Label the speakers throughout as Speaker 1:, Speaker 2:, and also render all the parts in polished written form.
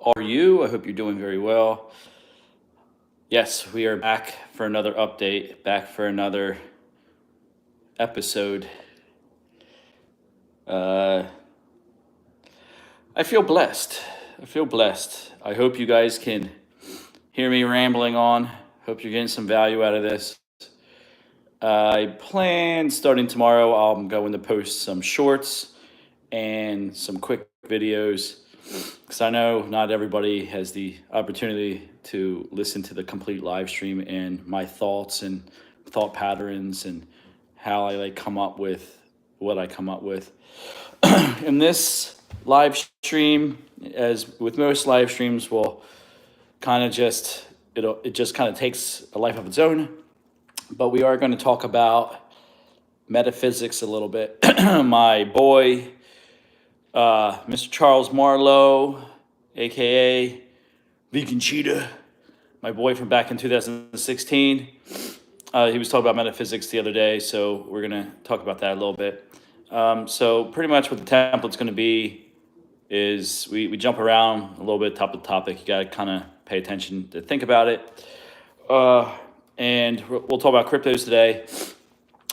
Speaker 1: are you? I hope you're doing very well. Yes, we are back for another update, back for another episode. Uh, I feel blessed. I feel blessed. I hope you guys can hear me rambling on. Hope you're getting some value out of this. I plan starting tomorrow, I'm going to post some shorts and some quick videos because I know not everybody has the opportunity to listen to the complete live stream and my thoughts and thought patterns and how I like come up with what I come up with. In this live stream, as with most live streams, will kind of just it just kind of takes a life of its own. But we are going to talk about metaphysics a little bit. My boy, Mr. Charles Marlowe, aka Vegan Cheetah, my boy from back in 2016. He was talking about metaphysics the other day, so we're going to talk about that a little bit. So pretty much what the template's going to be is we jump around a little bit, top of the topic. You got to kind of pay attention to think about it. And we'll talk about cryptos today.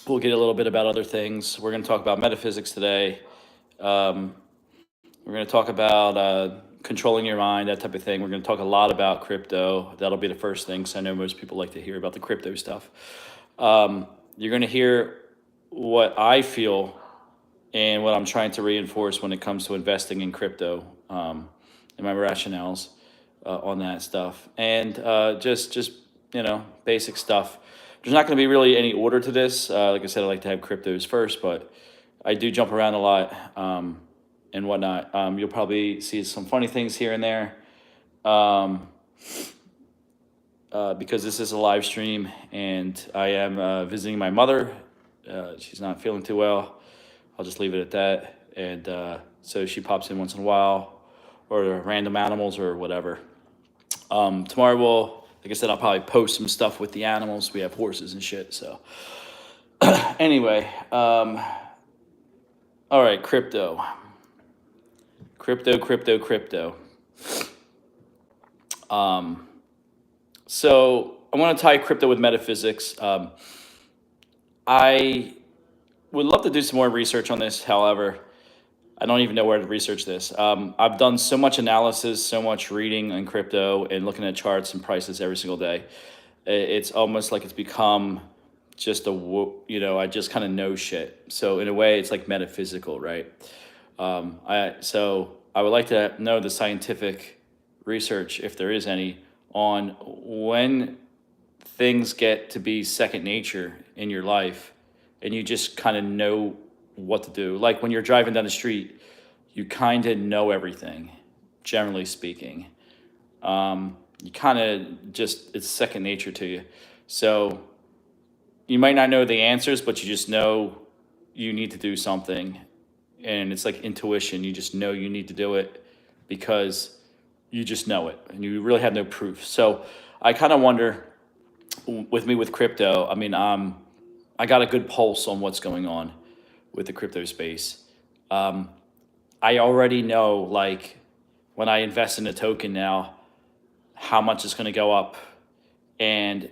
Speaker 1: We'll get a little bit about other things. We're going to talk about metaphysics today. We're going to talk about controlling your mind, that type of thing. We're going to talk a lot about crypto. That'll be the first thing, because I know most people like to hear about the crypto stuff. You're going to hear what I feel and what I'm trying to reinforce when it comes to investing in crypto, and my rationales on that stuff, and just basic stuff. There's not going to be really any order to this. Like I said, I like to have cryptos first, but I do jump around a lot and whatnot. You'll probably see some funny things here and there because this is a live stream and I am visiting my mother. She's not feeling too well. I'll just leave it at that. And so she pops in once in a while, or random animals or whatever. Tomorrow like I said, I'll probably post some stuff with the animals. We have horses and shit. So anyway, all right, crypto. So I want to tie crypto with metaphysics. I would love to do some more research on this. However, I don't even know where to research this. I've done so much analysis, so much reading on crypto and looking at charts and prices every single day. It's almost like it's become just I just kind of know shit. So in a way, it's like metaphysical, right? I would like to know the scientific research, if there is any, on when things get to be second nature in your life and you just kind of know what to do. Like when you're driving down the street, you kind of know everything, generally speaking. You kind of just, it's second nature to you. So you might not know the answers, but you just know you need to do something. And it's like intuition. You just know you need to do it because you just know it and you really have no proof. So I kind of wonder with crypto, I mean, I got a good pulse on what's going on with the crypto space. I already know, like, when I invest in a token now, how much it's going to go up. And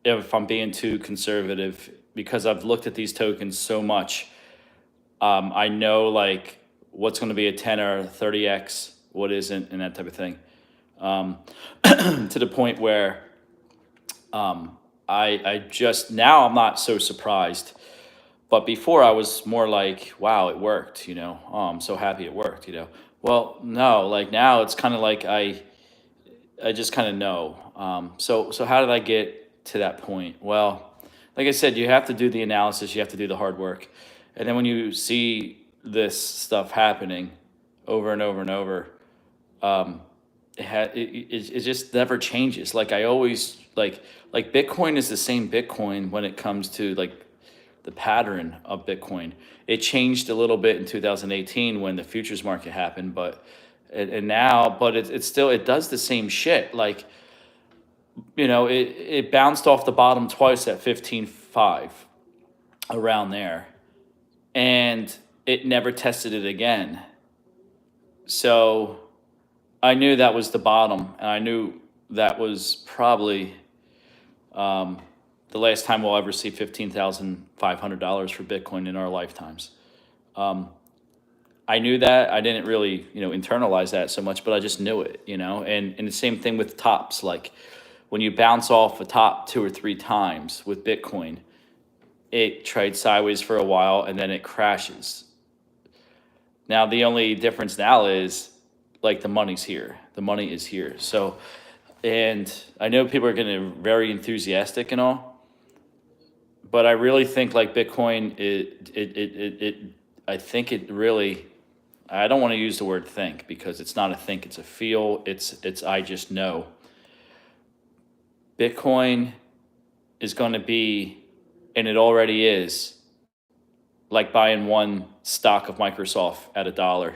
Speaker 1: if I'm being too conservative, because I've looked at these tokens so much, I know, like, what's going to be a 10 or 30x, what isn't, and that type of thing. To the point where I just, now I'm not so surprised. But before I was more like, wow, it worked, Oh, I'm so happy it worked. Well, no, like now it's kind of like I just kind of know. So how did I get to that point? Well, like I said, you have to do the analysis, you have to do the hard work. And then when you see this stuff happening over and over and over, it just never changes. Like I always like Bitcoin is the same Bitcoin when it comes to like the pattern of Bitcoin. It changed a little bit in 2018 when the futures market happened, but and now, but it's still, it does the same shit. Like, it bounced off the bottom twice at 15.5, around there, and it never tested it again. So I knew that was the bottom, and I knew that was probably the last time we'll ever see $15,500 for Bitcoin in our lifetimes. I knew that. I didn't really, internalize that so much, but I just knew it, and the same thing with tops. Like when you bounce off a top 2 or 3 times with Bitcoin, it trades sideways for a while and then it crashes. Now, the only difference now is like the money's here. The money is here. So, and I know people are getting very enthusiastic and all, but I really think like Bitcoin, I think it really, I don't want to use the word think because it's not a think, it's a feel. It's I just know. Bitcoin is going to be, and it already is, like buying one stock of Microsoft at $1,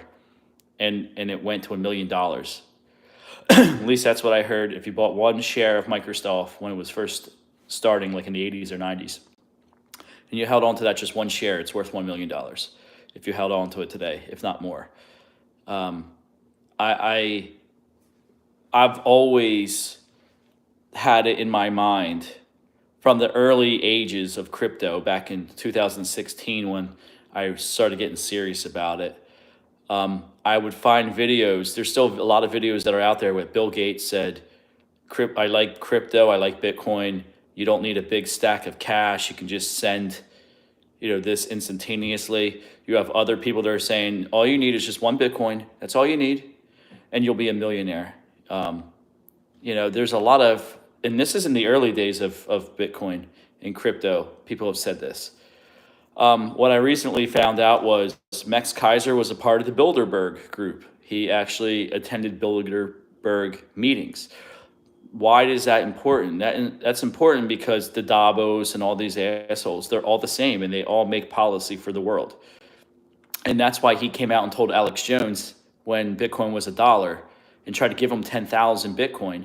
Speaker 1: and it went to $1 million. At least that's what I heard. If you bought one share of Microsoft when it was first starting, like in the 80s or 90s, and you held on to that just one share, it's worth $1 million. If you held on to it today, if not more. I've always had it in my mind from the early ages of crypto back in 2016 when I started getting serious about it. I would find videos. There's still a lot of videos that are out there where Bill Gates said, I like crypto, I like Bitcoin. You don't need a big stack of cash. You can just send, this instantaneously. You have other people that are saying, all you need is just one Bitcoin. That's all you need, and you'll be a millionaire. There's a lot of, and this is in the early days of Bitcoin and crypto. People have said this. What I recently found out was Max Keiser was a part of the Bilderberg group. He actually attended Bilderberg meetings. Why is that important? That's important because the Davos and all these assholes, they're all the same and they all make policy for the world. And that's why he came out and told Alex Jones when Bitcoin was $1 and tried to give him 10,000 Bitcoin,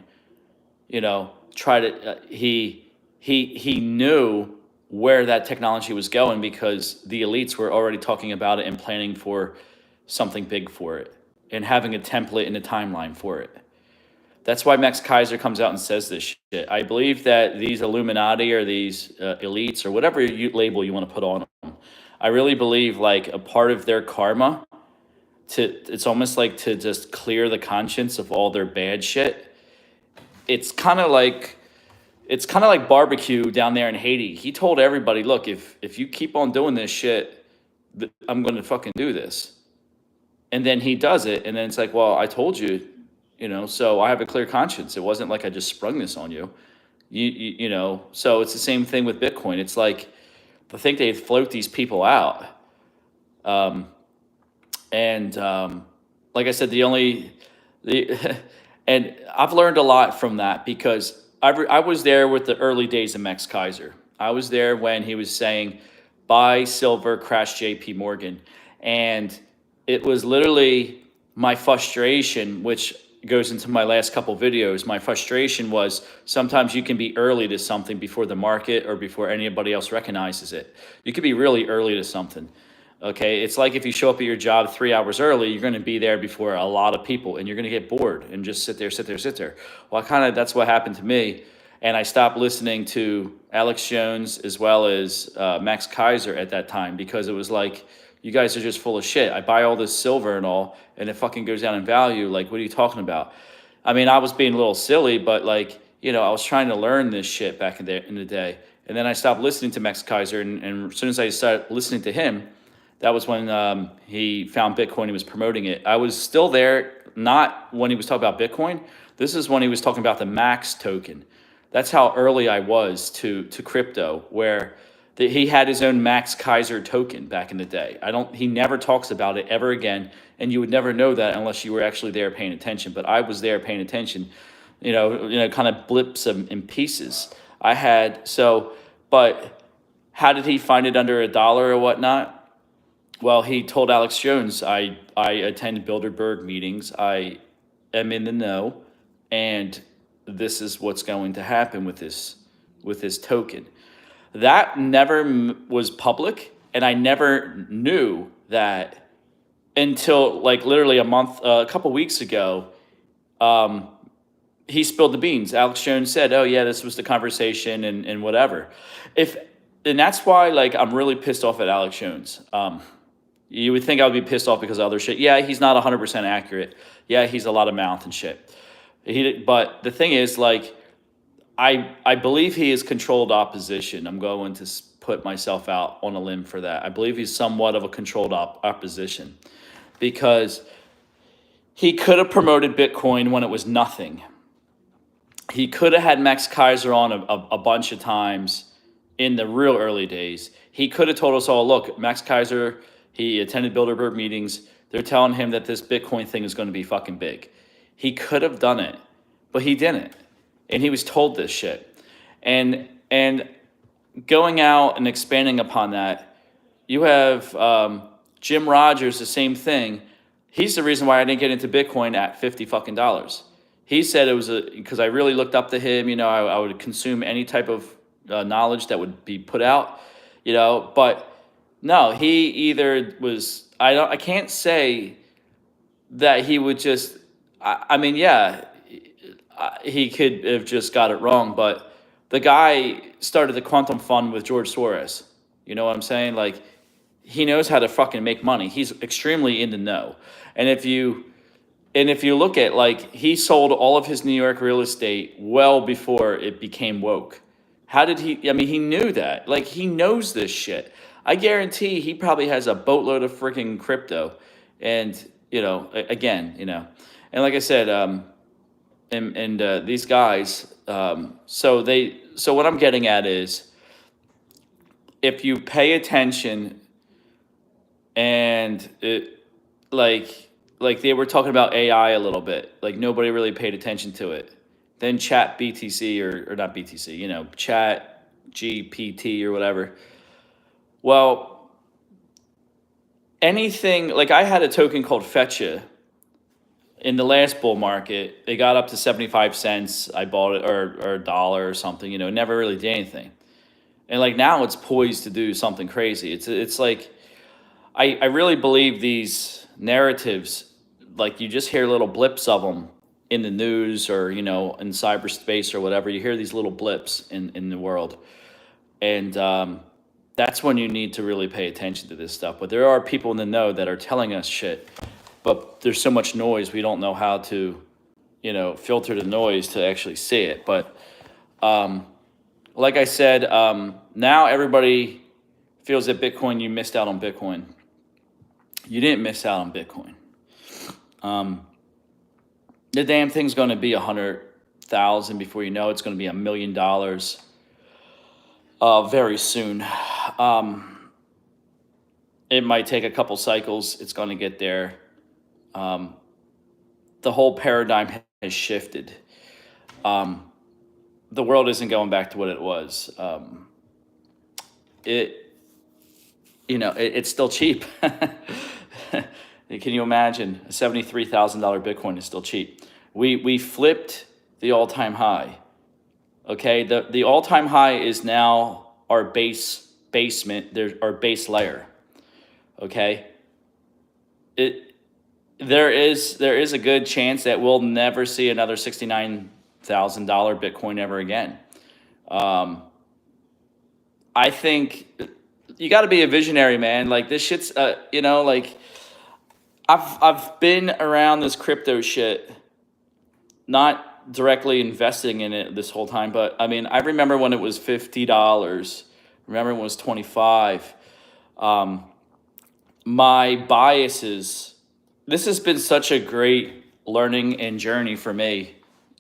Speaker 1: he knew where that technology was going because the elites were already talking about it and planning for something big for it and having a template and a timeline for it. That's why Max Keiser comes out and says this shit. I believe that these Illuminati or these elites or whatever label you want to put on them, I really believe like a part of their karma it's almost like to just clear the conscience of all their bad shit. It's kind of like barbecue down there in Haiti. He told everybody, look, if you keep on doing this shit, I'm going to fucking do this. And then he does it. And then it's like, well, I told you, so I have a clear conscience. It wasn't like I just sprung this on you. So it's the same thing with Bitcoin. It's like, I think they float these people out. Like I said, and I've learned a lot from that because I was there with the early days of Max Keiser. I was there when he was saying, buy silver, crash JP Morgan. And it was literally my frustration, which goes into my last couple videos. My frustration was sometimes you can be early to something before the market or before anybody else recognizes it. You could be really early to something. Okay, it's like if you show up at your job 3 hours early, you're going to be there before a lot of people and you're going to get bored and just sit there. Well, that's what happened to me. And I stopped listening to Alex Jones as well as Max Keiser at that time because it was like, you guys are just full of shit. I buy all this silver and all, and it fucking goes down in value. Like, what are you talking about? I mean, I was being a little silly, but I was trying to learn this shit back in the day. And then I stopped listening to Max Keiser, and as soon as I started listening to him, that was when he found Bitcoin. He was promoting it. I was still there, not when he was talking about Bitcoin. This is when he was talking about the Max token. That's how early I was to crypto, where he had his own Max Keiser token back in the day. He never talks about it ever again, and you would never know that unless you were actually there paying attention. But I was there paying attention, kind of blips in pieces. But how did he find it under $1 or whatnot? Well, he told Alex Jones, I attend Bilderberg meetings. I am in the know, and this is what's going to happen with this token. That never was public, and I never knew that until like literally a couple weeks ago. he spilled the beans. Alex Jones said, "Oh yeah, this was the conversation and whatever." And that's why like I'm really pissed off at Alex Jones. You would think I would be pissed off because of other shit. Yeah, he's not 100% accurate. Yeah, he's a lot of mouth and shit. But the thing is, like, I believe he is controlled opposition. I'm going to put myself out on a limb for that. I believe he's somewhat of a controlled opposition because he could have promoted Bitcoin when it was nothing. He could have had Max Kaiser on a bunch of times in the real early days. He could have told us all, look, Max Kaiser, he attended Bilderberg meetings. They're telling him that this Bitcoin thing is going to be fucking big. He could have done it, but he didn't. And he was told this shit. And going out and expanding upon that, you have Jim Rogers, the same thing. He's the reason why I didn't get into Bitcoin at $50 fucking dollars. He said it was because I really looked up to him. You know, I would consume any type of knowledge that would be put out. You know, but no, he either was. I can't say that he would just. I mean, yeah, he could have just got it wrong, but the guy started the Quantum Fund with George Soros. You know what I'm saying? Like, he knows how to fucking make money. He's extremely in the know. And if you look at, like, he sold all of his New York real estate well before it became woke. How did he? I mean, he knew that. Like, he knows this shit. I guarantee he probably has a boatload of freaking crypto. And, you know, again, you know. And like I said, these guys, so what I'm getting at is, if you pay attention and it, like they were talking about AI a little bit, like nobody really paid attention to it. Then Chat BTC or not BTC, you know, Chat GPT or whatever. Well, anything, like I had a token called Fetcha in the last bull market. It got up to 75 cents. I bought it, or a dollar or something, you know, never really did anything. And like now it's poised to do something crazy. It's like, I really believe these narratives, like you just hear little blips of them in the news or, you know, in cyberspace or whatever. You hear these little blips in the world. And that's when you need to really pay attention to this stuff. But there are people in the know that are telling us shit. But there's so much noise, we don't know how to, you know, filter the noise to actually see it. But like I said, now everybody feels that Bitcoin, you missed out on Bitcoin. You didn't miss out on Bitcoin. The damn thing's going to be 100,000 before you know it's going to be $1 million very soon. It might take a couple cycles. It's going to get there. The whole paradigm has shifted. The world isn't going back to what it was. It's still cheap. Can you imagine? A $73,000 Bitcoin is still cheap. We flipped the all-time high. Okay, the all-time high is now our basement. There's our base layer. Okay, there is a good chance that we'll never see another $69,000 Bitcoin ever again. I think you got to be a visionary, man. Like this shit's, like I've been around this crypto shit, not directly investing in it this whole time, but I mean, I remember when it was $50. Remember when it was 25. My biases. This has been such a great learning and journey for me,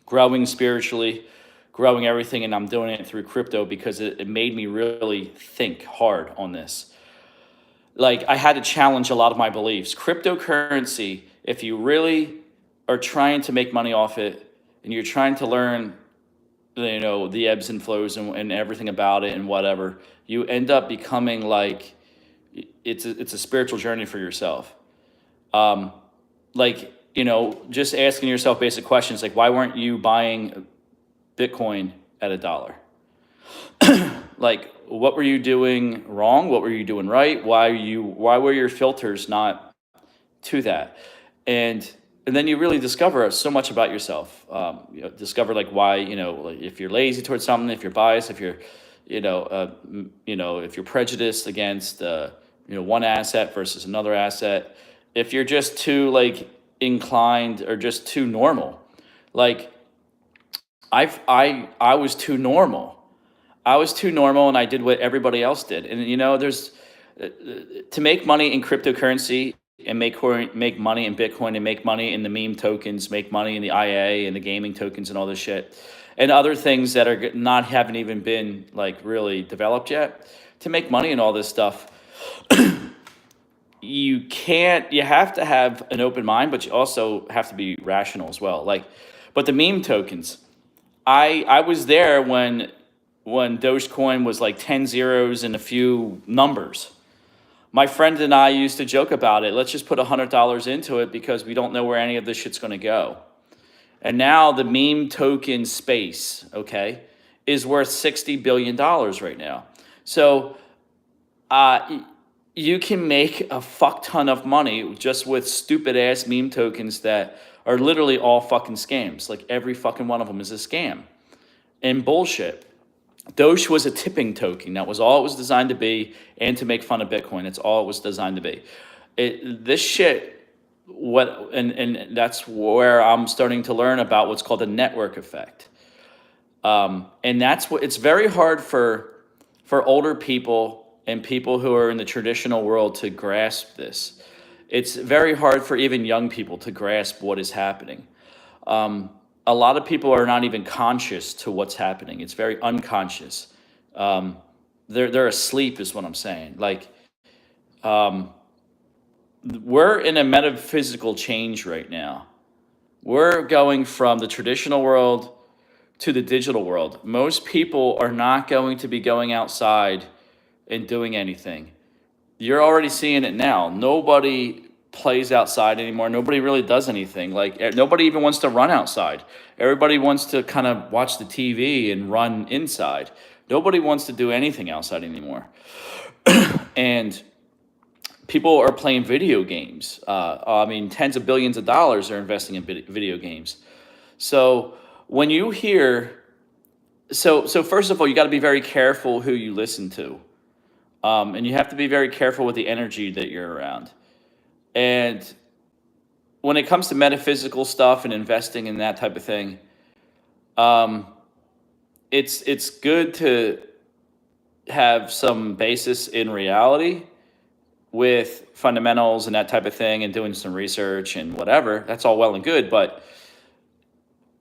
Speaker 1: growing spiritually, growing everything, and I'm doing it through crypto because it made me really think hard on this. Like, I had to challenge a lot of my beliefs. Cryptocurrency, if you really are trying to make money off it and you're trying to learn, the ebbs and flows and everything about it and whatever, you end up becoming like, it's a spiritual journey for yourself. Just asking yourself basic questions like, why weren't you buying Bitcoin at $1? Like, what were you doing wrong? What were you doing right? Why were your filters not to that? And and then you really discover so much about yourself. Discover like why, like if you're lazy towards something, if you're biased, if you're, if you're prejudiced against, one asset versus another asset, if you're just too like inclined or just too normal. Like I was too normal. I was too normal, and I did what everybody else did. And there's to make money in cryptocurrency and make money in Bitcoin and make money in the meme tokens, make money in the IA and the gaming tokens and all this shit, and other things that are not haven't even been like really developed yet. To make money in all this stuff, you have to have an open mind, but you also have to be rational as well. Like, but the meme tokens, I was there when Dogecoin was like 10 zeros and a few numbers. My friend and I used to joke about it. Let's just put $100 into it because we don't know where any of this shit's going to go. And now the meme token space, okay, is worth $60 billion right now. So you can make a fuck ton of money just with stupid ass meme tokens that are literally all fucking scams. Like every fucking one of them is a scam and bullshit. Doge was a tipping token. That was all it was designed to be, and to make fun of Bitcoin. It's all it was designed to be. This shit, and that's where I'm starting to learn about what's called the network effect. And that's what it's very hard for older people and people who are in the traditional world to grasp this. It's very hard for even young people to grasp what is happening. A lot of people are not even conscious to what's happening. It's very unconscious. They're asleep is what I'm saying. Like, we're in a metaphysical change right now. We're going from the traditional world to the digital world. Most people are not going to be going outside and doing anything. You're already seeing it now. Nobody plays outside anymore. Nobody really does anything. Like nobody even wants to run outside. Everybody wants to kind of watch the TV and run inside. Nobody wants to do anything outside anymore. And people are playing video games. I mean, tens of billions of dollars are investing in video games. So when you hear, so first of all, you got to be very careful who you listen to. And you have to be very careful with the energy that you're around. And when it comes to metaphysical stuff and investing in that type of thing, it's good to have some basis in reality with fundamentals and that type of thing, and doing some research and whatever. That's all well and good, but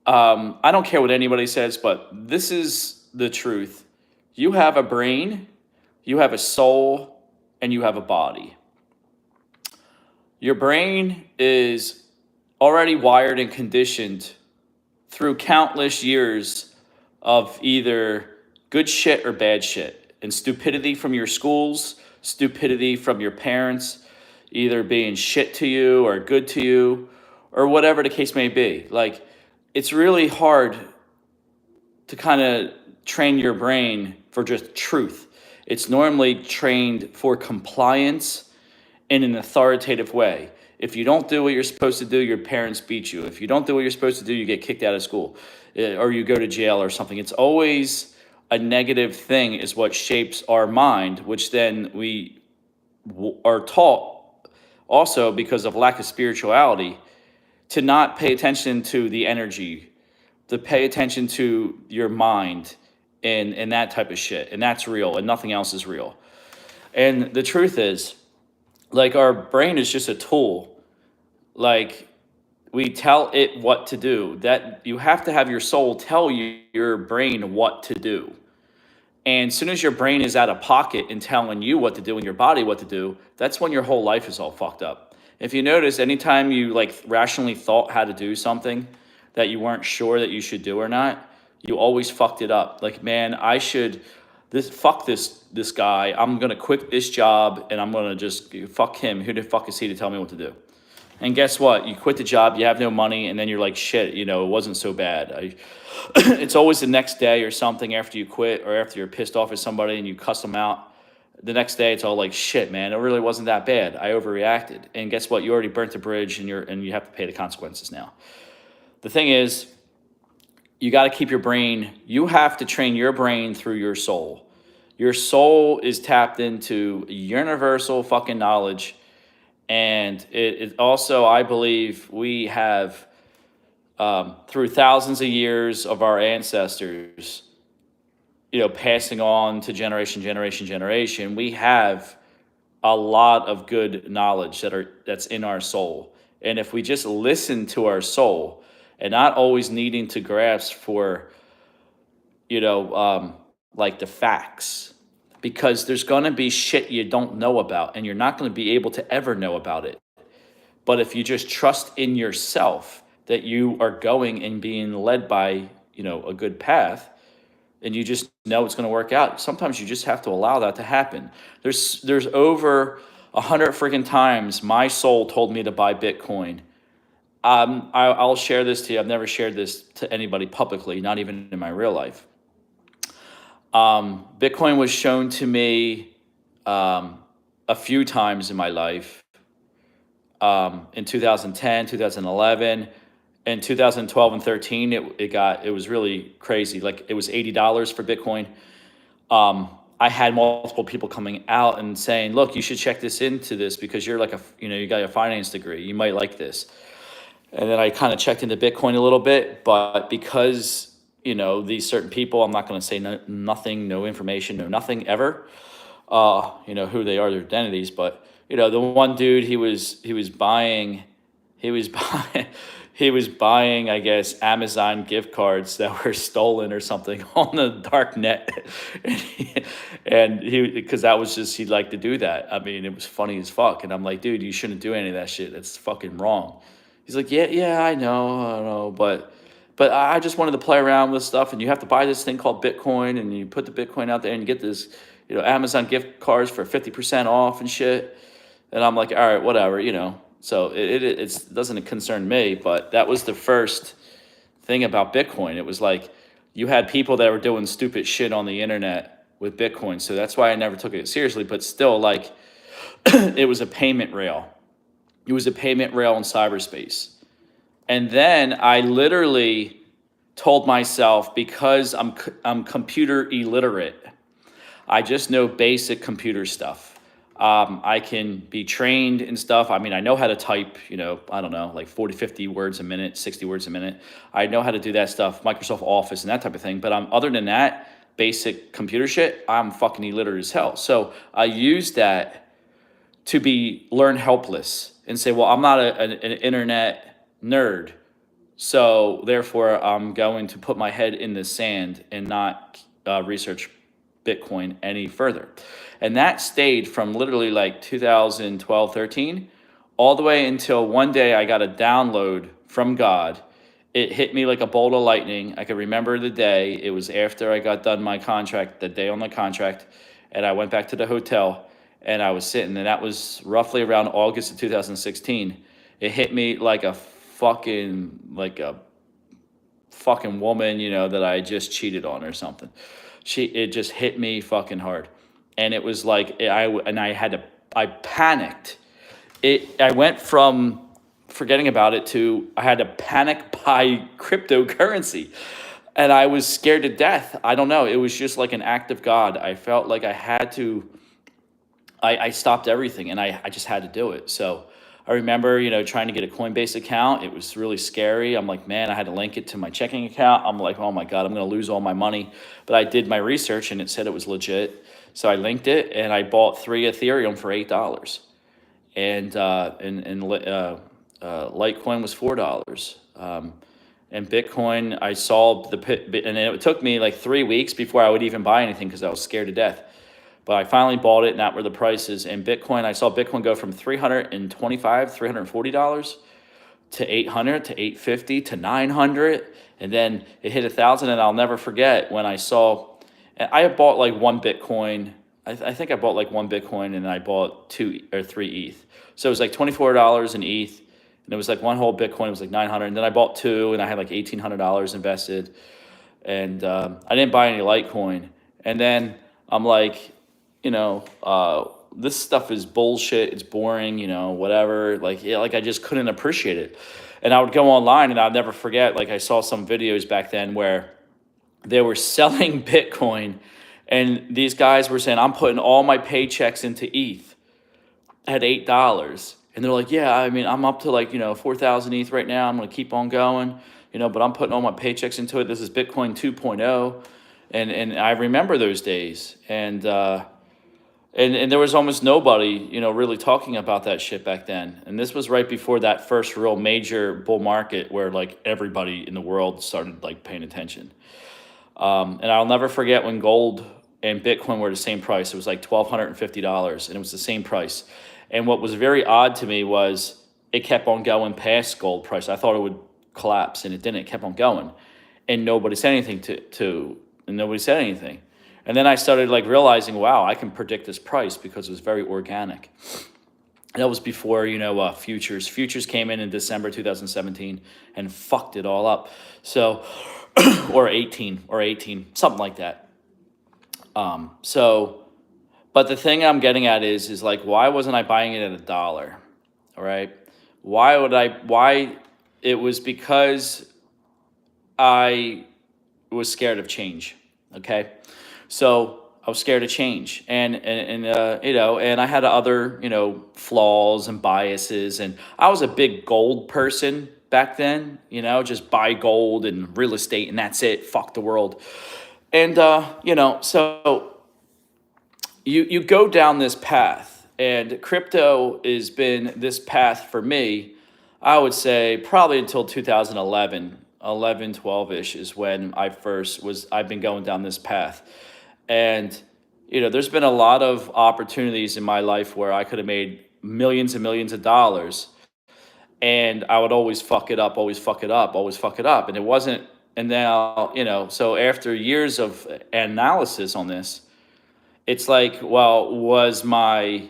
Speaker 1: I don't care what anybody says, but this is the truth. You have a brain, you have a soul, and you have a body. Your brain is already wired and conditioned through countless years of either good shit or bad shit, and stupidity from your schools, stupidity from your parents, either being shit to you or good to you, or whatever the case may be. Like, it's really hard to kind of train your brain for just truth. It's normally trained for compliance in an authoritative way. If you don't do what you're supposed to do, your parents beat you. If you don't do what you're supposed to do, you get kicked out of school, or you go to jail or something. It's always a negative thing is what shapes our mind, which then we are taught also, because of lack of spirituality, to not pay attention to the energy, to pay attention to your mind and that type of shit. And that's real, and nothing else is real. And the truth is, like, our brain is just a tool. Like, we tell it what to do. That you have to have your soul tell your brain what to do. And as soon as your brain is out of pocket and telling you what to do and your body what to do, that's when your whole life is all fucked up. If you notice, anytime you like rationally thought how to do something that you weren't sure that you should do or not, you always fucked it up. Like, man, I should fuck this guy. I'm gonna quit this job and I'm gonna just fuck him. Who the fuck is he to tell me what to do? And guess what? You quit the job, you have no money, and then you're like, shit, it wasn't so bad. It's always the next day or something after you quit, or after you're pissed off at somebody and you cuss them out. the next day it's all like, shit, man, it really wasn't that bad. I overreacted. And guess what? You already burnt the bridge, and you have to pay the consequences now. The thing is, you got to keep your brain, you have to train your brain through your soul. Your soul is tapped into universal fucking knowledge. And it also, I believe, we have, through thousands of years of our ancestors, passing on to generation, we have a lot of good knowledge that's in our soul. And if we just listen to our soul and not always needing to grasp for, like the facts, because there's going to be shit you don't know about and you're not going to be able to ever know about it. But if you just trust in yourself that you are going and being led by, a good path, and you just know it's going to work out. Sometimes you just have to allow that to happen. There's over 100 freaking times my soul told me to buy Bitcoin. I'll share this to you. I've never shared this to anybody publicly, not even in my real life. Bitcoin was shown to me a few times in my life. In 2010, 2011. In 2012 and 13, it was really crazy. Like, it was $80 for Bitcoin. I had multiple people coming out and saying, "Look, you should check into this because you're like you got a finance degree. You might like this." And then I kind of checked into Bitcoin a little bit, but because these certain people, I'm not going to say nothing, no information, no nothing ever. Who they are, their identities, but the one dude, he was buying. He was buying, I guess, Amazon gift cards that were stolen or something on the dark net. Because that was just, he'd like to do that. I mean, it was funny as fuck. And I'm like, dude, you shouldn't do any of that shit. That's fucking wrong. He's like, yeah, I know. But I just wanted to play around with stuff. And you have to buy this thing called Bitcoin. And you put the Bitcoin out there and you get this, Amazon gift cards for 50% off and shit. And I'm like, all right, whatever, So it doesn't concern me, but that was the first thing about Bitcoin. It was like you had people that were doing stupid shit on the internet with Bitcoin. So that's why I never took it seriously. But still, like, it was a payment rail. It was a payment rail in cyberspace. And then I literally told myself, because I'm computer illiterate, I just know basic computer stuff. I can be trained in stuff. I mean, I know how to type, I don't know, like 40, 50 words a minute, 60 words a minute. I know how to do that stuff, Microsoft Office and that type of thing. But other than that, basic computer shit, I'm fucking illiterate as hell. So I use that to learn helpless and say, well, I'm not an internet nerd. So therefore, I'm going to put my head in the sand and not research Bitcoin any further. And that stayed from literally like 2012, 13, all the way until one day I got a download from God. It hit me like a bolt of lightning. I could remember the day. It was after I got done my contract, the day on the contract, and I went back to the hotel and I was sitting, and that was roughly around August of 2016. It hit me like a fucking woman, that I just cheated on or something. It just hit me fucking hard. And it was like, I panicked. I went from forgetting about it to, I had to panic buy cryptocurrency. And I was scared to death. I don't know. It was just like an act of God. I felt like I had to, I stopped everything and I just had to do it. So I remember, trying to get a Coinbase account. It was really scary. I'm like, man, I had to link it to my checking account. I'm like, oh my God, I'm going to lose all my money. But I did my research and it said it was legit. So I linked it and I bought 3 Ethereum for $8. And Litecoin was $4. And Bitcoin, I saw and it took me like 3 weeks before I would even buy anything because I was scared to death. But I finally bought it, and that were the prices. And Bitcoin, I saw Bitcoin go from $325, $340 to $800 to $850 to $900, and then it hit $1,000. And I'll never forget when I saw, I had bought like one Bitcoin. I think I bought like one Bitcoin, and I bought 2 or 3 ETH. So it was like $24 in ETH, and it was like one whole Bitcoin. It was like $900. And then I bought 2, and I had like $1,800 invested, and I didn't buy any Litecoin. And then I'm like, this stuff is bullshit. It's boring, whatever. Like, yeah, like I just couldn't appreciate it. And I would go online and I'd never forget, like I saw some videos back then where they were selling Bitcoin and these guys were saying, I'm putting all my paychecks into ETH at $8. And they're like, yeah, I mean, I'm up to like, 4,000 ETH right now. I'm going to keep on going, but I'm putting all my paychecks into it. This is Bitcoin 2.0. And I remember those days. And there was almost nobody, really talking about that shit back then. And this was right before that first real major bull market where like everybody in the world started like paying attention. And I'll never forget when gold and Bitcoin were the same price. It was like $1,250 and it was the same price. And what was very odd to me was it kept on going past gold price. I thought it would collapse and it didn't. It kept on going. And nobody said anything and nobody said anything. And then I started like realizing, wow, I can predict this price because it was very organic. And that was before, futures. Futures came in December 2017 and fucked it all up. So, or 18, something like that. But the thing I'm getting at is like, why wasn't I buying it at $1? All right. Why? It was because I was scared of change. Okay. So I was scared of change and I had other, flaws and biases. And I was a big gold person back then, just buy gold and real estate and that's it. Fuck the world. And, so you go down this path and crypto has been this path for me, I would say probably until 2011, 12-ish is when I've been going down this path. And, there's been a lot of opportunities in my life where I could have made millions and millions of dollars. And I would always fuck it up, always fuck it up, always fuck it up. And it wasn't, and now, so after years of analysis on this, it's like, well, was my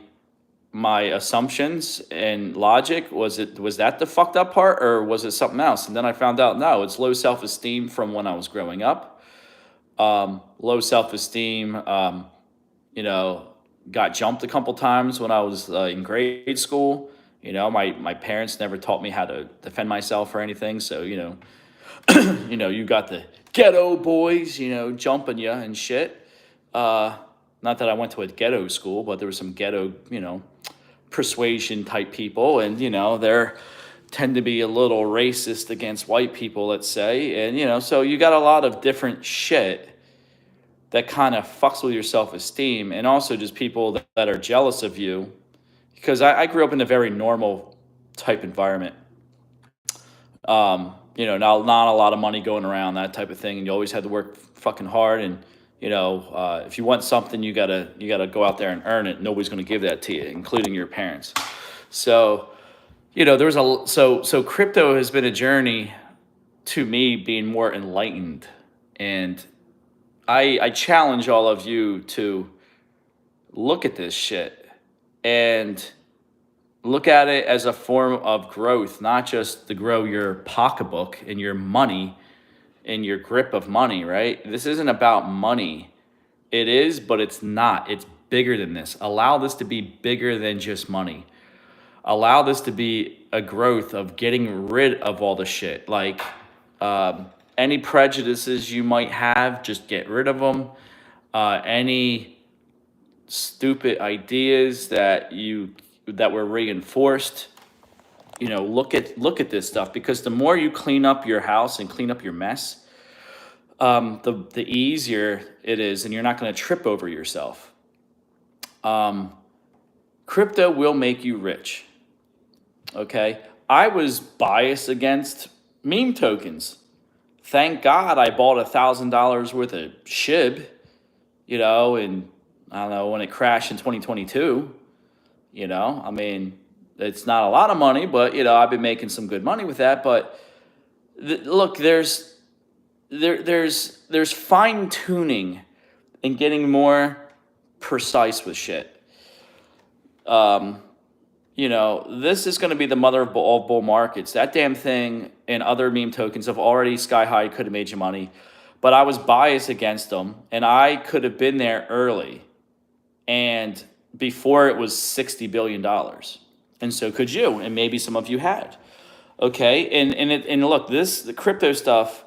Speaker 1: assumptions and logic, was that the fucked up part or was it something else? And then I found out, no, it's low self-esteem from when I was growing up. Low self-esteem, got jumped a couple times when I was in grade school. My parents never taught me how to defend myself or anything. So, you got the ghetto boys, jumping you and shit. Not that I went to a ghetto school, but there was some ghetto, persuasion type people. And, they're tend to be a little racist against white people, let's say. And, so you got a lot of different shit that kind of fucks with your self-esteem, and also just people that are jealous of you. Because I grew up in a very normal type environment. Not a lot of money going around, that type of thing. And you always had to work fucking hard. And, if you want something, you gotta go out there and earn it. Nobody's going to give that to you, including your parents. So, so crypto has been a journey to me being more enlightened. And I challenge all of you to look at this shit and look at it as a form of growth, not just to grow your pocketbook and your money and your grip of money, right? This isn't about money. It is, but it's not. It's bigger than this. Allow this to be bigger than just money. Allow this to be a growth of getting rid of all the shit. Like, any prejudices you might have, just get rid of them. Any stupid ideas that were reinforced, look at this stuff, because the more you clean up your house and clean up your mess, the easier it is, and you're not going to trip over yourself. Crypto will make you rich. Okay, I was biased against meme tokens. Thank God I bought $1,000 worth of SHIB, and I don't know, when it crashed in 2022, I mean, it's not a lot of money, but, I've been making some good money with that. But look, there's fine tuning and getting more precise with shit. This is going to be the mother of all bull markets. That damn thing and other meme tokens have already sky high, could have made you money. But I was biased against them, and I could have been there early. And before it was $60 billion. And so could you, and maybe some of you had. Okay, and look, the crypto stuff,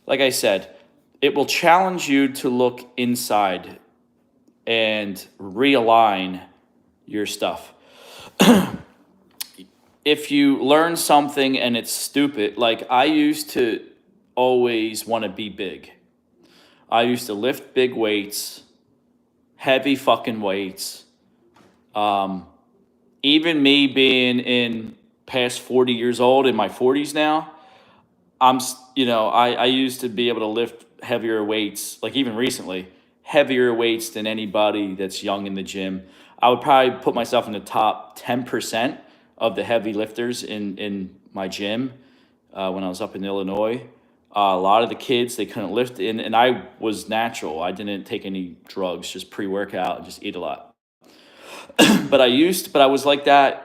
Speaker 1: like I said, it will challenge you to look inside and realign your stuff. If you learn something and it's stupid, like I used to always want to be big. I used to lift big weights, heavy fucking weights. Even me being in past 40 years old, in my 40s now, I used to be able to lift heavier weights, like even recently, heavier weights than anybody that's young in the gym. I would probably put myself in the top 10% of the heavy lifters in my gym when I was up in Illinois. A lot of the kids, they couldn't lift, and I was natural. I didn't take any drugs, just pre-workout and just eat a lot. But I was like that,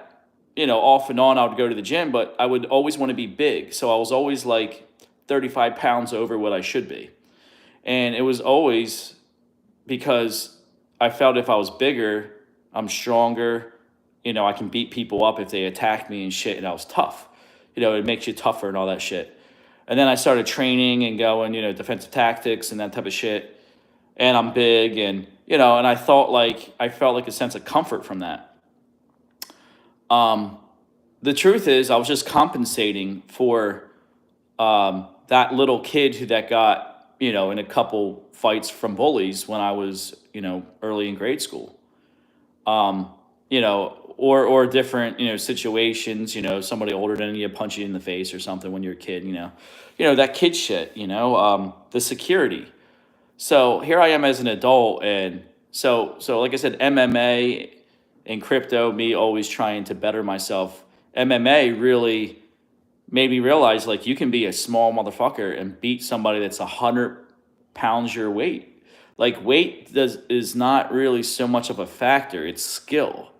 Speaker 1: off and on. I would go to the gym, but I would always want to be big. So I was always like 35 pounds over what I should be. And it was always because I felt if I was bigger, I'm stronger, I can beat people up if they attack me and shit, and I was tough. It makes you tougher and all that shit. And then I started training and going, defensive tactics and that type of shit. And I'm big and, and I felt like a sense of comfort from that. The truth is I was just compensating for that little kid that got, in a couple fights from bullies when I was, early in grade school. Or different, situations, somebody older than you punch you in the face or something when you're a kid, that kid shit, the security. So here I am as an adult, and so like I said, MMA and crypto, me always trying to better myself. MMA really made me realize like you can be a small motherfucker and beat somebody that's 100 pounds your weight. Like weight is not really so much of a factor; it's skill.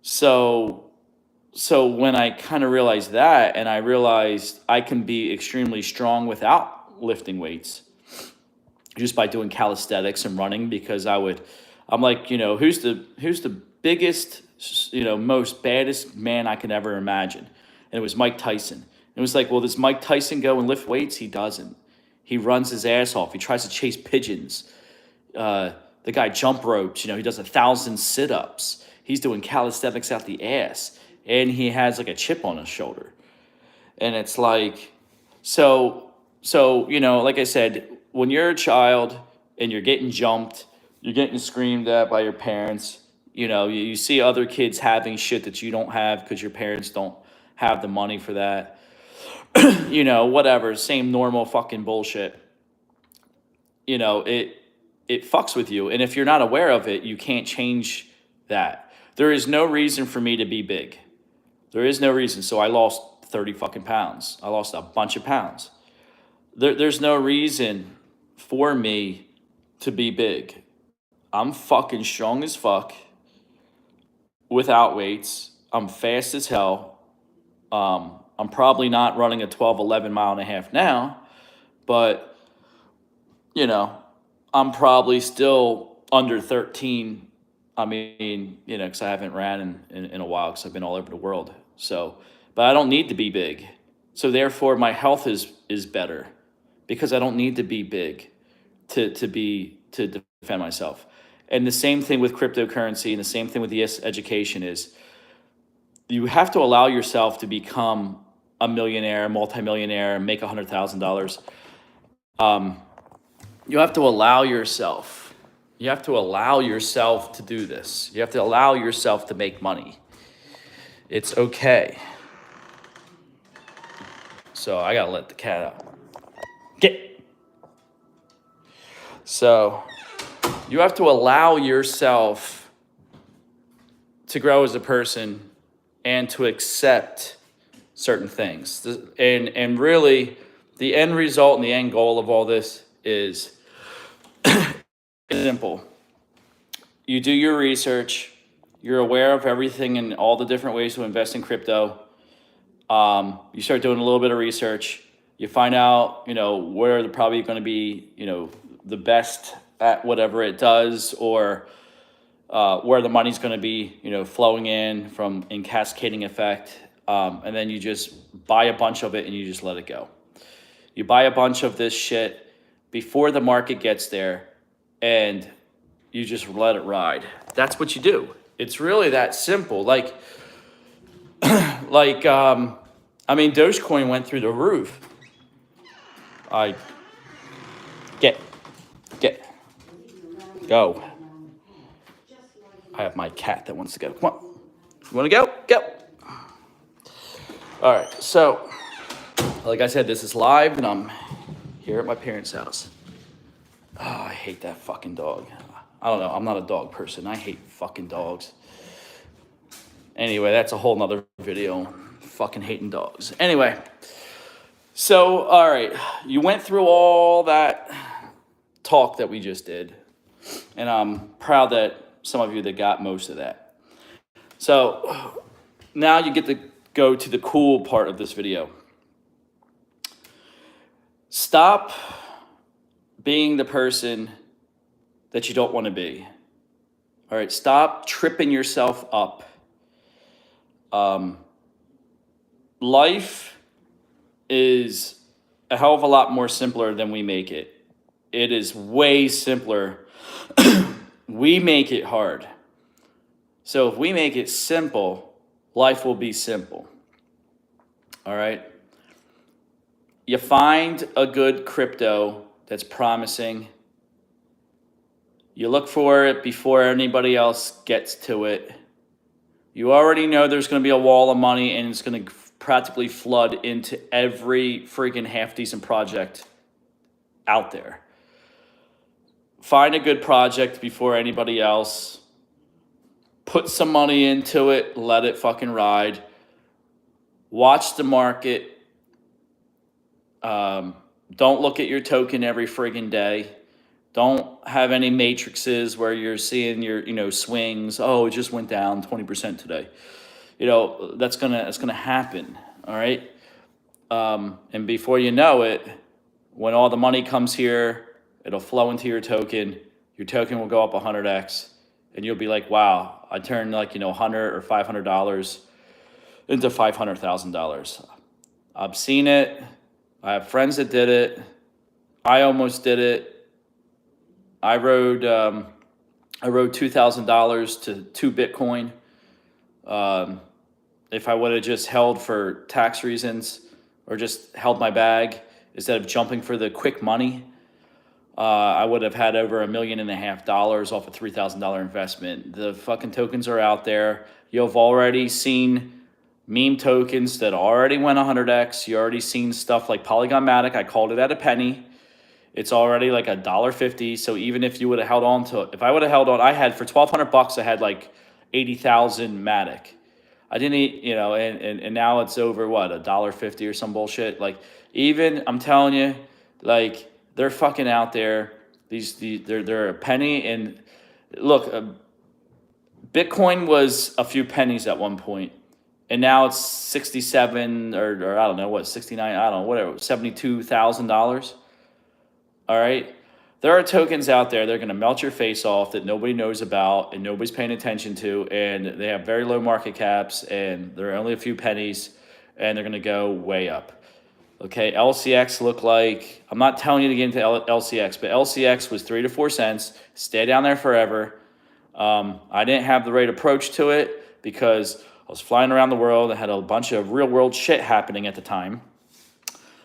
Speaker 1: So when I kind of realized that, and I realized I can be extremely strong without lifting weights, just by doing calisthenics and running, because I'm like, who's the biggest, most baddest man I can ever imagine? And it was Mike Tyson. And it was like, well, does Mike Tyson go and lift weights? He doesn't. He runs his ass off. He tries to chase pigeons. The guy jump ropes, he does 1,000 sit-ups. He's doing calisthenics out the ass. And he has like a chip on his shoulder. And it's like, so, like I said, when you're a child and you're getting jumped, you're getting screamed at by your parents, you see other kids having shit that you don't have because your parents don't have the money for that. Whatever, same normal fucking bullshit. It fucks with you. And if you're not aware of it, you can't change that. There is no reason for me to be big. There is no reason. So I lost 30 fucking pounds. I lost a bunch of pounds. There's no reason for me to be big. I'm fucking strong as fuck without weights. I'm fast as hell. I'm probably not running a 12, 11 mile and a half now, but, I'm probably still under 13. I mean, because I haven't ran in a while because I've been all over the world. So, but I don't need to be big. So therefore my health is better because I don't need to be big to defend myself. And the same thing with cryptocurrency and the same thing with the education is you have to allow yourself to become a millionaire, multimillionaire, make $100,000. You have to allow yourself. You have to allow yourself to do this. You have to allow yourself to make money. It's okay. So I gotta let the cat out. Get. So you have to allow yourself to grow as a person and to accept certain things. And really, the end result and the end goal of all this is simple. You do your research. You're aware of everything and all the different ways to invest in crypto. You start doing a little bit of research. You find out, where they're probably going to be, the best at whatever it does, or where the money's going to be, flowing in cascading effect. And then you just buy a bunch of it and you just let it go. You buy a bunch of this shit before the market gets there and you just let it ride. That's what you do. It's really that simple. Dogecoin went through the roof. Go. I have my cat that wants to go. Come on. You want to go? Go. All right. So, like I said, this is live, and I'm here at my parents' house. Oh, I hate that fucking dog. I don't know. I'm not a dog person. I hate fucking dogs. Anyway, that's a whole nother video. Fucking hating dogs. Anyway. So, all right. You went through all that talk that we just did. And I'm proud that some of you that got most of that. So now you get to go to the cool part of this video. Stop being the person that you don't want to be. All right, stop tripping yourself up. Life is a hell of a lot more simpler than we make it. It is way simpler. We make it hard. So if we make it simple, life will be simple. All right? You find a good crypto that's promising. You look for it before anybody else gets to it. You already know there's going to be a wall of money and it's going to practically flood into every freaking half-decent project out there. Find a good project before anybody else. Put some money into it. Let it fucking ride. Watch the market. Don't look at your token every friggin' day. Don't have any matrices where you're seeing your swings. Oh, it just went down 20% today. That's gonna happen. All right. And before you know it, when all the money comes here, it'll flow into your token. Your token will go up 100x, and you'll be like, "Wow, I turned $100 or $500 into $500,000." I've seen it. I have friends that did it. I almost did it. I rode $2,000 to 2 Bitcoin. If I would have just held for tax reasons or just held my bag instead of jumping for the quick money, I would have had over $1.5 million off a $3,000 investment. The fucking tokens are out there. You've already seen meme tokens that already went 100x. You already seen stuff like Polygon Matic. I called it at a penny. It's already like $1.50. So even if you would have held on to it, if I would have held on, I had for $1,200, I had like 80,000 Matic. I didn't eat, and now it's over what, $1.50 or some bullshit. Like, even, I'm telling you, like, they're fucking out there. They're a penny. And look, Bitcoin was a few pennies at one point, and now it's 67 or I don't know what, 69, I don't know, whatever, $72,000. All right. There are tokens out there that are going to melt your face off that nobody knows about and nobody's paying attention to, and they have very low market caps, and they're only a few pennies, and they're going to go way up. Okay, LCX looked like, I'm not telling you to get into LCX, but LCX was 3 to 4 cents, stay down there forever. I didn't have the right approach to it because I was flying around the world. I had a bunch of real world shit happening at the time.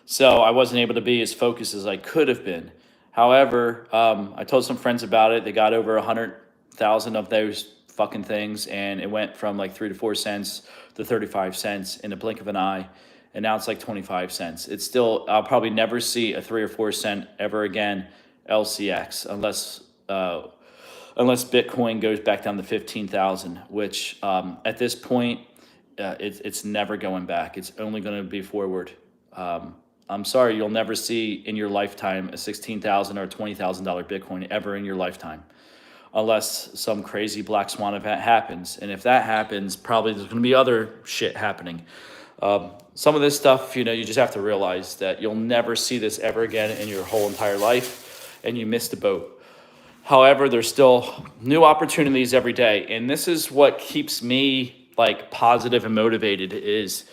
Speaker 1: So I wasn't able to be as focused as I could have been. However, I told some friends about it. They got over 100,000 of those fucking things, and it went from like 3 to 4 cents to 35 cents in a blink of an eye. And now it's like 25 cents. It's still, I'll probably never see a 3 or 4 cent ever again LCX unless Bitcoin goes back down to 15,000, which at this point, it's never going back. It's only going to be forward. I'm sorry, you'll never see in your lifetime a $16,000 or $20,000 Bitcoin ever in your lifetime, unless some crazy black swan event happens. And if that happens, probably there's going to be other shit happening. Some of this stuff, you just have to realize that you'll never see this ever again in your whole entire life, and you missed the boat. However, there's still new opportunities every day. And this is what keeps me like positive and motivated is,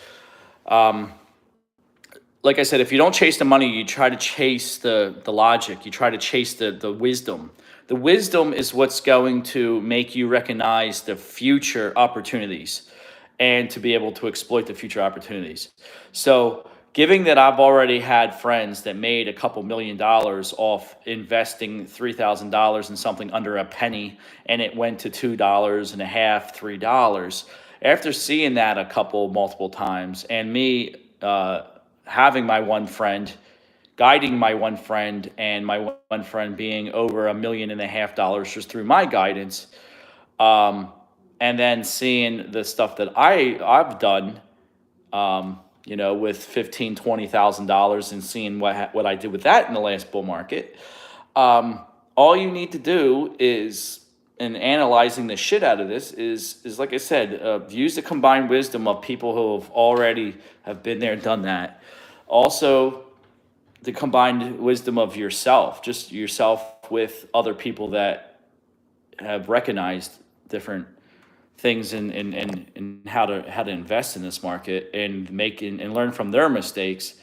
Speaker 1: like I said, if you don't chase the money, you try to chase the logic. You try to chase the wisdom. The wisdom is what's going to make you recognize the future opportunities and to be able to exploit the future opportunities. So, given that I've already had friends that made a couple $1,000,000 off investing $3,000 in something under a penny, and it went to $2 and a half, $3. After seeing that multiple times, and me having my one friend, guiding my one friend, and my one friend being over $1.5 million just through my guidance, and then seeing the stuff that I've done, with $15,000-$20,000, and seeing what I did with that in the last bull market. All you need to do is, in analyzing the shit out of this, is like I said, use the combined wisdom of people who have already have been there, done that. Also, the combined wisdom of yourself, just yourself with other people that have recognized different things in how to invest in this market, and and learn from their mistakes,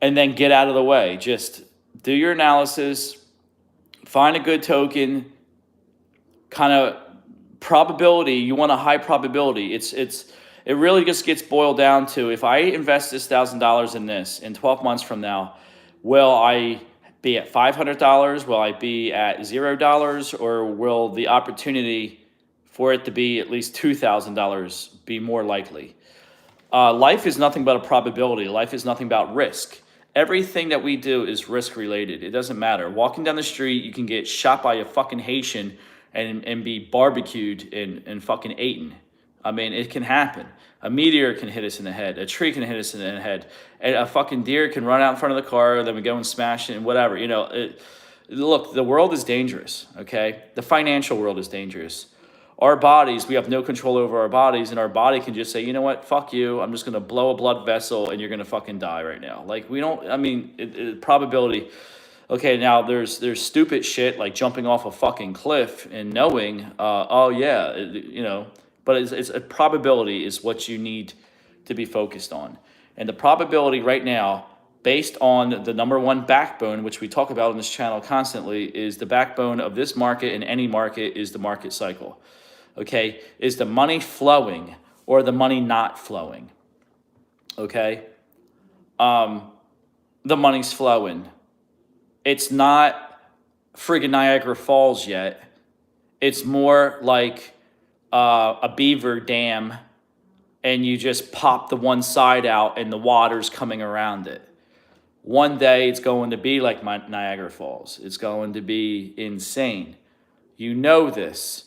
Speaker 1: and then get out of the way. Just do your analysis, find a good token, kind of probability. You want a high probability. It really just gets boiled down to, if I invest this $1,000 in this in 12 months from now, will I be at $500? Will I be at $0? Or will the opportunity for it to be at least $2,000 be more likely? Life is nothing but a probability. Life is nothing but risk. Everything that we do is risk related. It doesn't matter. Walking down the street, you can get shot by a fucking Haitian and be barbecued and fucking eaten. I mean, it can happen. A meteor can hit us in the head. A tree can hit us in the head. And a fucking deer can run out in front of the car, then we go and smash it and whatever. Look, the world is dangerous, okay? The financial world is dangerous. Our bodies, we have no control over our bodies, and our body can just say, you know what, fuck you, I'm just going to blow a blood vessel and you're going to fucking die right now. Like, probability. Okay, now there's stupid shit like jumping off a fucking cliff and knowing, but it's a probability is what you need to be focused on. And the probability right now, based on the number one backbone, which we talk about on this channel constantly, is the backbone of this market and any market is the market cycle. Okay, is the money flowing or the money not flowing? Okay, the money's flowing. It's not friggin' Niagara Falls yet. It's more like a beaver dam, and you just pop the one side out and the water's coming around it. One day it's going to be like Niagara Falls. It's going to be insane. You know this.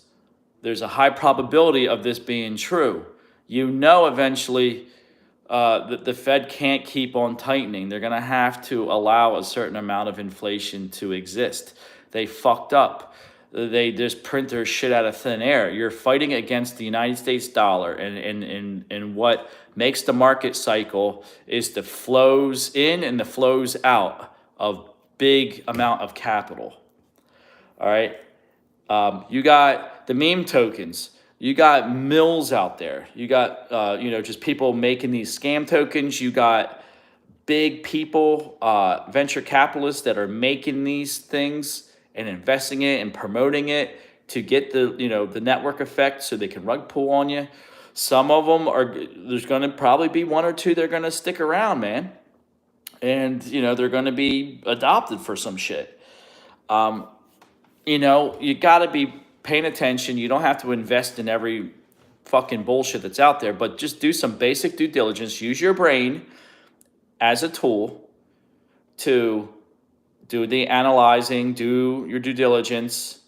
Speaker 1: There's a high probability of this being true. Eventually that the Fed can't keep on tightening. They're going to have to allow a certain amount of inflation to exist. They fucked up. They just print their shit out of thin air. You're fighting against the United States dollar, and what makes the market cycle is the flows in and the flows out of big amount of capital. All right. You got the meme tokens. You got mills out there. You got, just people making these scam tokens. You got big people, venture capitalists that are making these things and investing it and promoting it to get the network effect so they can rug pull on you. Some of them there's going to probably be one or two that are going to stick around, man. And, they're going to be adopted for some shit. You got to be paying attention. You don't have to invest in every fucking bullshit that's out there, but just do some basic due diligence. Use your brain as a tool to do the analyzing, do your due diligence,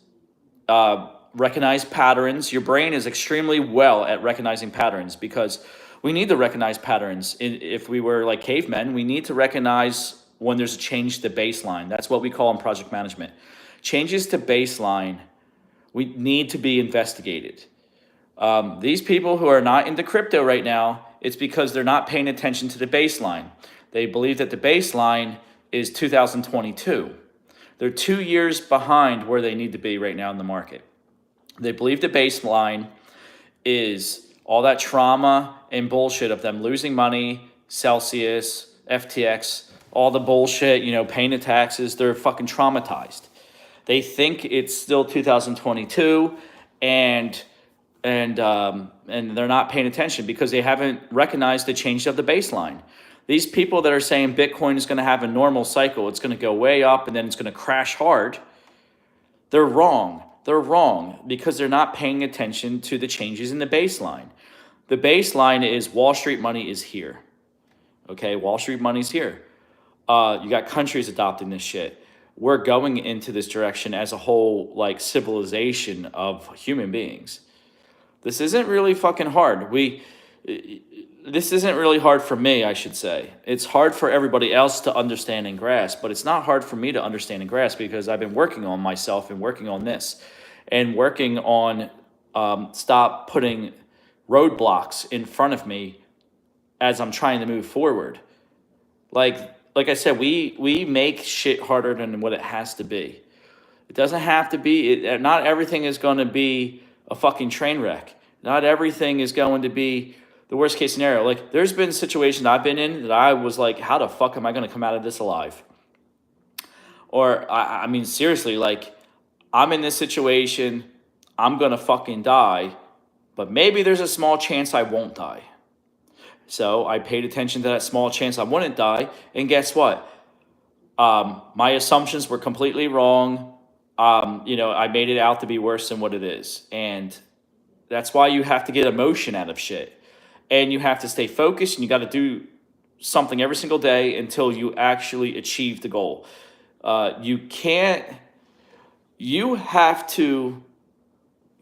Speaker 1: recognize patterns. Your brain is extremely well at recognizing patterns because we need to recognize patterns. If we were like cavemen, we need to recognize when there's a change to baseline. That's what we call in project management. Changes to baseline, we need to be investigated. These people who are not into crypto right now, it's because they're not paying attention to the baseline. They believe that the baseline is 2022. They're 2 years behind where they need to be right now in the market. They believe the baseline is all that trauma and bullshit of them losing money, Celsius, FTX, all the bullshit, paying the taxes. They're fucking traumatized. They think it's still 2022, and they're not paying attention because they haven't recognized the change of the baseline. These people that are saying Bitcoin is going to have a normal cycle, it's going to go way up and then it's going to crash hard, they're wrong. They're wrong because they're not paying attention to the changes in the baseline. The baseline is Wall Street money is here. Okay, Wall Street money's here. You got countries adopting this shit. We're going into this direction as a whole, like, civilization of human beings. This isn't really fucking hard. This isn't really hard for me, I should say. It's hard for everybody else to understand and grasp, but it's not hard for me to understand and grasp because I've been working on myself and working on this and working on stop putting roadblocks in front of me as I'm trying to move forward. Like I said, we make shit harder than what it has to be. It doesn't have to be. Not everything is going to be a fucking train wreck. Not everything is going to be the worst case scenario. Like, there's been situations I've been in that I was like, how the fuck am I going to come out of this alive? Or, I mean, seriously, like, I'm in this situation, I'm going to fucking die, but maybe there's a small chance I won't die. So I paid attention to that small chance I wouldn't die, and guess what? My assumptions were completely wrong. I made it out to be worse than what it is. And that's why you have to get emotion out of shit. And you have to stay focused, and you got to do something every single day until you actually achieve the goal. You have to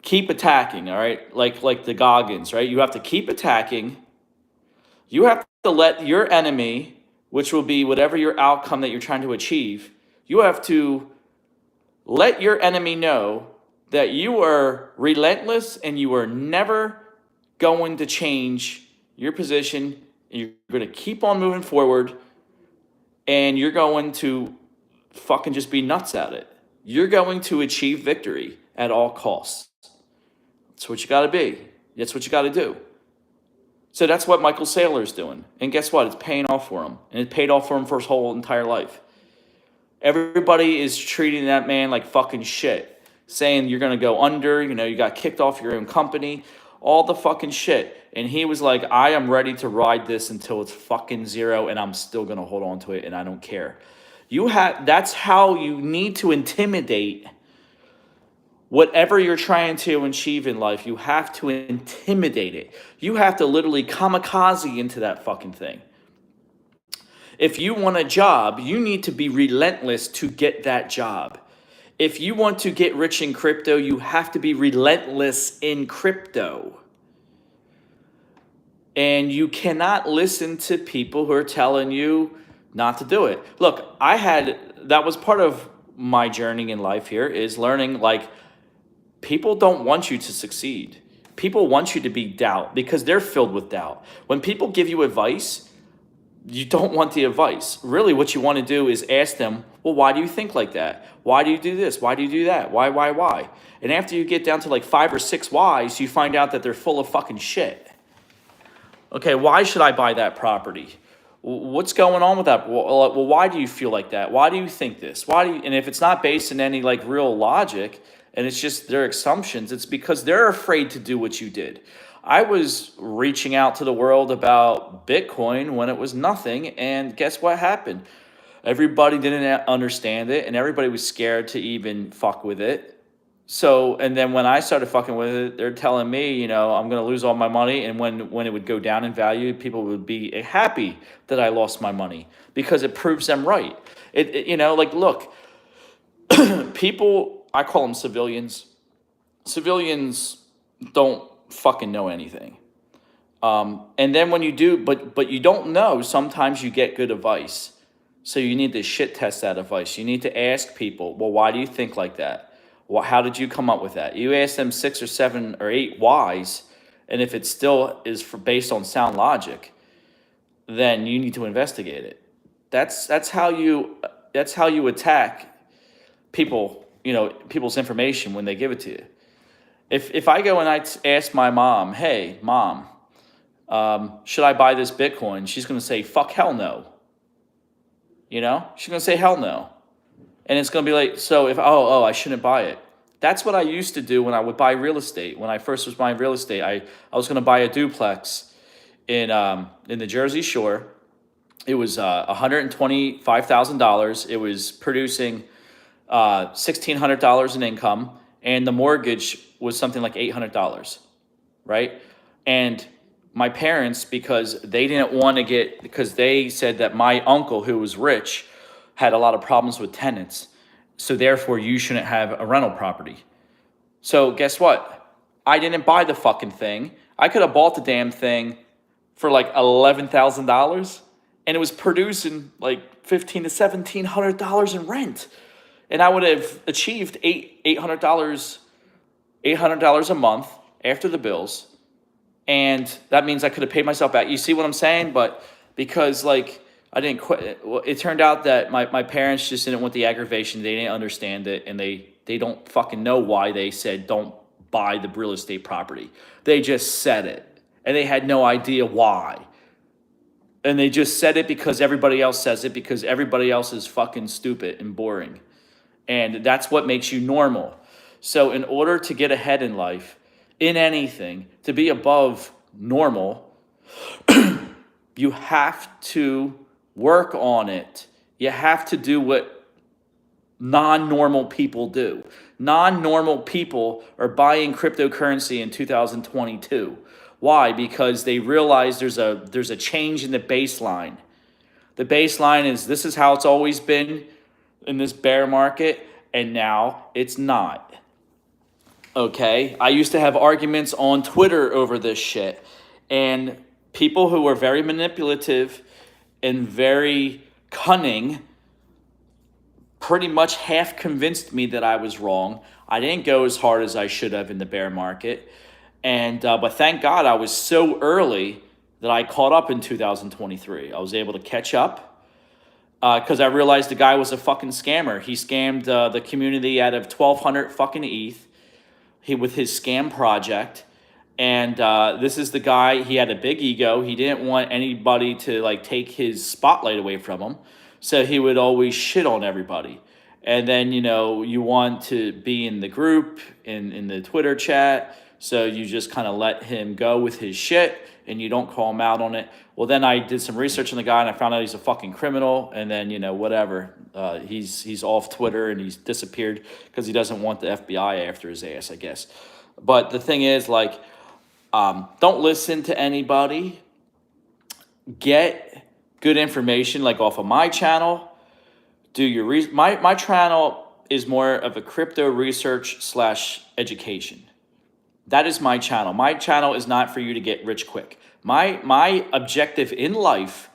Speaker 1: keep attacking, all right? Like the Goggins, right? You have to keep attacking. You have to let your enemy, which will be whatever your outcome that you're trying to achieve, you have to let your enemy know that you are relentless and you are never going to change your position. You're going to keep on moving forward, and you're going to fucking just be nuts at it. You're going to achieve victory at all costs. That's what you got to be. That's what you got to do. So that's what Michael Saylor's doing. And guess what? It's paying off for him. And it paid off for him for his whole entire life. Everybody is treating that man like fucking shit. Saying you're going to go under, you got kicked off your own company, all the fucking shit. And he was like, I am ready to ride this until it's fucking zero, and I'm still going to hold on to it, and I don't care. That's how you need to intimidate whatever you're trying to achieve in life. You have to intimidate it. You have to literally kamikaze into that fucking thing. If you want a job, you need to be relentless to get that job. If you want to get rich in crypto, you have to be relentless in crypto. And you cannot listen to people who are telling you not to do it. Look, that was part of my journey in life here, is learning, like, people don't want you to succeed. People want you to be doubt because they're filled with doubt. When people give you advice, you don't want the advice. Really, what you want to do is ask them, well, why do you think like that? Why do you do this? Why do you do that? Why? And after you get down to like 5 or 6 whys, you find out that they're full of fucking shit. Okay, why should I buy that property? What's going on with that? Well, why do you feel like that? Why do you think this? And if it's not based in any like real logic, and it's just their assumptions, it's because they're afraid to do what you did. I was reaching out to the world about Bitcoin when it was nothing, and guess what happened? Everybody didn't understand it, and everybody was scared to even fuck with it. So, and then when I started fucking with it, they're telling me, I'm going to lose all my money, and when it would go down in value, people would be happy that I lost my money because it proves them right. Look, people, I call them civilians. Civilians don't fucking know anything. And then when you do, but you don't know, sometimes you get good advice. So you need to shit test that advice. You need to ask people, well, why do you think like that? How did you come up with that? You ask them 6 or 7 or 8 whys, and if it still is based on sound logic, then you need to investigate it. That's how you attack people's information when they give it to you. If I go and I ask my mom, hey, mom, should I buy this Bitcoin? She's going to say, fuck, hell no. She's going to say, hell no. And it's going to be like, so if, I shouldn't buy it. That's what I used to do when I would buy real estate. When I first was buying real estate, I was going to buy a duplex in the Jersey Shore. It was $125,000. It was producing $1,600 in income, and the mortgage was something like $800, right? And my parents, because they said that my uncle, who was rich, had a lot of problems with tenants, so therefore you shouldn't have a rental property. So guess what? I didn't buy the fucking thing. I could have bought the damn thing for like $11,000, and it was producing like $1,500 to $1,700 in rent, and I would have achieved $800 a month after the bills, and that means I could have paid myself back. You see what I'm saying? But because like I didn't quit, it turned out that my parents just didn't want the aggravation. They didn't understand it, and they don't fucking know why they said don't buy the real estate property. They just said it, and they had no idea why. And they just said it because everybody else says it, because everybody else is fucking stupid and boring. And that's what makes you normal. So in order to get ahead in life, in anything, to be above normal, you have to work on it. You have to do what non-normal people do. Non-normal people are buying cryptocurrency in 2022. Why? Because they realize there's a change in the baseline. The baseline is this is how it's always been in this bear market, and now it's not. Okay? I used to have arguments on Twitter over this shit, and people who were very manipulative and very cunning pretty much half convinced me that I was wrong. I didn't go as hard as I should have in the bear market. But thank God I was so early that I caught up in 2023. I was able to catch up because I realized the guy was a fucking scammer. He scammed the community out of 1,200 fucking ETH with his scam project. And this is the guy, he had a big ego. He didn't want anybody to like take his spotlight away from him. So he would always shit on everybody. And then, you want to be in the group, in the Twitter chat. So you just kind of let him go with his shit and you don't call him out on it. Well, then I did some research on the guy and I found out he's a fucking criminal. And then, whatever. He's off Twitter and he's disappeared because he doesn't want the FBI after his ass, I guess. But the thing is, like, don't listen to anybody. Get good information, like off of my channel. Do your my channel is more of a crypto research / education. That is my channel. My channel is not for you to get rich quick. My objective in life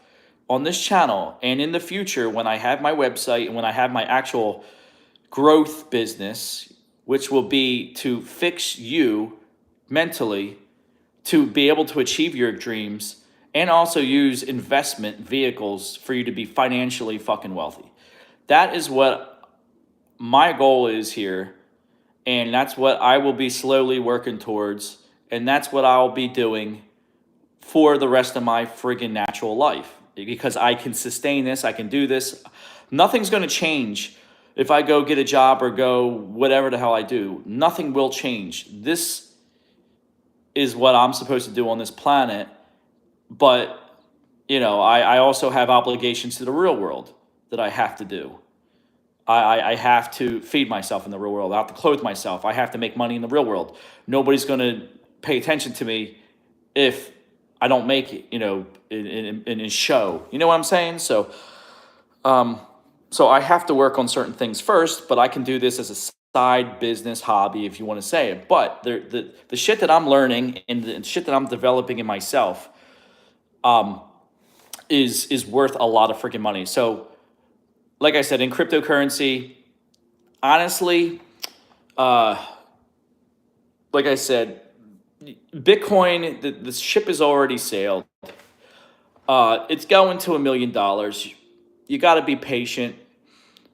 Speaker 1: on this channel and in the future when I have my website and when I have my actual growth business, which will be to fix you mentally to be able to achieve your dreams and also use investment vehicles for you to be financially fucking wealthy. That is what my goal is here. And that's what I will be slowly working towards. And that's what I'll be doing for the rest of my friggin' natural life. Because I can sustain this, I can do this. Nothing's going to change if I go get a job or go whatever the hell I do. Nothing will change. This is what I'm supposed to do on this planet. But, I also have obligations to the real world that I have to do. I have to feed myself in the real world. I have to clothe myself. I have to make money in the real world. Nobody's going to pay attention to me if I don't make it, in a show. You know what I'm saying? So I have to work on certain things first, but I can do this as a side business hobby, if you want to say it. But the shit that I'm learning and the shit that I'm developing in myself is worth a lot of freaking money. So, like I said, in cryptocurrency, honestly, like I said, Bitcoin, the ship is already sailed. It's going to $1 million. You got to be patient.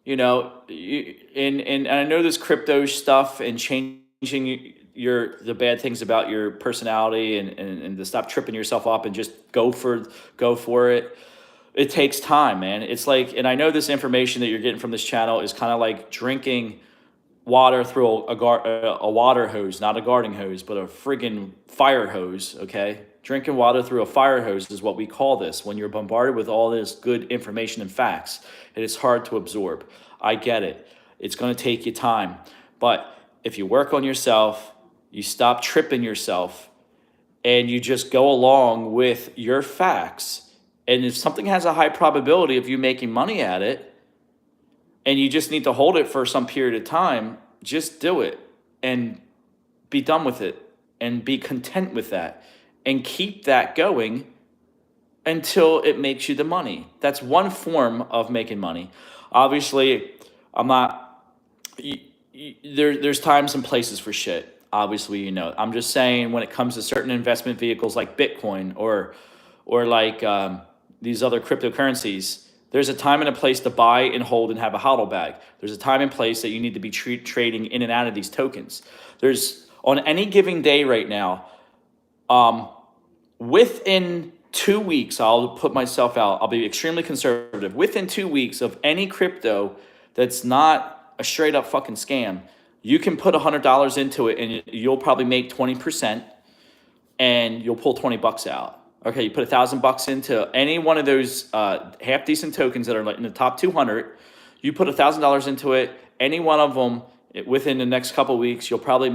Speaker 1: You know, and I know this crypto stuff and changing the bad things about your personality and to stop tripping yourself up and just go for it. It takes time, man. It's like, and I know this information that you're getting from this channel is kind of like drinking water through a water hose, not a garden hose, but a friggin' fire hose, okay? Drinking water through a fire hose is what we call this when you're bombarded with all this good information and facts. It is hard to absorb. I get it. It's going to take you time. But if you work on yourself, you stop tripping yourself, and you just go along with your facts, and if something has a high probability of you making money at it, and you just need to hold it for some period of time, just do it and be done with it and be content with that and keep that going until it makes you the money. That's one form of making money. Obviously, I'm not, there's times and places for shit. Obviously, you know, I'm just saying when it comes to certain investment vehicles like Bitcoin or like these other cryptocurrencies, there's a time and a place to buy and hold and have a hodl bag. There's a time and place that you need to be trading in and out of these tokens. There's, on any given day right now, within 2 weeks, I'll put myself out, I'll be extremely conservative. Within 2 weeks of any crypto that's not a straight up fucking scam, you can put $100 into it and you'll probably make 20% and you'll pull 20 bucks out. Okay, you put $1,000 into any one of those half decent tokens that are like in the top 200. You put $1,000 into it. Any one of them within the next couple of weeks, it'll probably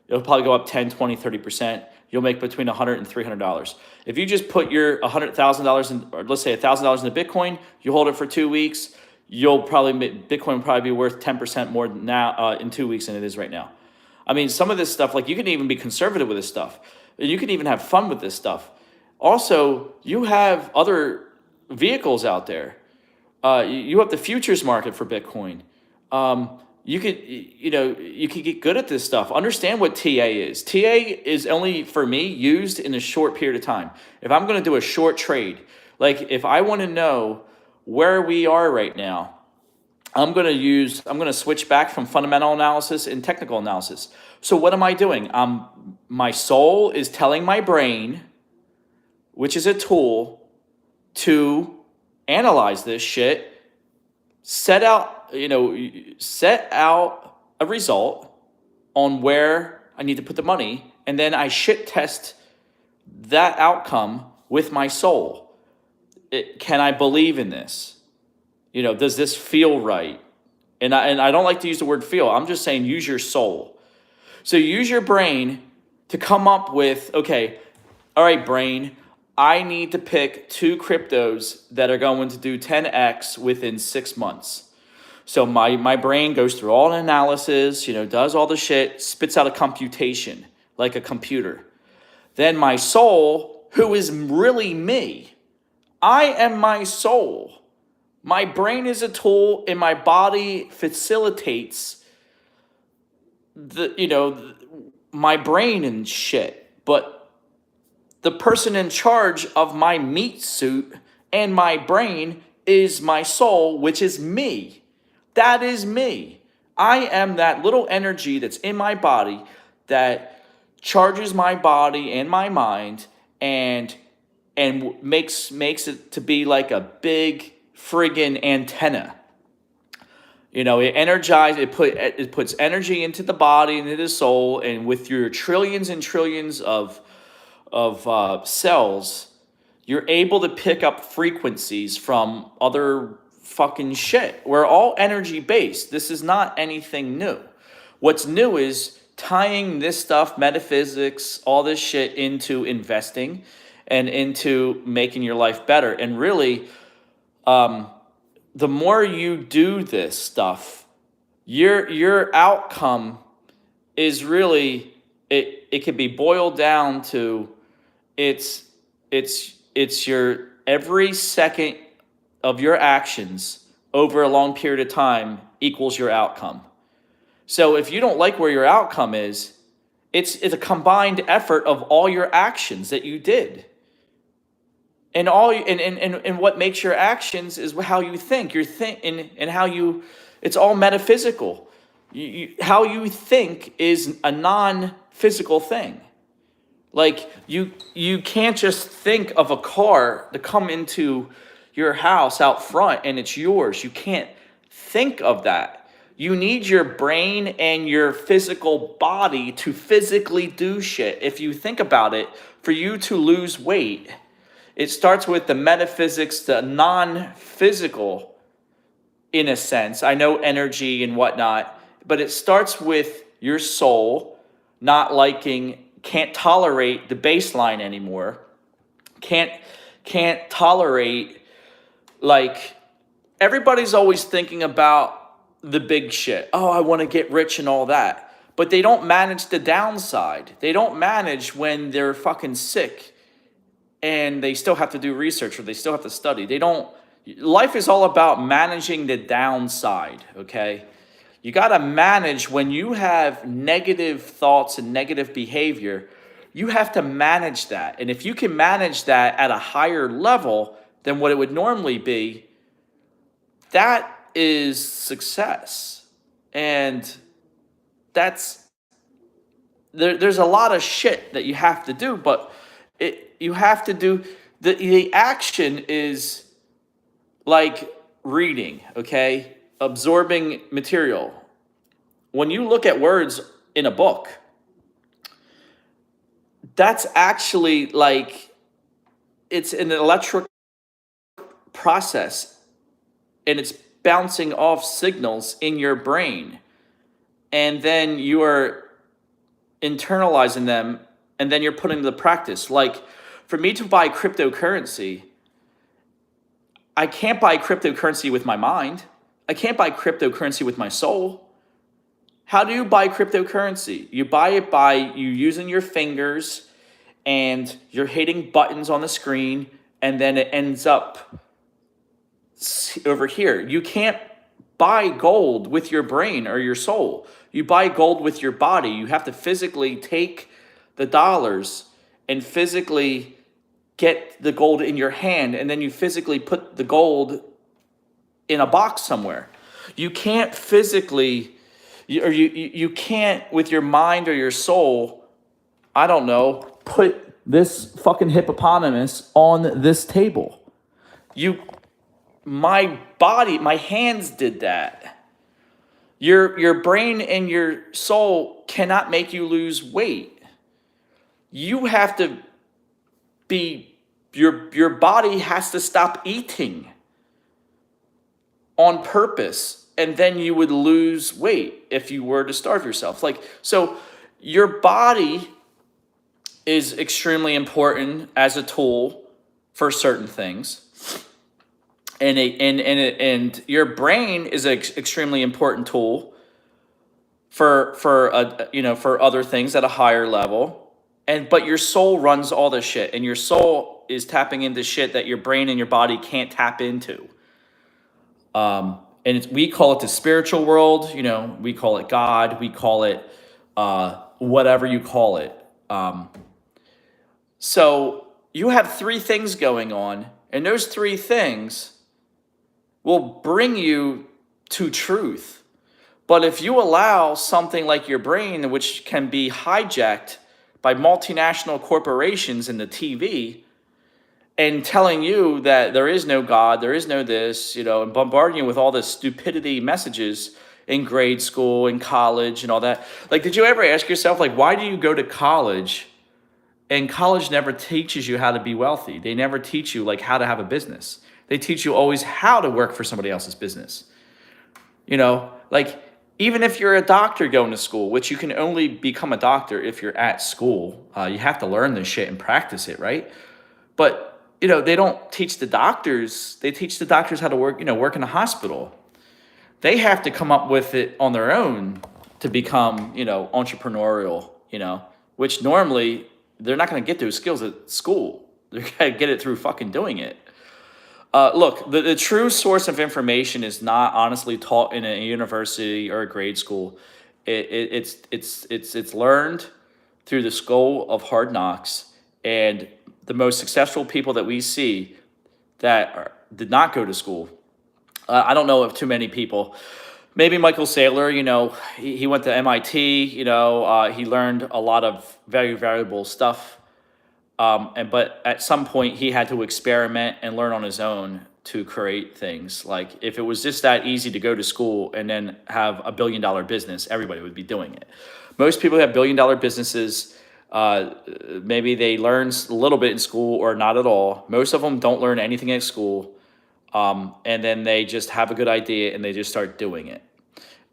Speaker 1: go up 10, 20, 30%. You'll make between $100 and $300. If you just put your $100,000 in, or let's say $1,000 into Bitcoin, you hold it for 2 weeks, Bitcoin will probably be worth 10% more now in 2 weeks than it is right now. I mean, some of this stuff, like you can even be conservative with this stuff. You can even have fun with this stuff. Also, you have other vehicles out there. You have the futures market for Bitcoin. You could get good at this stuff. Understand what TA is. TA is only, for me, used in a short period of time. If I'm going to do a short trade, like if I want to know where we are right now, I'm going to switch back from fundamental analysis and technical analysis. So what am I doing? My soul is telling my brain, which is a tool, to analyze this shit, set out a result on where I need to put the money, and then I shit test that outcome with my soul. Can I believe in this? Does this feel right? And I don't like to use the word feel. I'm just saying use your soul. So use your brain to come up with, okay, all right, brain, I need to pick 2 cryptos that are going to do 10x within 6 months. So my brain goes through all the analysis, does all the shit, spits out a computation like a computer. Then my soul, who is really me, I am my soul. My brain is a tool and my body facilitates my brain and shit. But the person in charge of my meat suit and my brain is my soul, which is me. That is me. I am that little energy that's in my body that charges my body and my mind and makes it to be like a big friggin' antenna. It puts energy into the body and into the soul, and with your trillions and trillions of cells, you're able to pick up frequencies from other fucking shit. We're all energy based. This is not anything new. What's new is tying this stuff, metaphysics, all this shit into investing and into making your life better. And really, the more you do this stuff, your outcome is really, it can be boiled down to it's your every second of your actions over a long period of time equals your outcome. So if you don't like where your outcome is, it's a combined effort of all your actions that you did. And all and what makes your actions is how you think. Your think and how you. It's all metaphysical. How you think is a non-physical thing. Like you can't just think of a car to come into your house out front and it's yours. You can't think of that. You need your brain and your physical body to physically do shit. If you think about it, for you to lose weight, it starts with the metaphysics, the non-physical, in a sense. I know energy and whatnot, but it starts with your soul not liking, can't tolerate the baseline anymore, can't tolerate, like, everybody's always thinking about the big shit. Oh, I want to get rich and all that. But they don't manage the downside. They don't manage when they're fucking sick and they still have to do research or they still have to study. They don't. Life is all about managing the downside, okay? You got to manage when you have negative thoughts and negative behavior. You have to manage that. And if you can manage that at a higher level than what it would normally be, that is success. And that's there's a lot of shit that you have to do, but you have to do the action is like reading, okay? Absorbing material. When you look at words in a book, that's actually like it's an electric process and it's bouncing off signals in your brain. And then you are internalizing them and then you're putting them to practice. Like for me to buy cryptocurrency, I can't buy cryptocurrency with my mind. I can't buy cryptocurrency with my soul. How do you buy cryptocurrency? You buy it by you using your fingers and you're hitting buttons on the screen and then it ends up over here. You can't buy gold with your brain or your soul. You buy gold with your body. You have to physically take the dollars and physically get the gold in your hand, and then you physically put the gold in a box somewhere. You can't physically, you can't with your mind or your soul, I don't know, put this fucking hippopotamus on this table. My body, my hands did that. Your brain and your soul cannot make you lose weight. You have to be, your body has to stop eating on purpose, and then you would lose weight if you were to starve yourself. Like, so your body is extremely important as a tool for certain things. And your brain is an extremely important tool for other things at a higher level. But your soul runs all this shit, and your soul is tapping into shit that your brain and your body can't tap into. And we call it the spiritual world. We call it God. We call it whatever you call it. So you have three things going on, and those three things will bring you to truth. But if you allow something like your brain, which can be hijacked by multinational corporations in the TV, and telling you that there is no God, there is no this, and bombarding you with all this stupidity messages in grade school, in college, and all that. Like, did you ever ask yourself, like, why do you go to college? And college never teaches you how to be wealthy. They never teach you, like, how to have a business. They teach you always how to work for somebody else's business. Like, even if you're a doctor going to school, which you can only become a doctor if you're at school, you have to learn this shit and practice it, right? But, they don't teach the doctors. They teach the doctors how to work in a hospital. They have to come up with it on their own to become, entrepreneurial, which normally they're not going to get those skills at school. They're going to get it through fucking doing it. Look, the true source of information is not honestly taught in a university or a grade school. It's learned through the school of hard knocks, and the most successful people that we see did not go to school. I don't know of too many people. Maybe Michael Saylor, he went to MIT, he learned a lot of very valuable stuff. But at some point he had to experiment and learn on his own to create things. Like if it was just that easy to go to school and then have $1 billion business, everybody would be doing it. Most people who have $1 billion businesses, maybe they learn a little bit in school or not at all. Most of them don't learn anything at school. And then they just have a good idea and they just start doing it.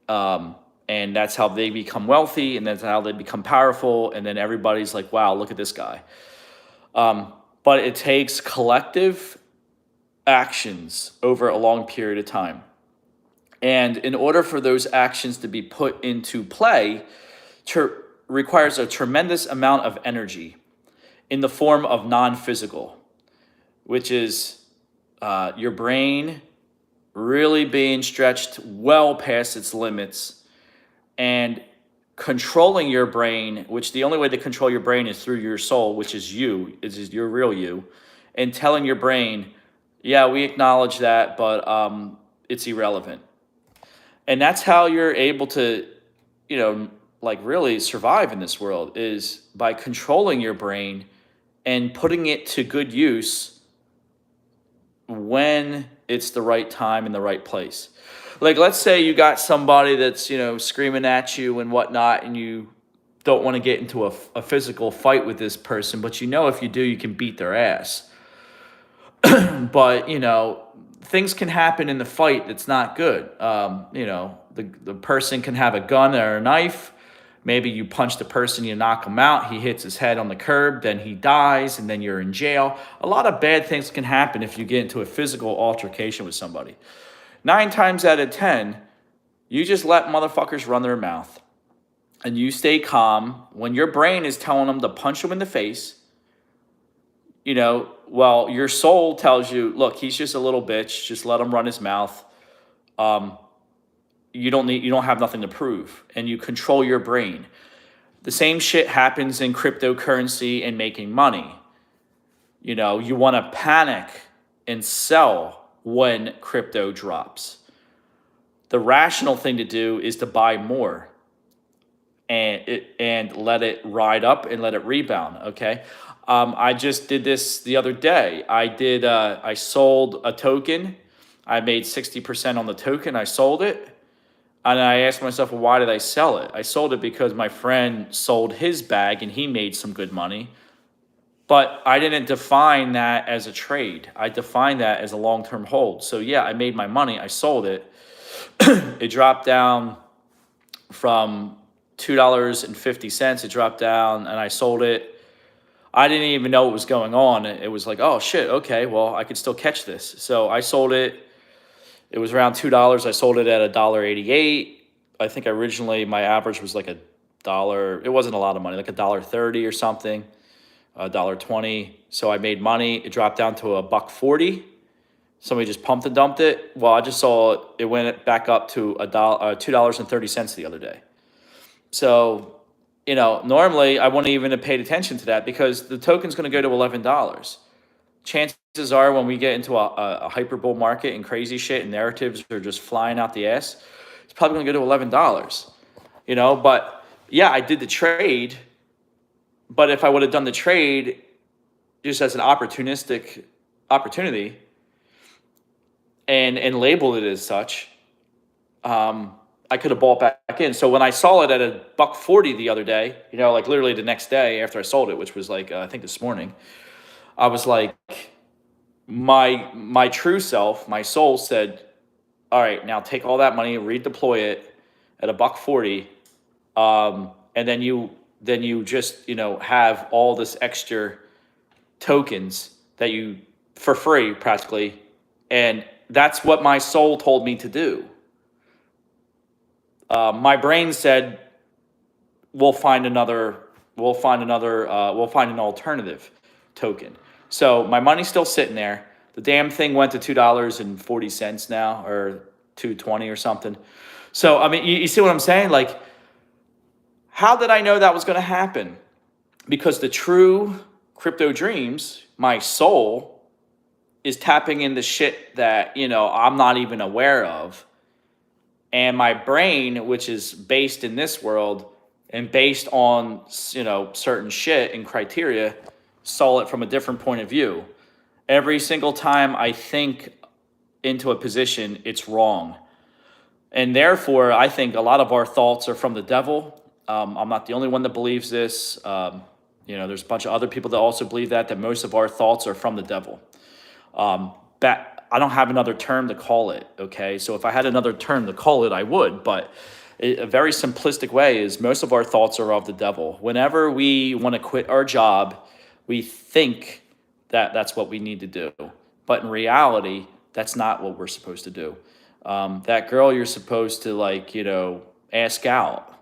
Speaker 1: And that's how they become wealthy, and that's how they become powerful. And then everybody's like, wow, look at this guy. But it takes collective actions over a long period of time. And in order for those actions to be put into play, requires a tremendous amount of energy in the form of non-physical, which is your brain really being stretched well past its limits, and controlling your brain, which the only way to control your brain is through your soul, which is you, is your real you, and telling your brain, yeah, we acknowledge that, but it's irrelevant. And that's how you're able to, really survive in this world, is by controlling your brain and putting it to good use when it's the right time in the right place. Like, let's say you got somebody that's, screaming at you and whatnot, and you don't want to get into a physical fight with this person, but if you do, you can beat their ass. But, things can happen in the fight that's not good. The person can have a gun or a knife. Maybe you punch the person, you knock him out, he hits his head on the curb, then he dies, and then you're in jail. A lot of bad things can happen if you get into a physical altercation with somebody. 9 times out of 10, you just let motherfuckers run their mouth. And you stay calm when your brain is telling them to punch them in the face. Your soul tells you, look, he's just a little bitch, just let him run his mouth. You don't have nothing to prove, and you control your brain. The same shit happens in cryptocurrency and making money. You want to panic and sell when crypto drops. The rational thing to do is to buy more and let it ride up and let it rebound. Okay. I just did this the other day. I sold a token. I made 60% on the token. I sold it. And I asked myself, well, why did I sell it? I sold it because my friend sold his bag and he made some good money. But I didn't define that as a trade. I defined that as a long-term hold. So yeah, I made my money. I sold it. It dropped down from $2.50. It dropped down and I sold it. I didn't even know what was going on. It was like, oh shit, okay, well, I could still catch this. So I sold it. It was around $2. I sold it at $1.88. I think originally my average was like $1. It wasn't a lot of money, like $1.30 or something, $1.20. So I made money. It dropped down to $1.40. Somebody just pumped and dumped it. Well, I just saw it went back up to $2.30 the other day. So, normally I wouldn't even have paid attention to that because the token's going to go to $11. Chances are when we get into a hyper bull market and crazy shit and narratives are just flying out the ass, it's probably going to go to $11, but yeah, I did the trade. But if I would have done the trade just as an opportunistic opportunity and labeled it as such, I could have bought back in. So when I saw it at $1.40 the other day, like literally the next day after I sold it, which was like, I think this morning, I was like, my true self, my soul said, all right, now take all that money, redeploy it at $1.40. And then you just, have all this extra tokens that you, for free practically. And that's what my soul told me to do. My brain said, we'll find an alternative token. So my money's still sitting there. The damn thing went to $2.40 now, or $2.20 or something. So, I mean, you see what I'm saying? Like, how did I know that was going to happen? Because the true crypto dreams, my soul is tapping into shit that, I'm not even aware of. And my brain, which is based in this world and based on, certain shit and criteria, saw it from a different point of view. Every single time I think into a position, it's wrong. And therefore, I think a lot of our thoughts are from the devil. I'm not the only one that believes this. There's a bunch of other people that also believe that most of our thoughts are from the devil. I don't have another term to call it, okay? So if I had another term to call it, I would. But a very simplistic way is most of our thoughts are of the devil. Whenever we want to quit our job, we think that that's what we need to do. But in reality, that's not what we're supposed to do. That girl you're supposed to, ask out.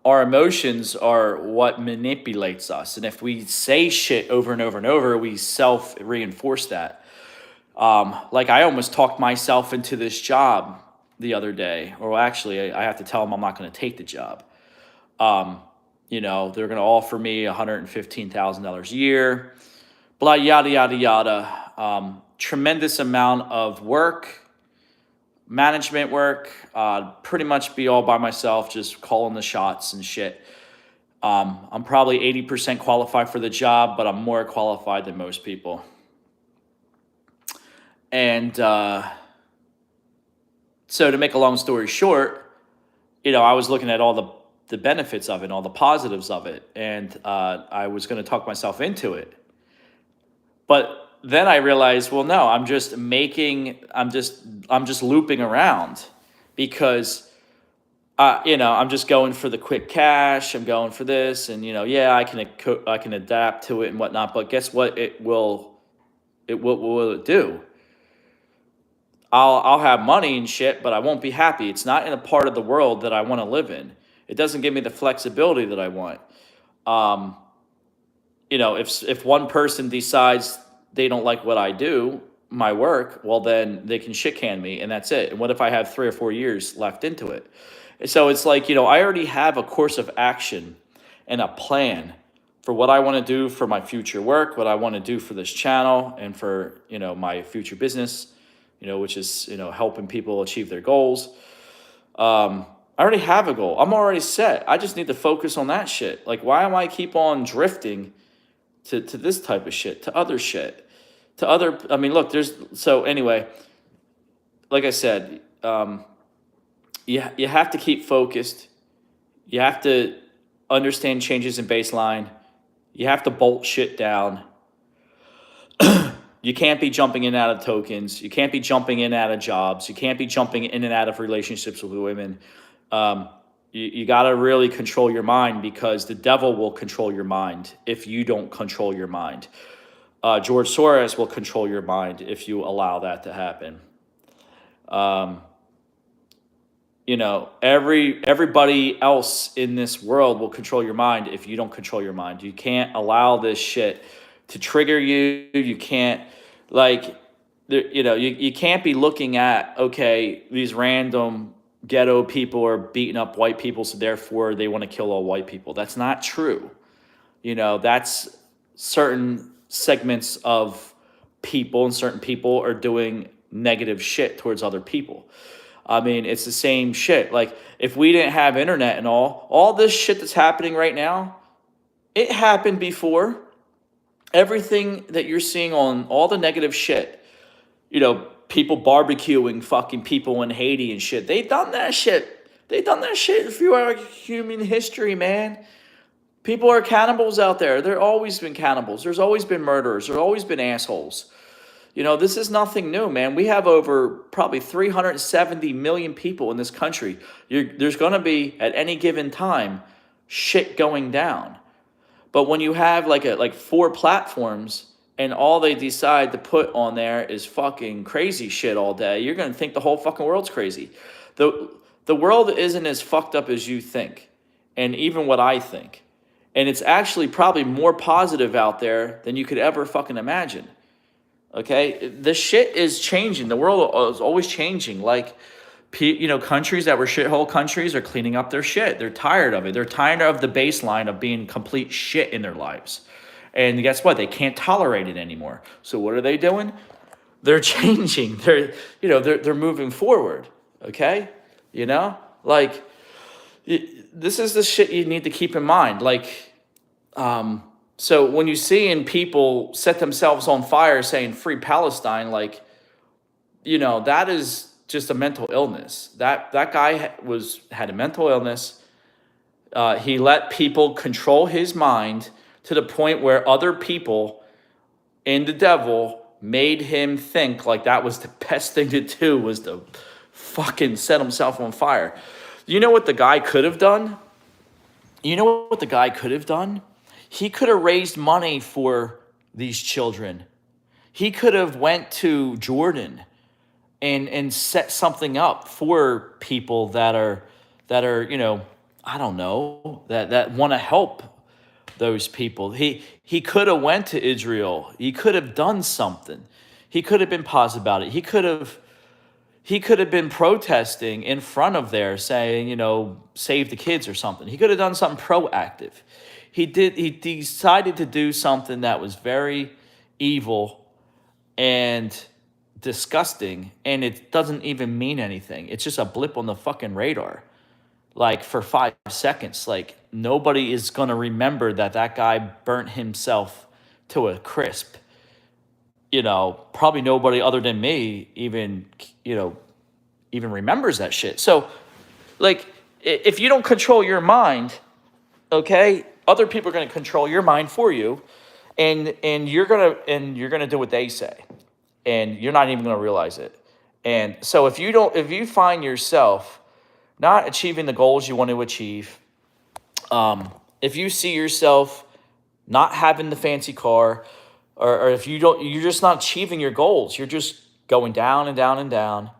Speaker 1: Our emotions are what manipulates us. And if we say shit over and over and over, we self-reinforce that. I almost talked myself into this job the other day. Or actually, I have to tell them I'm not going to take the job. They're going to offer me $115,000 a year. Blah, yada, yada, yada. Tremendous amount of work. Management work, pretty much be all by myself, just calling the shots and shit. I'm probably 80% qualified for the job, but I'm more qualified than most people. And so to make a long story short, I was looking at all the benefits of it, all the positives of it, and I was going to talk myself into it. But then I realized, well, no, I'm just looping around because, I'm just going for the quick cash. I'm going for this, and I can adapt to it and whatnot. But guess what? What will it do? I'll have money and shit, but I won't be happy. It's not in a part of the world that I want to live in. It doesn't give me the flexibility that I want. If one person decides they don't like what I do, my work, well, then they can shit can me, and that's it. And what if I have 3 or 4 years left into it? So it's I already have a course of action and a plan for what I want to do for my future work, what I want to do for this channel, and for, my future business, which is, helping people achieve their goals. I already have a goal. I'm already set. I just need to focus on that shit. Why am I keep on drifting to this type of shit, to other shit, anyway, like I said, you have to keep focused. You have to understand changes in baseline. You have to bolt shit down. You can't be jumping in and out of tokens. You can't be jumping in and out of jobs. You can't be jumping in and out of relationships with women. You got to really control your mind, because the devil will control your mind if you don't control your mind. George Soros will control your mind if you allow that to happen. Everybody else in this world will control your mind if you don't control your mind. You can't allow this shit to trigger you. You can't, you can't be looking at, okay, these random ghetto people are beating up white people, so therefore they want to kill all white people. That's not true. That's certain segments of people, and certain people are doing negative shit towards other people. It's the same shit. If we didn't have internet and all this shit that's happening right now, it happened before. Everything that you're seeing on all the negative shit, people barbecuing fucking people in Haiti and shit. They've done that shit. Throughout human history, man. People are cannibals out there. There always been cannibals. There's always been murderers. There's always been assholes. This is nothing new, man. We have over probably 370 million people in this country. There's going to be, at any given time, shit going down. But when you have like 4 platforms, and all they decide to put on there is fucking crazy shit all day, you're going to think the whole fucking world's crazy. The world isn't as fucked up as you think, and even what I think. And it's actually probably more positive out there than you could ever fucking imagine. Okay? The shit is changing. The world is always changing. Countries that were shithole countries are cleaning up their shit. They're tired of it. They're tired of the baseline of being complete shit in their lives. And guess what? They can't tolerate it anymore. So what are they doing? They're changing. They're moving forward. Okay? You know? Like, this is the shit you need to keep in mind. Like, so when you see in people set themselves on fire saying free Palestine, like, that is just a mental illness. That guy had a mental illness. He let people control his mind to the point where other people and the devil made him think like that was the best thing to do, was to fucking set himself on fire. You know what the guy could have done? He could have raised money for these children. He could have went to Jordan and set something up for people that are I don't know, that want to help those people. He could have went to Israel. He could have done something. He could have been positive about it. He could have been protesting in front of there saying, save the kids or something. He could have done something proactive. He decided to do something that was very evil and disgusting, and it doesn't even mean anything. It's just a blip on the fucking radar. Like, for 5 seconds, like, nobody is going to remember that guy burnt himself to a crisp. Probably nobody other than me even remembers that shit. So, like, if you don't control your mind, okay, other people are going to control your mind for you, and you're gonna do what they say, and you're not even going to realize it. And so if you find yourself not achieving the goals you want to achieve, if you see yourself not having the fancy car, or if you're just not achieving your goals, you're just going down and down and down,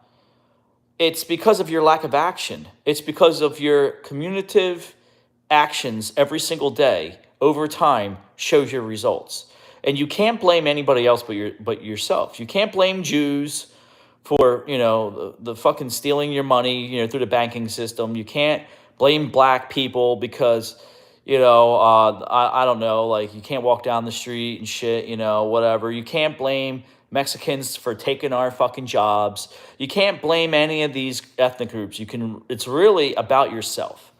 Speaker 1: it's because of your lack of action. It's because of your cumulative actions every single day over time shows your results. And you can't blame anybody else but yourself. You can't blame Jews for the fucking stealing your money through the banking system. You can't blame black people because I don't know, like, you can't walk down the street and shit, whatever. You can't blame Mexicans for taking our fucking jobs. You can't blame any of these ethnic groups. It's really about yourself.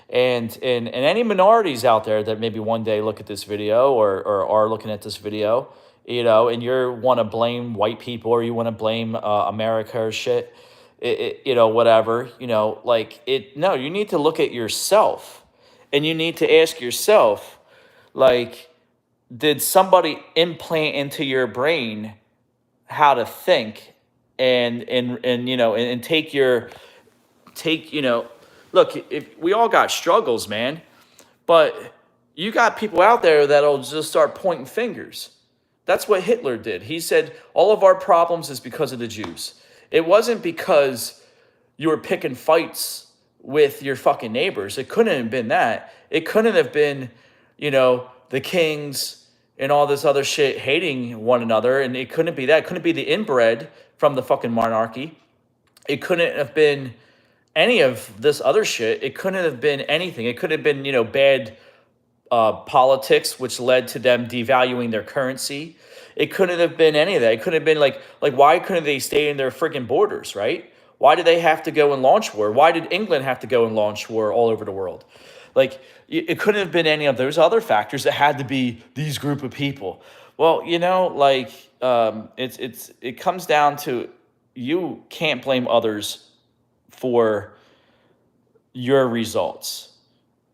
Speaker 1: And any minorities out there that maybe one day look at this video or are looking at this video, and you want to blame white people, or you want to blame America or shit, whatever, no, you need to look at yourself, and you need to ask yourself, like, did somebody implant into your brain how to think and take look, if we all got struggles, man, but you got people out there that'll just start pointing fingers. That's what Hitler did. He said, all of our problems is because of the Jews. It wasn't because you were picking fights with your fucking neighbors. It couldn't have been that. It couldn't have been, the kings and all this other shit hating one another. And it couldn't be that. It couldn't be the inbred from the fucking monarchy. It couldn't have been any of this other shit. It couldn't have been anything. It could have been, bad politics, which led to them devaluing their currency. It couldn't have been any of that. It couldn't have been like why couldn't they stay in their friggin' borders, right? Why did they have to go and launch war? Why did England have to go and launch war all over the world? Like, it couldn't have been any of those other factors. It had to be these group of people. Well, it comes down to, you can't blame others for your results.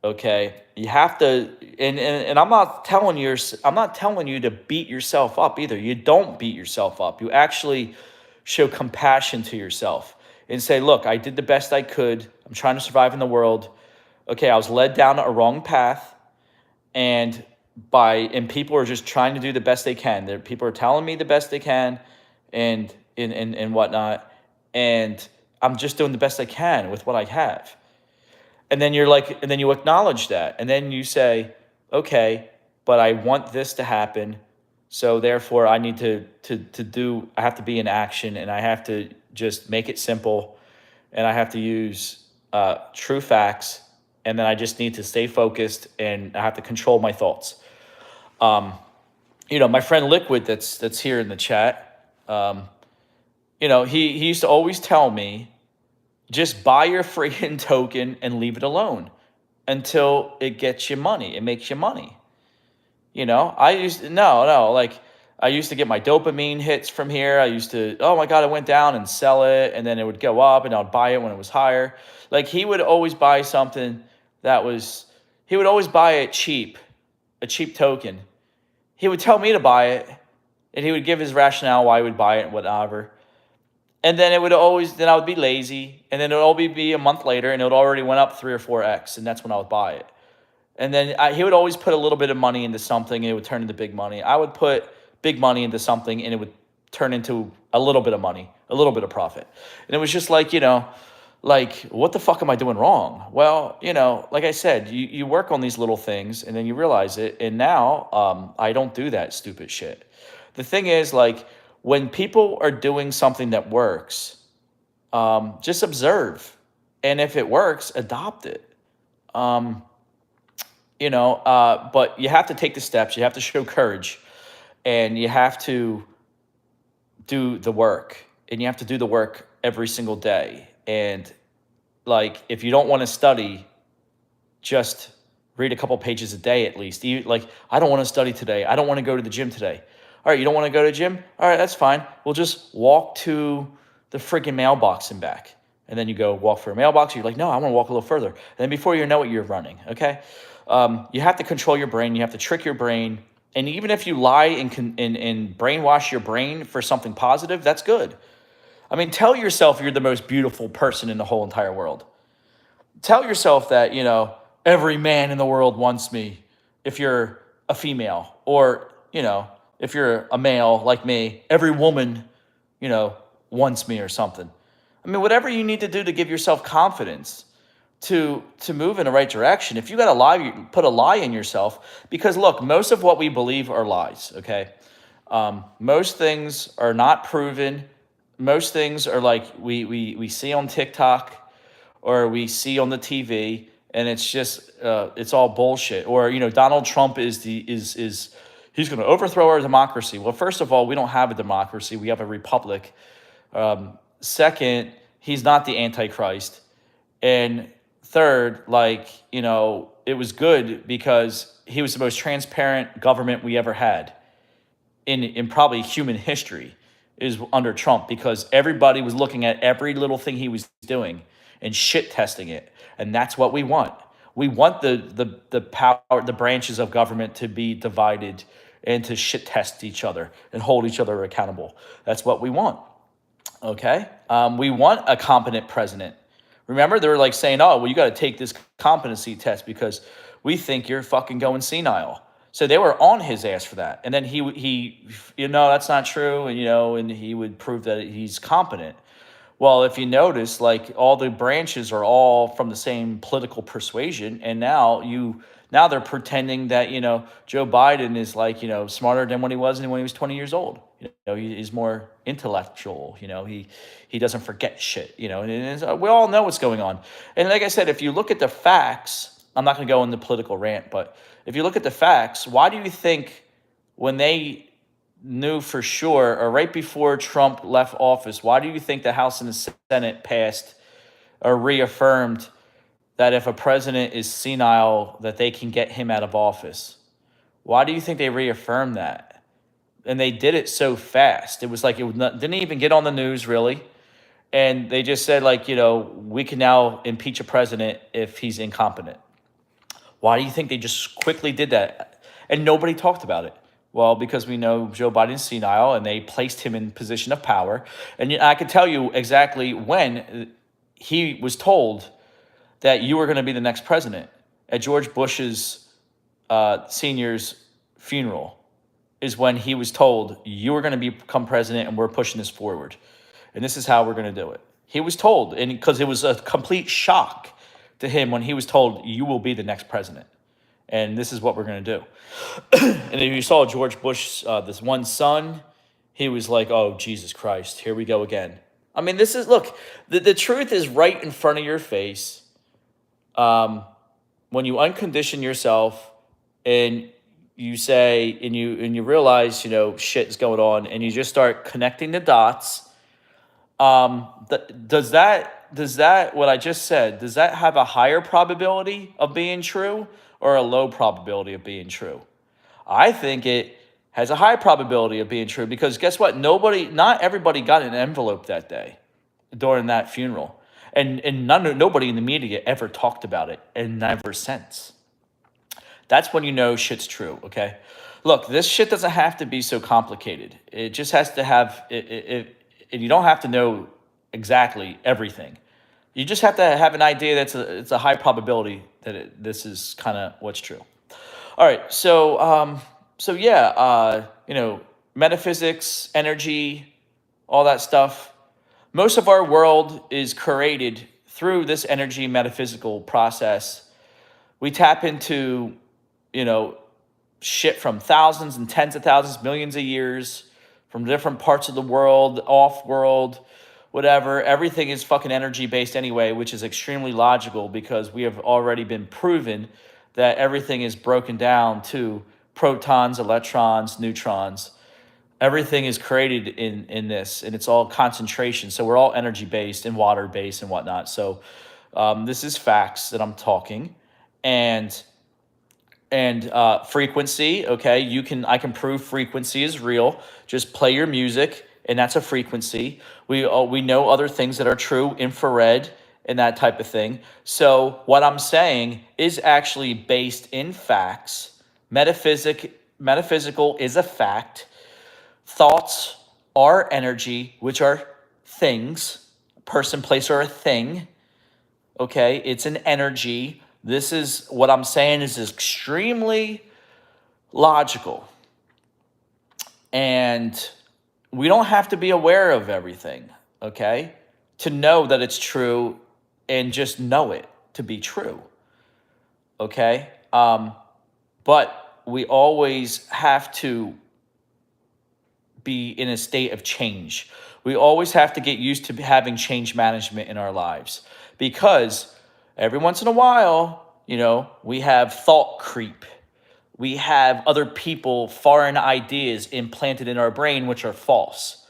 Speaker 1: Okay, you have to, and I'm not telling you to beat yourself up either. You don't beat yourself up. You actually show compassion to yourself and say, look, I did the best I could. I'm trying to survive in the world. Okay, I was led down a wrong path, and people are just trying to do the best they can. People are telling me the best they can, and whatnot, and I'm just doing the best I can with what I have. And then and then you acknowledge that. And then you say, okay, but I want this to happen. So therefore I need I have to be in action, and I have to just make it simple, and I have to use true facts. And then I just need to stay focused, and I have to control my thoughts. My friend Liquid that's here in the chat, he used to always tell me, just buy your freaking token and leave it alone until it gets you money. It makes you money. I used to, no, like I used to get my dopamine hits from here. I used to, oh my God, I went down and sell it, and then it would go up and I would buy it when it was higher. Like he would always buy something he would always buy it cheap, a cheap token. He would tell me to buy it, and he would give his rationale why he would buy it and whatever. And then then I would be lazy, and then it would all be a month later, and it would already went up 3 or 4x, and that's when I would buy it. And then he would always put a little bit of money into something, and it would turn into big money. I would put big money into something, and it would turn into a little bit of money, a little bit of profit. And it was just like, what the fuck am I doing wrong? Well, like I said, you work on these little things, and then you realize it. And now I don't do that stupid shit. The thing is, like, when people are doing something that works, just observe. And if it works, adopt it. But you have to take the steps. You have to show courage, and you have to do the work, and you have to do the work every single day. And like, if you don't want to study, just read a couple pages a day at least. I don't want to study today. I don't want to go to the gym today. All right, you don't want to go to the gym? All right, that's fine. We'll just walk to the freaking mailbox and back. And then you go walk for a mailbox. You're like, no, I want to walk a little further. And then before you know it, you're running, okay? You have to control your brain. You have to trick your brain. And even if you lie and brainwash your brain for something positive, that's good. I mean, tell yourself you're the most beautiful person in the whole entire world. Tell yourself that, every man in the world wants me if you're a female. Or, if you're a male like me, every woman, wants me or something. I mean, whatever you need to do to give yourself confidence to move in the right direction. If you got a lie, put a lie in yourself. Because look, most of what we believe are lies, okay? Most things are not proven. Most things are like we see on TikTok or we see on the TV, and it's just it's all bullshit. Or Donald Trump is he's going to overthrow our democracy. Well, first of all, we don't have a democracy; we have a republic. Second, he's not the Antichrist, and third, it was good because he was the most transparent government we ever had in probably human history. Is under Trump, because everybody was looking at every little thing he was doing and shit testing it. And that's what we want. We want the power, the branches of government to be divided and to shit test each other and hold each other accountable. That's what we want. Okay? We want a competent president. Remember, they were saying, oh, well, you got to take this competency test because we think you're fucking going senile. So they were on his ass for that. And then he that's not true. And he would prove that he's competent. Well, if you notice, all the branches are all from the same political persuasion. And now they're pretending that, Joe Biden is smarter than when he was 20 years old. He's more intellectual. He doesn't forget shit, and we all know what's going on. And like I said, if you look at the facts, I'm not going to go into political rant, but if you look at the facts, why do you think when they knew for sure, or right before Trump left office, why do you think the House and the Senate passed or reaffirmed that if a president is senile, that they can get him out of office? Why do you think they reaffirmed that? And they did it so fast. It was didn't even get on the news, really. And they just said, we can now impeach a president if he's incompetent. Why do you think they just quickly did that? And nobody talked about it. Well, because we know Joe Biden's senile, and they placed him in position of power. And I can tell you exactly when he was told that you were going to be the next president. At George Bush's senior's funeral is when he was told, you were going to become president, and we're pushing this forward. And this is how we're going to do it. He was told, and because it was a complete shock to him when he was told, you will be the next president. And this is what we're going to do. And if you saw George Bush, this one son, he was like, oh, Jesus Christ, here we go again. I mean, look, the truth is right in front of your face. When you uncondition yourself and you say, and you realize, shit is going on, and you just start connecting the dots. Does that what I just said, does that have a higher probability of being true or a low probability of being true? I think it has a high probability of being true, because guess what? Not everybody got an envelope that day during that funeral. And nobody in the media ever talked about it, and never since. That's when you know shit's true, okay? Look, this shit doesn't have to be so complicated. It just has to have, and you don't have to know exactly everything. You just have to have an idea that it's a high probability that this is kind of what's true. All right, so yeah, metaphysics, energy, all that stuff. Most of our world is created through this energy metaphysical process. We tap into, shit from thousands and tens of thousands, millions of years, from different parts of the world, off-world, whatever. Everything is fucking energy-based anyway, which is extremely logical, because we have already been proven that everything is broken down to protons, electrons, neutrons. Everything is created in this, and it's all concentration. So we're all energy-based and water-based and whatnot. So this is facts that I'm talking. And frequency, okay, I can prove frequency is real. Just play your music, and that's a frequency. We know other things that are true, infrared and that type of thing. So what I'm saying is actually based in facts. Metaphysical is a fact. Thoughts are energy, which are things. Person, place, or a thing. Okay, it's an energy. This is what I'm saying is extremely logical. And we don't have to be aware of everything, okay, to know that it's true, and just know it to be true, okay? But we always have to be in a state of change. We always have to get used to having change management in our lives, because every once in a while, we have thought creep. We have other people, foreign ideas implanted in our brain, which are false.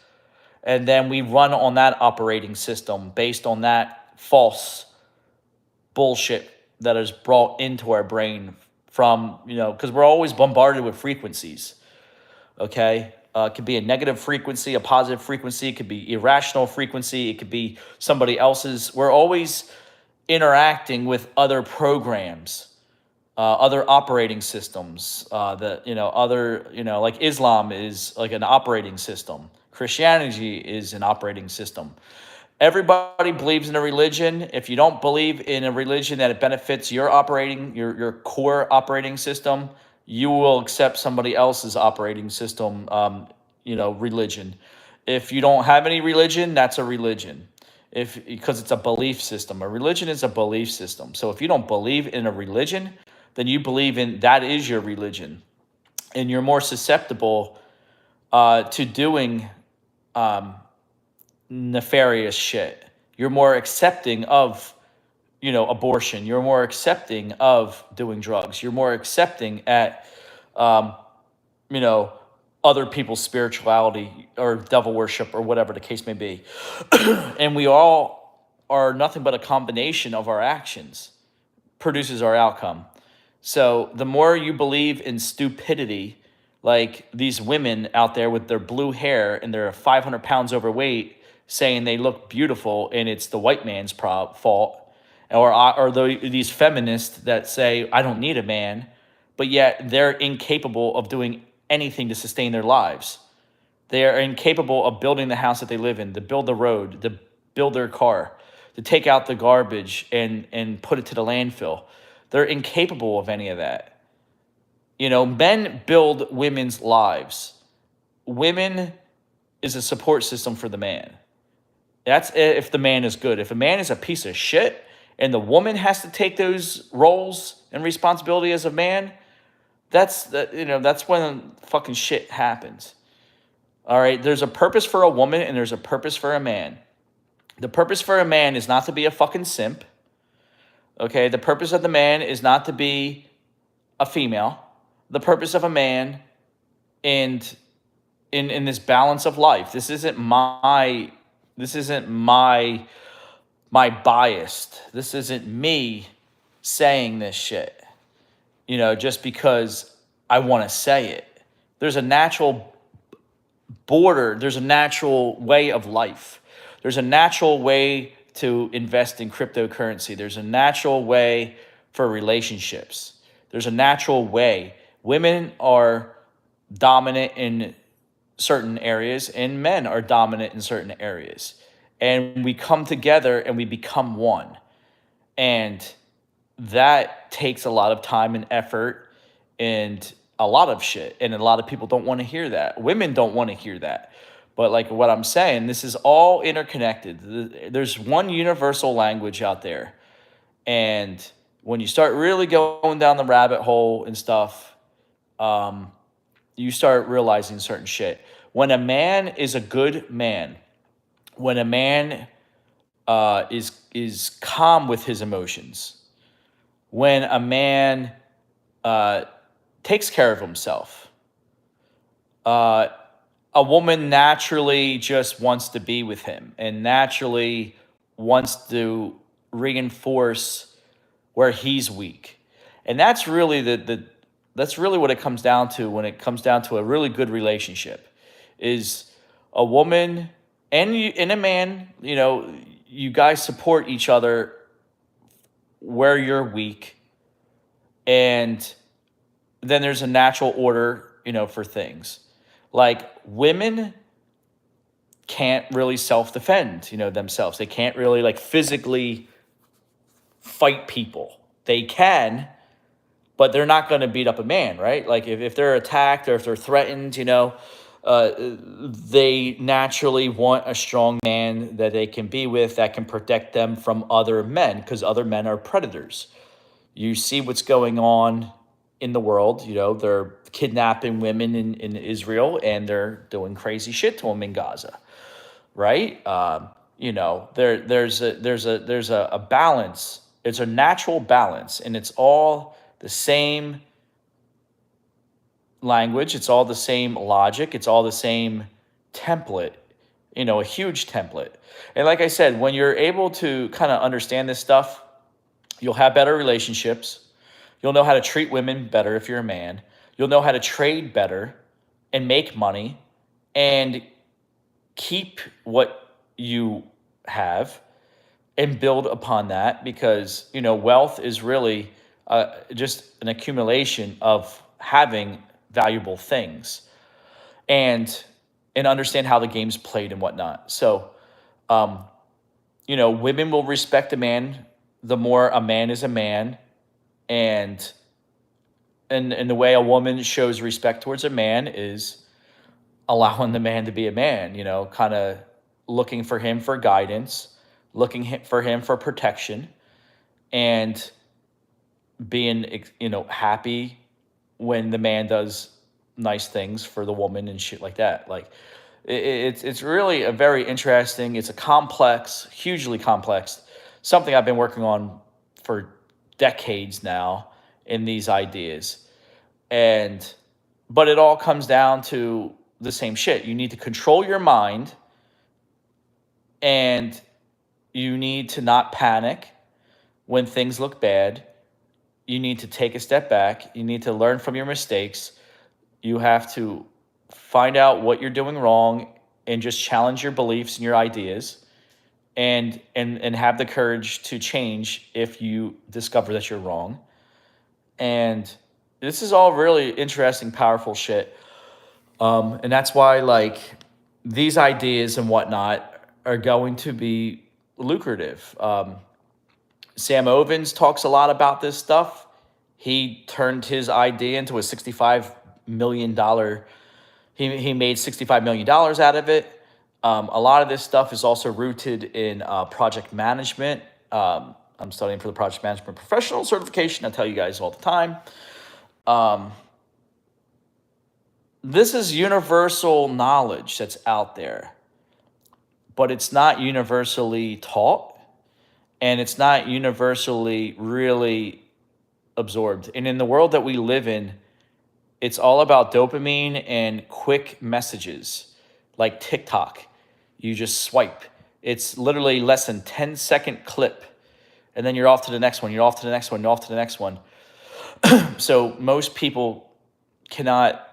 Speaker 1: And then we run on that operating system based on that false bullshit that is brought into our brain from, because we're always bombarded with frequencies, okay? It could be a negative frequency, a positive frequency. It could be irrational frequency. It could be somebody else's. We're always interacting with other programs, other operating systems. Like Islam is like an operating system. Christianity is an operating system. Everybody believes in a religion. If you don't believe in a religion that it benefits your core operating system, you will accept somebody else's operating system, religion. If you don't have any religion, that's a religion. Because it's a belief system. A religion is a belief system. So if you don't believe in a religion, then you believe in that is your religion. And you're more susceptible to doing nefarious shit. You're more accepting of, abortion. You're more accepting of doing drugs. You're more accepting at, other people's spirituality or devil worship or whatever the case may be. And we all are nothing but a combination of our actions produces our outcome. So the more you believe in stupidity, like these women out there with their blue hair and they're 500 pounds overweight saying they look beautiful and it's the white man's fault, or these feminists that say, I don't need a man, but yet they're incapable of doing anything to sustain their lives. They are incapable of building the house that they live in, to build the road, to build their car, to take out the garbage and put it to the landfill. They're incapable of any of that. Men build women's lives. Women is a support system for the man. That's if the man is good. If a man is a piece of shit and the woman has to take those roles and responsibility as a man, that's when fucking shit happens. All right, there's a purpose for a woman and there's a purpose for a man. The purpose for a man is not to be a fucking simp. Okay, the purpose of the man is not to be a female. the purpose of a man and in this balance of life. This isn't my bias. This isn't me saying this shit, just because I want to say it. There's a natural border, there's a natural way of life. There's a natural way to invest in cryptocurrency. There's a natural way for relationships. There's a natural way. Women are dominant in certain areas and men are dominant in certain areas. And we come together and we become one. And that takes a lot of time and effort and a lot of shit. And a lot of people don't want to hear that. Women don't want to hear that. But like what I'm saying, this is all interconnected. There's one universal language out there. And when you start really going down the rabbit hole and stuff, you start realizing certain shit. When a man is a good man, when a man is calm with his emotions, when a man takes care of himself, a woman naturally just wants to be with him and naturally wants to reinforce where he's weak. And that's really that's really what it comes down to when it comes down to a really good relationship is a woman and a man, you guys support each other where you're weak. And then there's a natural order, for things. Like women can't really self-defend, themselves. They can't really like physically fight people. They can, but they're not going to beat up a man, right? Like if they're attacked or if they're threatened, they naturally want a strong man that they can be with that can protect them from other men because other men are predators. You see what's going on in the world. They're kidnapping women in Israel and they're doing crazy shit to them in Gaza, right? There's a balance. It's a natural balance, and it's all the same language. It's all the same logic. It's all the same template, a huge template. And like I said, when you're able to kind of understand this stuff, you'll have better relationships. You'll know how to treat women better if you're a man. You'll know how to trade better and make money and keep what you have and build upon that because, wealth is really just an accumulation of having valuable things and understand how the game's played and whatnot. So, women will respect a man the more a man is a man, and the way a woman shows respect towards a man is allowing the man to be a man, kind of looking for him for guidance, looking for him for protection, and being, happy when the man does nice things for the woman and shit like that. Like it's really a very interesting, it's a complex, hugely complex, something I've been working on for decades now in these ideas. But it all comes down to the same shit. You need to control your mind and you need to not panic when things look bad. You need to take a step back. You need to learn from your mistakes. You have to find out what you're doing wrong and just challenge your beliefs and your ideas and have the courage to change if you discover that you're wrong. And this is all really interesting, powerful shit. And that's why, like, these ideas and whatnot are going to be lucrative. Sam Ovens talks a lot about this stuff. He turned his idea into a $65 million. He made $65 million out of it. A lot of this stuff is also rooted in project management. I'm studying for the project management professional certification. I tell you guys all the time. This is universal knowledge that's out there, but it's not universally taught, and it's not universally really absorbed. And in the world that we live in, It's all about dopamine and quick messages like TikTok. You just swipe. It's literally less than 10-second clip. And then you're off to the next one. You're off to the next one. You're off to the next one. So most people cannot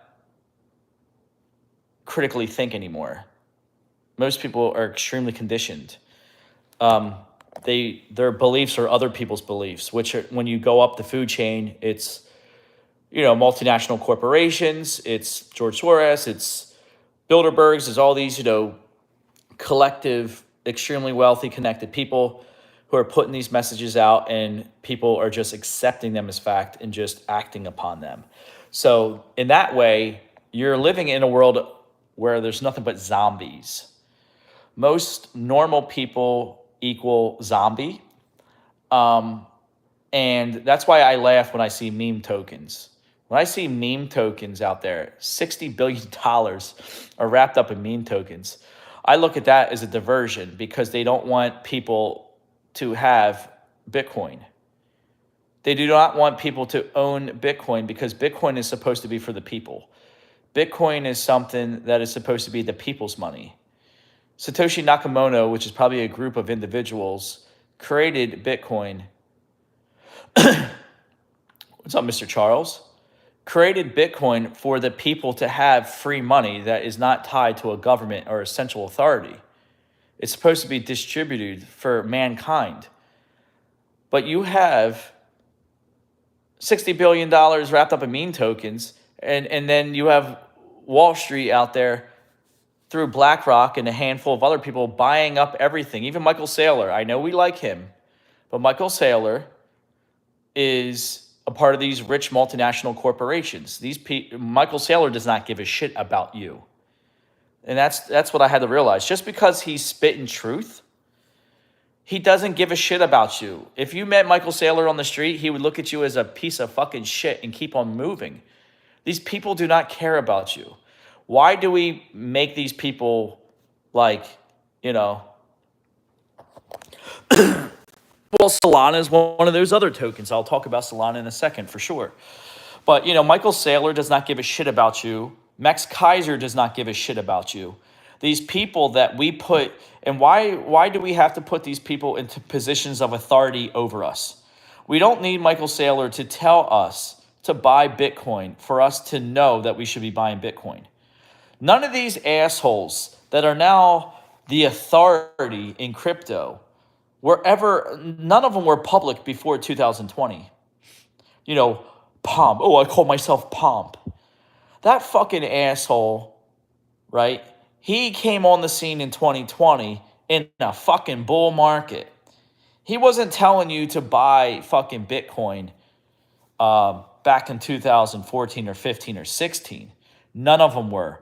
Speaker 1: critically think anymore. Most people are extremely conditioned. Their beliefs are other people's beliefs, which are, when you go up the food chain, it's multinational corporations, it's George Soros, it's Bilderbergs, it's all these collective, extremely wealthy, connected people who are putting these messages out, and people are just accepting them as fact and just acting upon them. So in that way, you're living in a world where there's nothing but zombies. Most normal people equal zombie. And that's why I laugh when I see meme tokens. When I see meme tokens out there, $60 billion are wrapped up in meme tokens. I look at that as a diversion because they don't want people to have Bitcoin. They do not want people to own Bitcoin because Bitcoin is supposed to be for the people. Bitcoin is something that is supposed to be the people's money. Satoshi Nakamoto, which is probably a group of individuals, created Bitcoin. What's up, Mr. Charles? Created Bitcoin for the people to have free money that is not tied to a government or a central authority. It's supposed to be distributed for mankind. But you have $60 billion wrapped up in meme tokens, and then you have Wall Street out there through BlackRock and a handful of other people buying up everything. Even Michael Saylor. I know we like him, but Michael Saylor is a part of these rich multinational corporations. Michael Saylor does not give a shit about you. And that's what I had to realize. Just because he's spitting truth, he doesn't give a shit about you. If you met Michael Saylor on the street, he would look at you as a piece of fucking shit and keep on moving. These people do not care about you. Why do we make these people well, Solana is one of those other tokens. I'll talk about Solana in a second for sure. But, Michael Saylor does not give a shit about you. Max Keiser does not give a shit about you. These people that we put, and why do we have to put these people into positions of authority over us? We don't need Michael Saylor to tell us to buy Bitcoin for us to know that we should be buying Bitcoin. None of these assholes that are now the authority in crypto none of them were public before 2020. Pomp. Oh, I call myself Pomp. That fucking asshole, right? He came on the scene in 2020 in a fucking bull market. He wasn't telling you to buy fucking Bitcoin back in 2014 or 15 or 16. None of them were.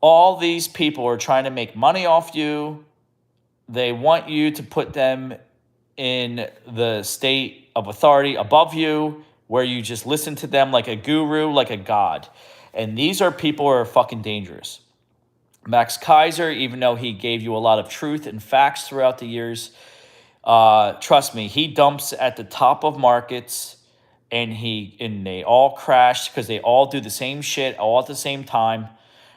Speaker 1: All these people are trying to make money off you. They want you to put them in the state of authority above you, where you just listen to them like a guru, like a god. And these are people who are fucking dangerous. Max Keiser, even though he gave you a lot of truth and facts throughout the years, trust me, he dumps at the top of markets, and they all crash because they all do the same shit all at the same time,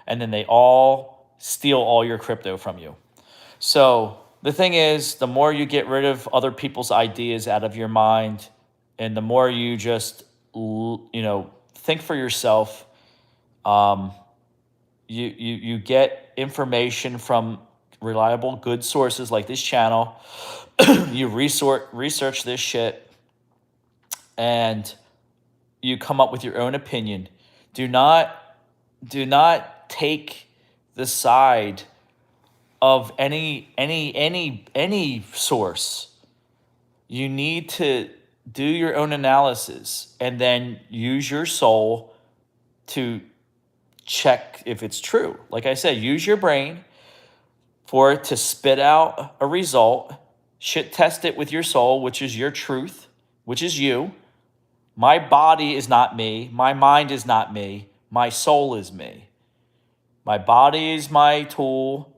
Speaker 1: and then they all steal all your crypto from you. So the thing is, the more you get rid of other people's ideas out of your mind, and the more you just, think for yourself, you get information from reliable, good sources like this channel. You research this shit, and you come up with your own opinion. Do not take the side of any source. You need to do your own analysis and then use your soul to check if it's true. Like I said, use your brain for it to spit out a result. Shit test it with your soul, which is your truth, which is you. My body is not me. My mind is not me. My soul is me. My body is my tool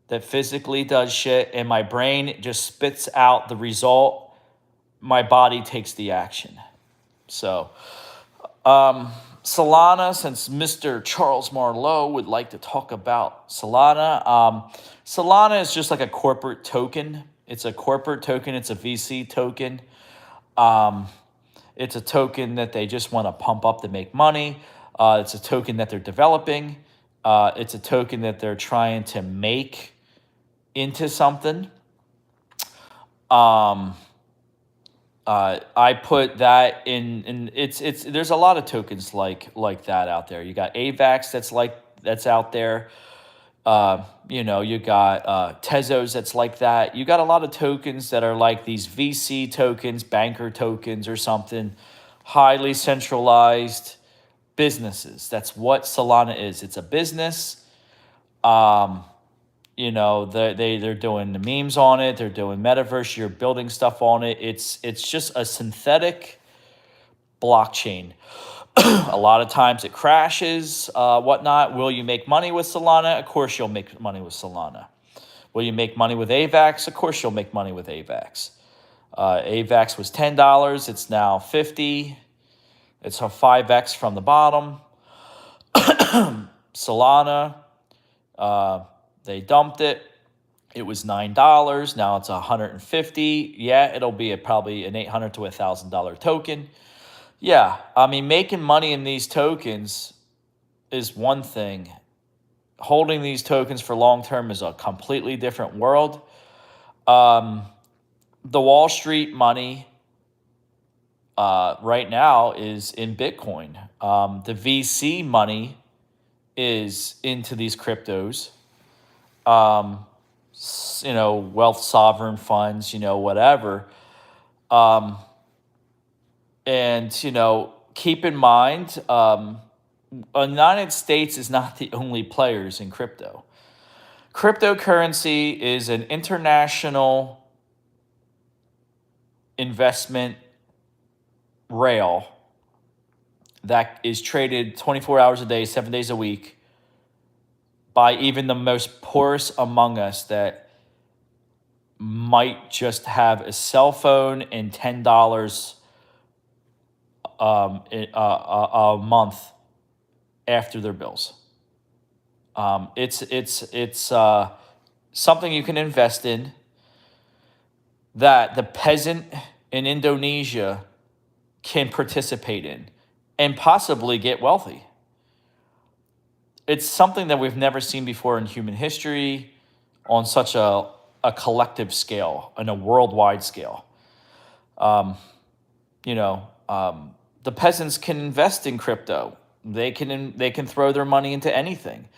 Speaker 1: that physically does shit, and my brain just spits out the result. My body takes the action. So Solana, since Mr. Charles Marlowe would like to talk about Solana. Solana is just like a corporate token. It's a corporate token. It's a VC token. It's a token that they just want to pump up to make money. It's a token that they're developing. It's a token that they're trying to make into something. I put that in it's there's a lot of tokens like that out there. You got AVAX that's out there. You got Tezos that's like that. You got a lot of tokens that are like these VC tokens, banker tokens or something, highly centralized businesses. That's what Solana is. It's a business. They're doing the memes on it. They're doing metaverse. You're building stuff on it. It's just a synthetic blockchain. A lot of times it crashes, whatnot. Will you make money with Solana? Of course you'll make money with Solana. Will you make money with AVAX? Of course you'll make money with AVAX. AVAX was $10. It's now $50. It's a 5x from the bottom. Solana, they dumped it. It was $9. Now it's $150. Yeah, it'll be probably an $800 to $1,000 token. Yeah, I mean, making money in these tokens is one thing. Holding these tokens for long term is a completely different world. The Wall Street money right now is in Bitcoin. The VC money is into these cryptos. Wealth sovereign funds, whatever. Keep in mind, the United States is not the only players in crypto. Cryptocurrency is an international investment rail that is traded 24 hours a day, 7 days a week by even the most poorest among us that might just have a cell phone and $10 a month after their bills. It's something you can invest in that the peasant in Indonesia can participate in and possibly get wealthy. It's something that we've never seen before in human history on such a collective scale, on a worldwide scale. The peasants can invest in crypto. They can throw their money into anything.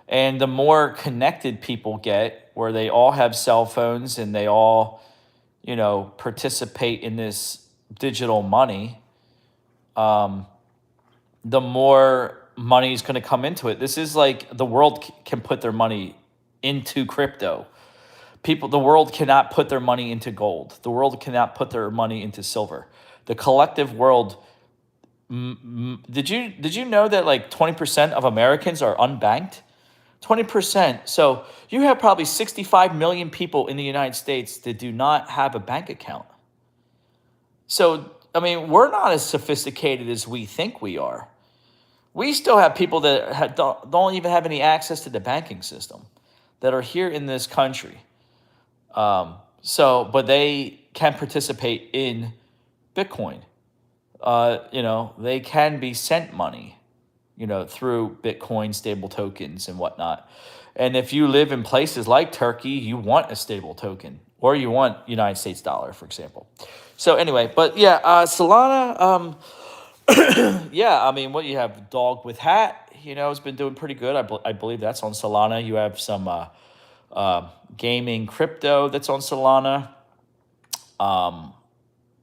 Speaker 1: And the more connected people get, where they all have cell phones and they all, participate in this digital money, the more money is going to come into it. This is like the world can put their money into crypto. The world cannot put their money into gold. The world cannot put their money into silver. The collective world. Did you know that like 20% of Americans are unbanked? 20%. So you have probably 65 million people in the United States that do not have a bank account. So, I mean, we're not as sophisticated as we think we are. We still have people that don't even have any access to the banking system that are here in this country. But they can participate in Bitcoin. They can be sent money, through Bitcoin stable tokens and whatnot. And if you live in places like Turkey, you want a stable token, or you want United States dollar, for example. So anyway, but yeah, Solana, yeah, I mean, what you have, Dog with Hat, has been doing pretty good. I believe that's on Solana. You have some gaming crypto that's on Solana.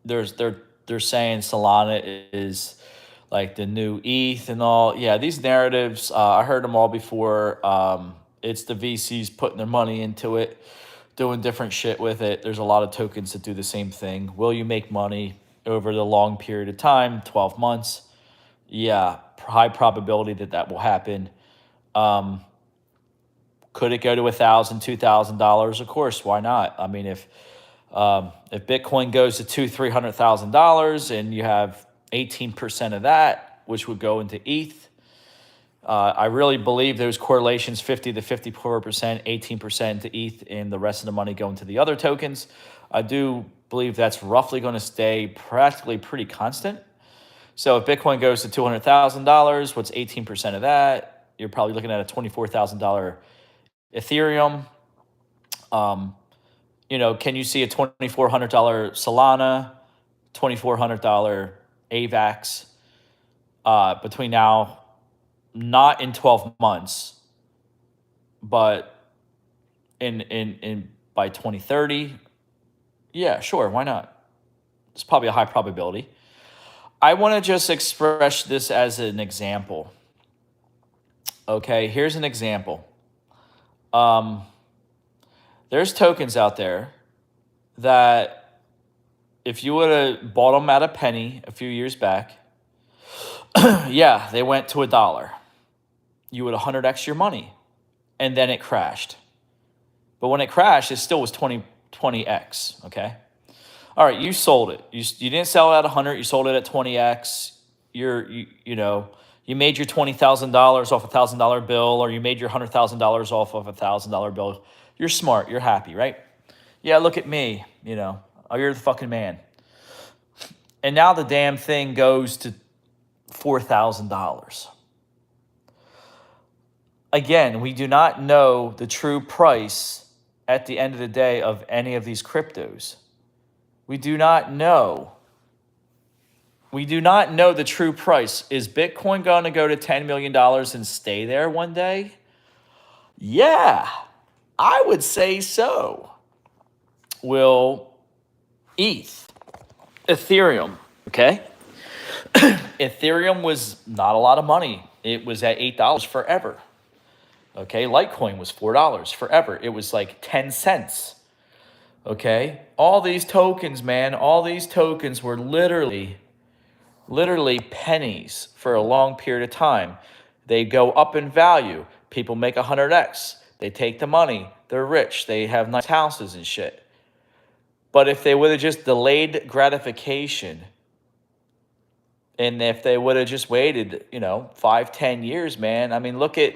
Speaker 1: They're saying Solana is like the new ETH and all. Yeah, these narratives, I heard them all before. It's the VCs putting their money into it, doing different shit with it. There's a lot of tokens that do the same thing. Will you make money over the long period of time, 12 months? Yeah, high probability that will happen. Could it go to $1,000, $2,000? Of course, why not? I mean, if Bitcoin goes to $200,000, $300,000 and you have 18% of that, which would go into ETH. I really believe those correlations, 50 to 54%, 18% to ETH, and the rest of the money going to the other tokens. I do believe that's roughly going to stay practically pretty constant. So if Bitcoin goes to $200,000, what's 18% of that? You're probably looking at a $24,000 Ethereum. Can you see a $2,400 Solana, $2,400 AVAX between now? Not in 12 months, but in by 2030. Yeah, sure, why not? It's probably a high probability. I want to just express this as an example. Okay, here's an example. There's tokens out there that if you would have bought them at a penny a few years back, yeah, they went to $1. You would 100x your money, and then it crashed. But when it crashed, it still was 20x, okay? All right, you sold it. You didn't sell it at 100, you sold it at 20x. You made your $20,000 off a $1,000 bill, or you made your $100,000 off of a $1,000 bill. You're smart, you're happy, right? Yeah, look at me, oh, you're the fucking man. And now the damn thing goes to $4,000. Again, we do not know the true price at the end of the day of any of these cryptos. We do not know. We do not know the true price. Is Bitcoin going to go to $10 million and stay there one day? Yeah, I would say so. Will ETH, Ethereum, okay? Ethereum was not a lot of money. It was at $8 forever. Okay, Litecoin was $4 forever. It was like 10 cents. Okay, all these tokens, man, all these tokens were literally pennies for a long period of time. They go up in value. People make 100x. They take the money. They're rich. They have nice houses and shit. But if they would have just delayed gratification, and if they would have just waited, 5-10 years, man. I mean, look at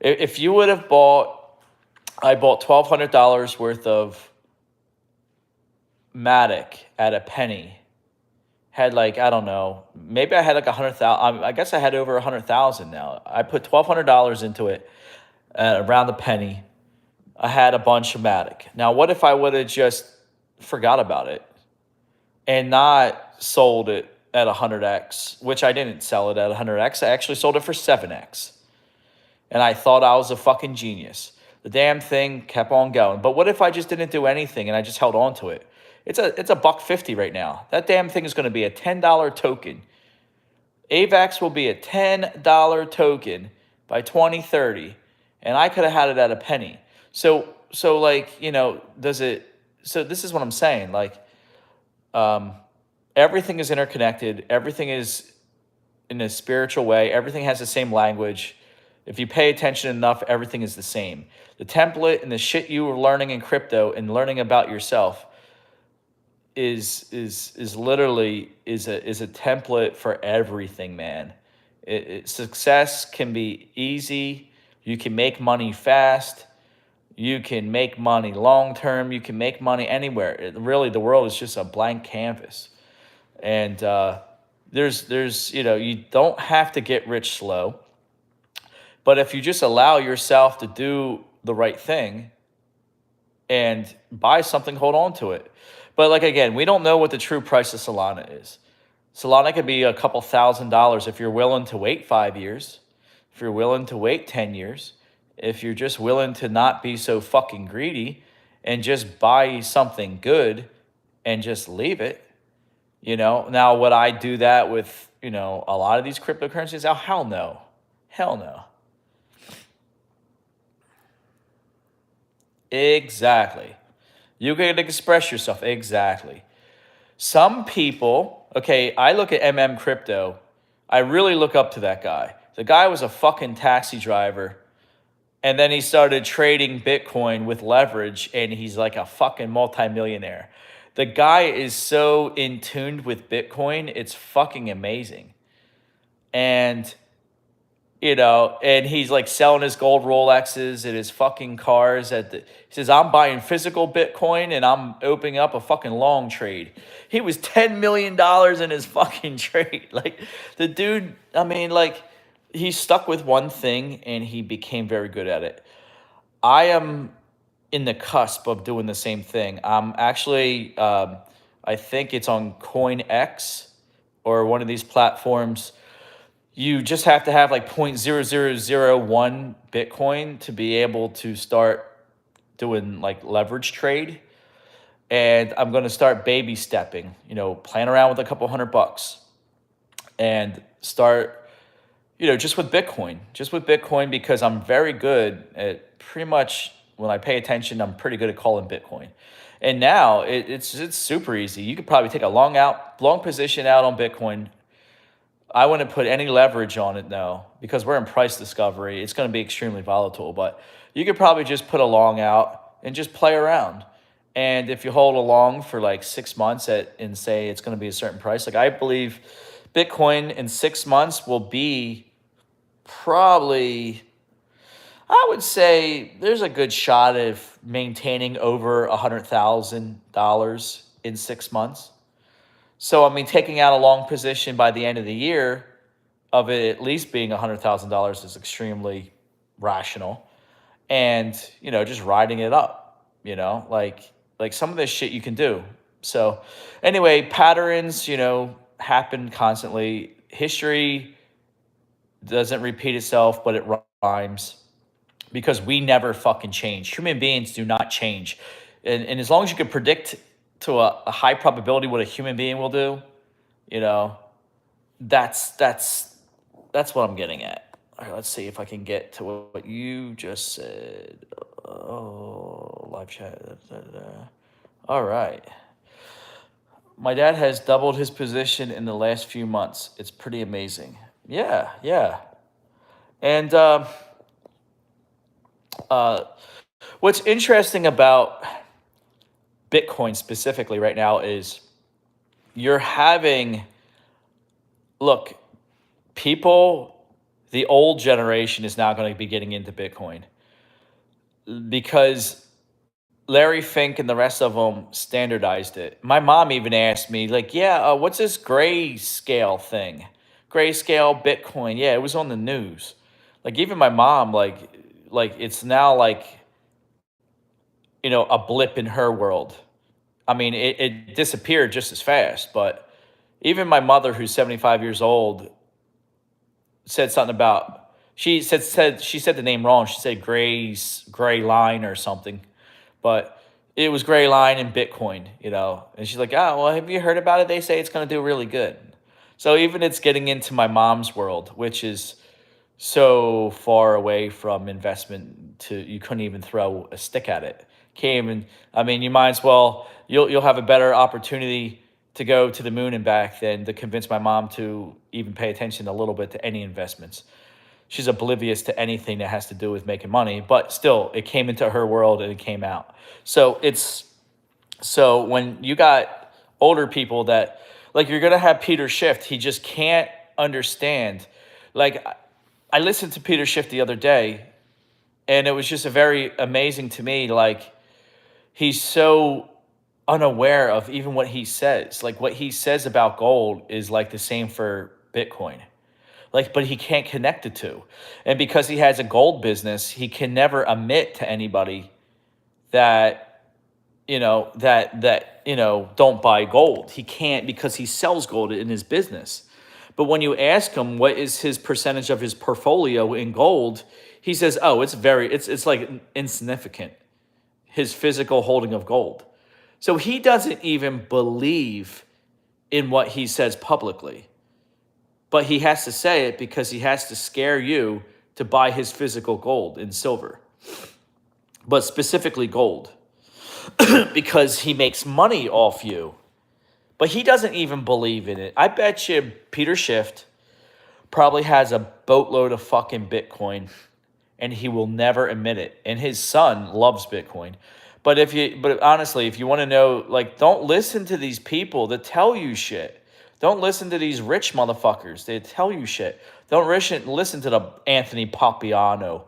Speaker 1: if you would have I bought $1,200 worth of Matic at a penny. Had I don't know, maybe I had like 100,000. I guess I had over 100,000 now. I put $1,200 into it around the penny. I had a bunch of Matic. Now, what if I would have just forgot about it and not sold it at 100x, which I didn't sell it at 100x. I actually sold it for 7x. And I thought I was a fucking genius. The damn thing kept on going. But what if I just didn't do anything and I just held on to it? It's a $1.50 right now. That damn thing is going to be a $10 token. AVAX will be a $10 token by 2030, and I could have had it at a penny. So does it? So this is what I'm saying. Everything is interconnected. Everything is in a spiritual way. Everything has the same language. If you pay attention enough, everything is the same. The template and the shit you were learning in crypto and learning about yourself is literally a template for everything, man. Success can be easy. You can make money fast. You can make money long term. You can make money anywhere. Really, the world is just a blank canvas. And there's you don't have to get rich slow. But if you just allow yourself to do the right thing and buy something, hold on to it. But again, we don't know what the true price of Solana is. Solana could be a couple $1,000s if you're willing to wait 5 years, if you're willing to wait 10 years, if you're just willing to not be so fucking greedy and just buy something good and just leave it. Now would I do that with, a lot of these cryptocurrencies? Oh, hell no. Hell no. Exactly. You can express yourself. Exactly. Some people, okay, I look at MM Crypto. I really look up to that guy. The guy was a fucking taxi driver. And then he started trading Bitcoin with leverage, and he's like a fucking multimillionaire. The guy is so in tune with Bitcoin, it's fucking amazing. And and he's like selling his gold Rolexes and his fucking cars he says, I'm buying physical Bitcoin and I'm opening up a fucking long trade. He was $10 million in his fucking trade. Like the dude, I mean, like he stuck with one thing and he became very good at it. I am in the cusp of doing the same thing. I'm actually, I think it's on CoinX or one of these platforms. You just have to have like 0.0001 Bitcoin to be able to start doing like leverage trade. And I'm going to start baby stepping, playing around with a couple $100 and start, just with Bitcoin, because I'm very good at pretty much when I pay attention, I'm pretty good at calling Bitcoin. And now it's super easy. You could probably take a long position out on Bitcoin. I wouldn't put any leverage on it now because we're in price discovery. It's going to be extremely volatile, but you could probably just put a long out and just play around. And if you hold a long for like 6 months and say it's going to be a certain price, like I believe Bitcoin in 6 months will be probably, I would say there's a good shot of maintaining over $100,000 in 6 months. So, I mean, taking out a long position by the end of the year of it at least being $100,000 is extremely rational. And, just riding it up, like some of this shit you can do. So anyway, patterns, happen constantly. History doesn't repeat itself, but it rhymes because we never fucking change. Human beings do not change. And as long as you can predict to a high probability what a human being will do, that's what I'm getting at. All right, let's see if I can get to what you just said. Oh, live chat. All right. My dad has doubled his position in the last few months. It's pretty amazing. Yeah, yeah. And what's interesting about Bitcoin specifically right now is look, people, the old generation is now going to be getting into Bitcoin because Larry Fink and the rest of them standardized it. My mom even asked me, like, yeah, what's this grayscale thing? Grayscale Bitcoin. Yeah, it was on the news. Like, even my mom, like it's now like, a blip in her world. I mean, it disappeared just as fast, but even my mother, who's 75 years old, said something about, she said the name wrong. She said gray line or something, but it was gray line in Bitcoin, and she's like, oh, well, have you heard about it? They say it's going to do really good. So even it's getting into my mom's world, which is so far away from investment you couldn't even throw a stick at it. I mean, you might as well, you'll have a better opportunity to go to the moon and back than to convince my mom to even pay attention a little bit to any investments. She's oblivious to anything that has to do with making money, but still, it came into her world and it came out. So when you got older people that, like, you're going to have Peter Schiff, he just can't understand. Like, I listened to Peter Schiff the other day, and it was just very amazing to me. Like, he's so unaware of even what he says. Like, what he says about gold is like the same for Bitcoin. Like, but he can't connect the two. And because he has a gold business, he can never admit to anybody that, don't buy gold. He can't, because he sells gold in his business. But when you ask him what is his percentage of his portfolio in gold, he says, oh, it's like insignificant, his physical holding of gold. So he doesn't even believe in what he says publicly. But he has to say it because he has to scare you to buy his physical gold and silver. But specifically gold. Because he makes money off you. But he doesn't even believe in it. I bet you Peter Schiff probably has a boatload of fucking Bitcoin, and he will never admit it. And his son loves Bitcoin. But honestly, if you want to know, like, don't listen to these people that tell you shit. Don't listen to these rich motherfuckers. They tell you shit. Don't listen to the Anthony Papiano.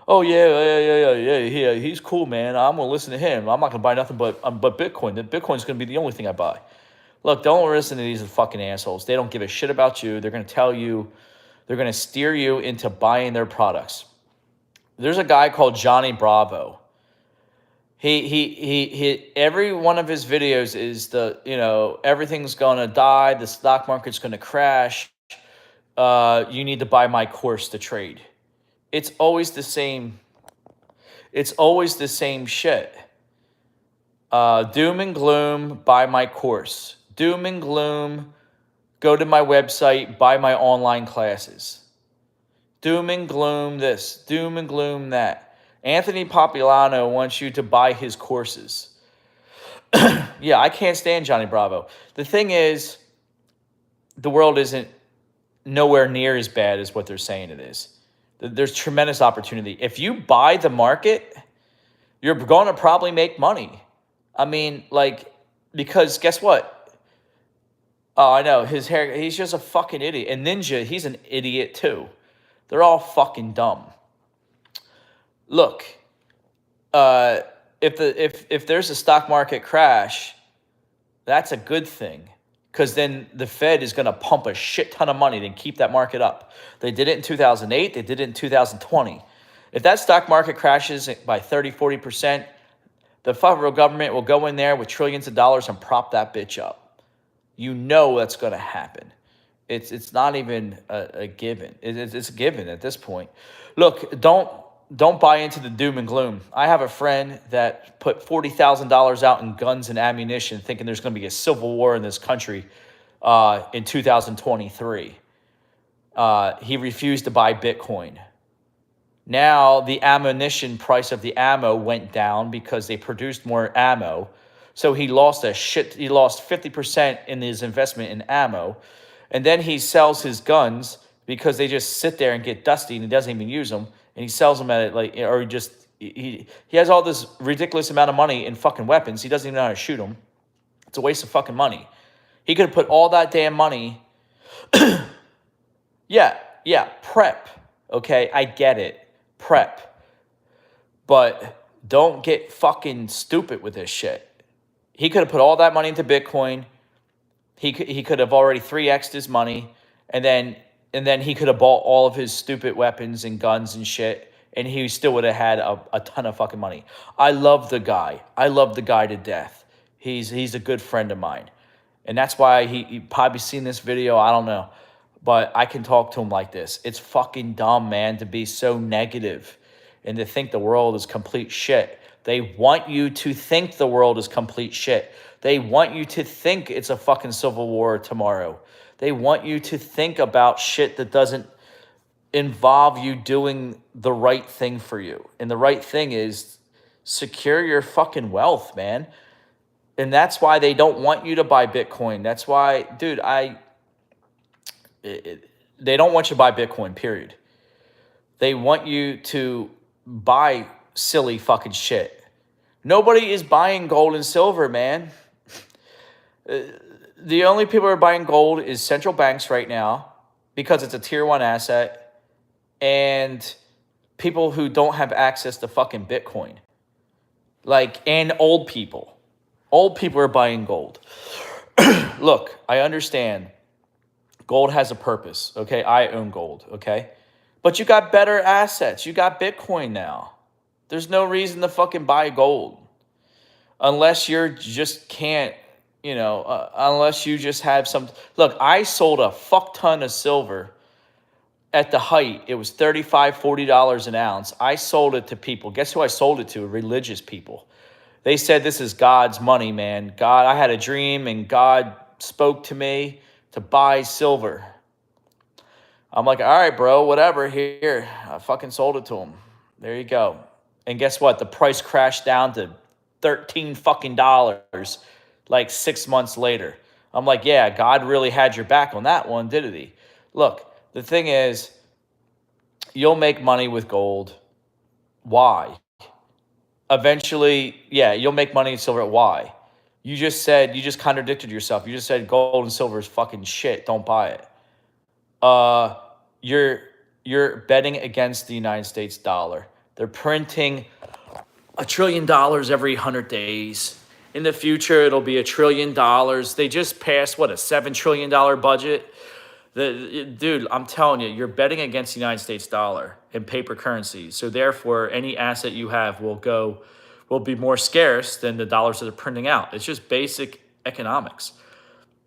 Speaker 1: Oh yeah. He's cool, man. I'm gonna listen to him. I'm not gonna buy nothing but Bitcoin. The Bitcoin's gonna be the only thing I buy. Look, don't listen to these fucking assholes. They don't give a shit about you. They're gonna tell you. They're gonna steer you into buying their products. There's a guy called Johnny Bravo. He every one of his videos is everything's gonna die, the stock market's gonna crash. You need to buy my course to trade. It's always the same. It's always the same shit. Doom and gloom, buy my course. Doom and gloom, go to my website, buy my online classes. Doom and gloom this, doom and gloom that. Anthony Papiano wants you to buy his courses. Yeah, I can't stand Johnny Bravo. The thing is, the world isn't nowhere near as bad as what they're saying it is. There's tremendous opportunity. If you buy the market, you're going to probably make money. I mean, because guess what? Oh, I know, his hair, he's just a fucking idiot. And Ninja, he's an idiot too. They're all fucking dumb. Look, if there's a stock market crash, that's a good thing, because then the Fed is going to pump a shit ton of money to keep that market up. They did it in 2008. They did it in 2020. If that stock market crashes by 30, 40%, the federal government will go in there with trillions of dollars and prop that bitch up. You know that's going to happen. It's not even a given. It's a given at this point. Look, don't buy into the doom and gloom. I have a friend that put $40,000 out in guns and ammunition thinking there's going to be a civil war in this country in 2023. He refused to buy Bitcoin. Now the ammunition price of the ammo went down because they produced more ammo. So he lost 50% in his investment in ammo. And then he sells his guns because they just sit there and get dusty and he doesn't even use them. And he sells them at it he has all this ridiculous amount of money in fucking weapons. He doesn't even know how to shoot them. It's a waste of fucking money. He could have put all that damn money. Yeah, prep. Okay, I get it. Prep. But don't get fucking stupid with this shit. He could have put all that money into Bitcoin. He could have already 3x'd his money, and then he could have bought all of his stupid weapons and guns and shit, and he still would have had a ton of fucking money. I love the guy. I love the guy to death. He's a good friend of mine, and that's why he probably seen this video. I don't know, but I can talk to him like this. It's fucking dumb, man, to be so negative and to think the world is complete shit. They want you to think the world is complete shit. They want you to think it's a fucking civil war tomorrow. They want you to think about shit that doesn't involve you doing the right thing for you. And the right thing is secure your fucking wealth, man. And that's why they don't want you to buy Bitcoin. That's why, dude, they don't want you to buy Bitcoin, period. They want you to buy silly fucking shit. Nobody is buying gold and silver, man. The only people who are buying gold is central banks right now because it's a tier 1 asset, and people who don't have access to fucking Bitcoin. And old people. Old people are buying gold. Look, I understand gold has a purpose, okay? I own gold, okay? But you got better assets. You got Bitcoin now. There's no reason to fucking buy gold. Unless you're just can't, unless you just have some. Look, I sold a fuck ton of silver at the height. It was $35, $40 an ounce. I sold it to people. Guess who I sold it to? Religious people. They said, this is God's money, man. God, I had a dream and God spoke to me to buy silver. I'm like, all right, bro, whatever. Here, I fucking sold it to him. There you go. And guess what? The price crashed down to $13 fucking dollars 6 months later. I'm like, yeah, God really had your back on that one, didn't he? Look, the thing is, you'll make money with gold. Why? Eventually, yeah, you'll make money in silver. Why? You just contradicted yourself. You just said gold and silver is fucking shit. Don't buy it. You're betting against the United States dollar. They're printing $1 trillion every 100 days. In the future, it'll be $1 trillion. They just passed, what, a $7 trillion budget? Dude, I'm telling you, you're betting against the United States dollar in paper currency. So therefore, any asset you have will be more scarce than the dollars that are printing out. It's just basic economics.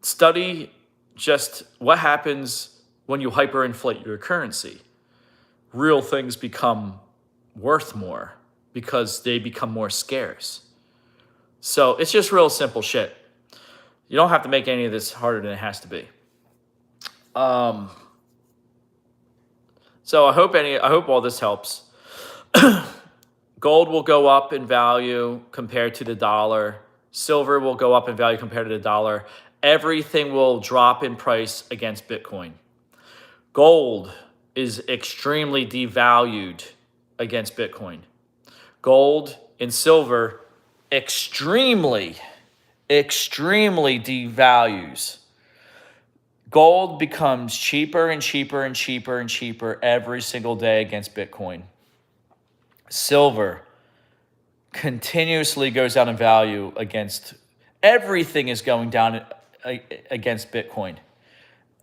Speaker 1: Study just what happens when you hyperinflate your currency. Real things become worth more because they become more scarce. So it's just real simple shit. You don't have to make any of this harder than it has to be. So I hope all this helps. Gold will go up in value compared to the dollar. Silver will go up in value compared to the dollar. Everything will drop in price against Bitcoin. Gold is extremely devalued against Bitcoin. Gold and silver extremely devalues. Gold becomes cheaper and cheaper and cheaper and cheaper every single day against Bitcoin. Silver continuously goes down in value against everything is going down against Bitcoin.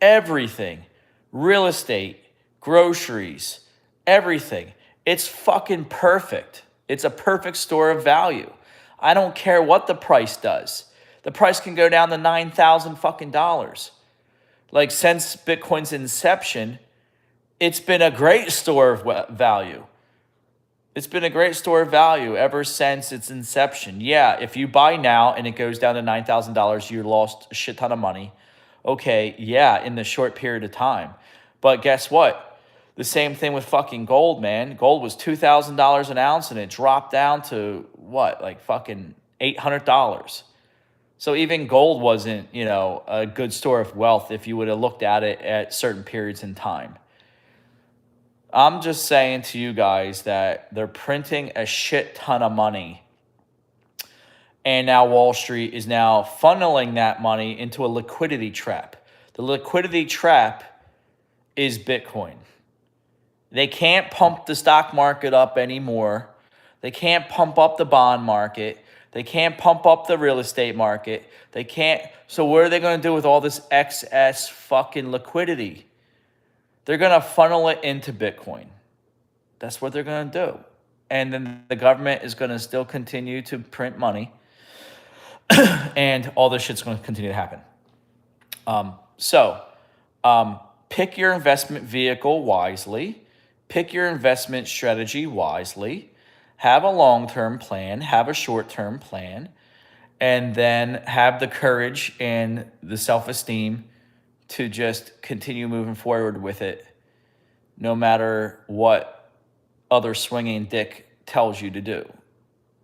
Speaker 1: Everything. Real estate, groceries, everything. It's fucking perfect. It's a perfect store of value. I don't care what the price does. The price can go down to $9,000 fucking dollars. Like since Bitcoin's inception, it's been a great store of value. It's been a great store of value ever since its inception. Yeah, if you buy now and it goes down to $9,000, you lost a shit ton of money. Okay, yeah, in the short period of time. But guess what? The same thing with fucking gold, man. Gold was $2,000 an ounce and it dropped down to what? Like fucking $800. So even gold wasn't, a good store of wealth if you would have looked at it at certain periods in time. I'm just saying to you guys that they're printing a shit ton of money. And now Wall Street is now funneling that money into a liquidity trap. The liquidity trap is Bitcoin. They can't pump the stock market up anymore. They can't pump up the bond market. They can't pump up the real estate market. They can't. So what are they going to do with all this excess fucking liquidity? They're going to funnel it into Bitcoin. That's what they're going to do. And then the government is going to still continue to print money. And all this shit's going to continue to happen. Pick your investment vehicle wisely. Pick your investment strategy wisely. Have a long-term plan. Have a short-term plan. And then have the courage and the self-esteem to just continue moving forward with it, no matter what other swinging dick tells you to do.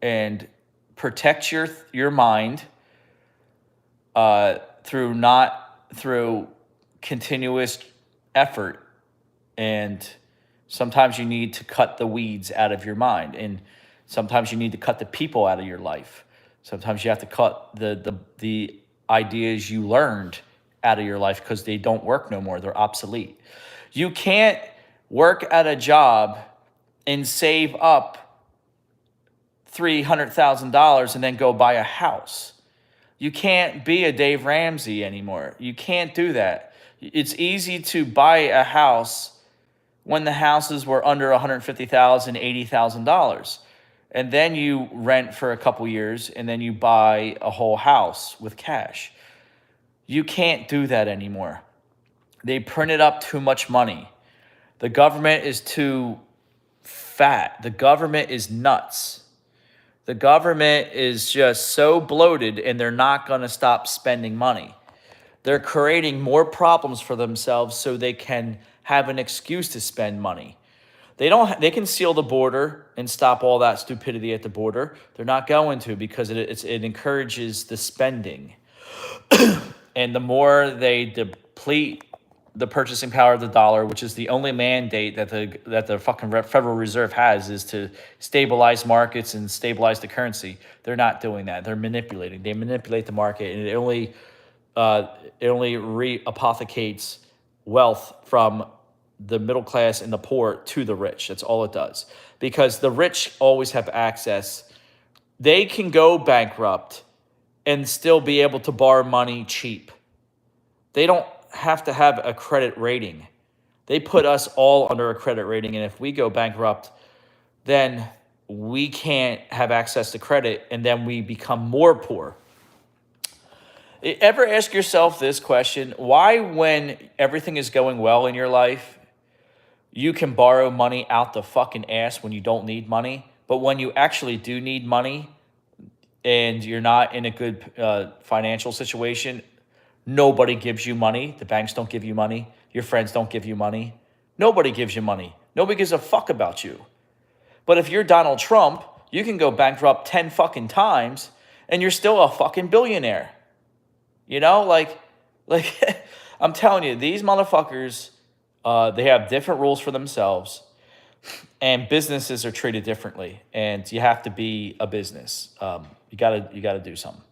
Speaker 1: And protect your mind through continuous effort. And sometimes you need to cut the weeds out of your mind, and sometimes you need to cut the people out of your life. Sometimes you have to cut the ideas you learned out of your life because they don't work no more. They're obsolete. You can't work at a job and save up $300,000 and then go buy a house. You can't be a Dave Ramsey anymore. You can't do that. It's easy to buy a house when the houses were under $150,000, $80,000. And then you rent for a couple years and then you buy a whole house with cash. You can't do that anymore. They printed up too much money. The government is too fat. The government is nuts. The government is just so bloated, and they're not going to stop spending money. They're creating more problems for themselves so they can have an excuse to spend money. They can seal the border and stop all that stupidity at the border. They're not going to, because it encourages the spending. And the more they deplete the purchasing power of the dollar, which is the only mandate that the fucking Federal Reserve has, is to stabilize markets and stabilize the currency. They're not doing that. They're manipulating. They manipulate the market, and it only re-apothecates wealth from the middle class and the poor to the rich. That's all it does. Because the rich always have access. They can go bankrupt and still be able to borrow money cheap. They don't have to have a credit rating. They put us all under a credit rating, and if we go bankrupt, then we can't have access to credit, and then we become more poor. Ever ask yourself this question? Why, when everything is going well in your life, you can borrow money out the fucking ass when you don't need money, but when you actually do need money and you're not in a good financial situation, nobody gives you money. The banks don't give you money. Your friends don't give you money. Nobody gives you money. Nobody gives a fuck about you. But if you're Donald Trump, you can go bankrupt 10 fucking times and you're still a fucking billionaire. You know, like I'm telling you, these motherfuckers, they have different rules for themselves, and businesses are treated differently. And you have to be a business. You gotta do something.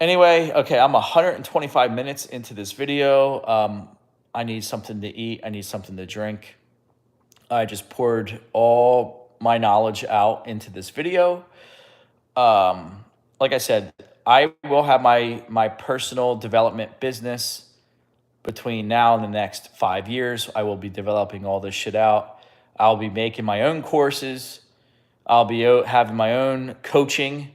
Speaker 1: Anyway, okay, I'm 125 minutes into this video. I need something to eat. I need something to drink. I just poured all my knowledge out into this video. Like I said, I will have my personal development business between now and the next 5 years. I will be developing all this shit out. I'll be making my own courses. I'll be having my own coaching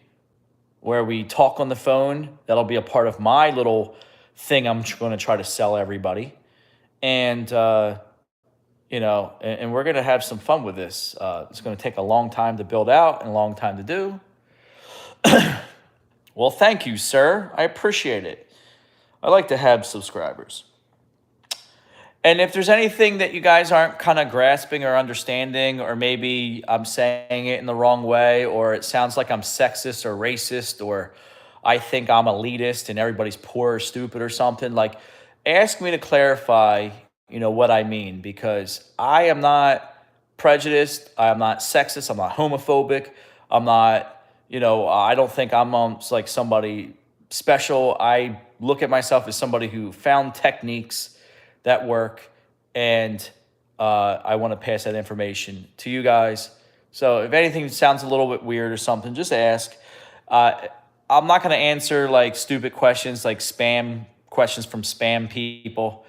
Speaker 1: where we talk on the phone. That'll be a part of my little thing I'm going to try to sell everybody. And, you know, and we're going to have some fun with this. It's going to take a long time to build out and a long time to do. Well, thank you, sir. I appreciate it. I like to have subscribers. And if there's anything that you guys aren't kind of grasping or understanding, or maybe I'm saying it in the wrong way, or it sounds like I'm sexist or racist, or I think I'm elitist and everybody's poor or stupid or something, like, ask me to clarify, you know, what I mean, because I am not prejudiced. I'm not sexist. I'm not homophobic. I'm not, you know, I don't think I'm like somebody special. I look at myself as somebody who found techniques that work, and I want to pass that information to you guys. So if anything sounds a little bit weird or something, just ask. I'm not going to answer like stupid questions, like spam questions from spam people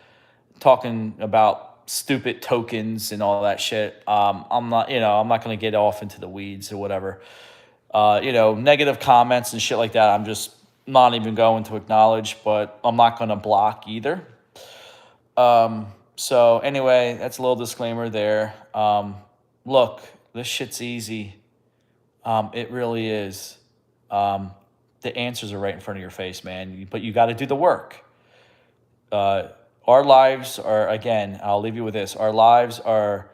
Speaker 1: talking about stupid tokens and all that shit. I'm not going to get off into the weeds or whatever. Negative comments and shit like that, I'm just not even going to acknowledge, but I'm not going to block either. So anyway, that's a little disclaimer there. Look, this shit's easy. It really is. The answers are right in front of your face, man, but you got to do the work. Our lives are, again, I'll leave you with this. Our lives are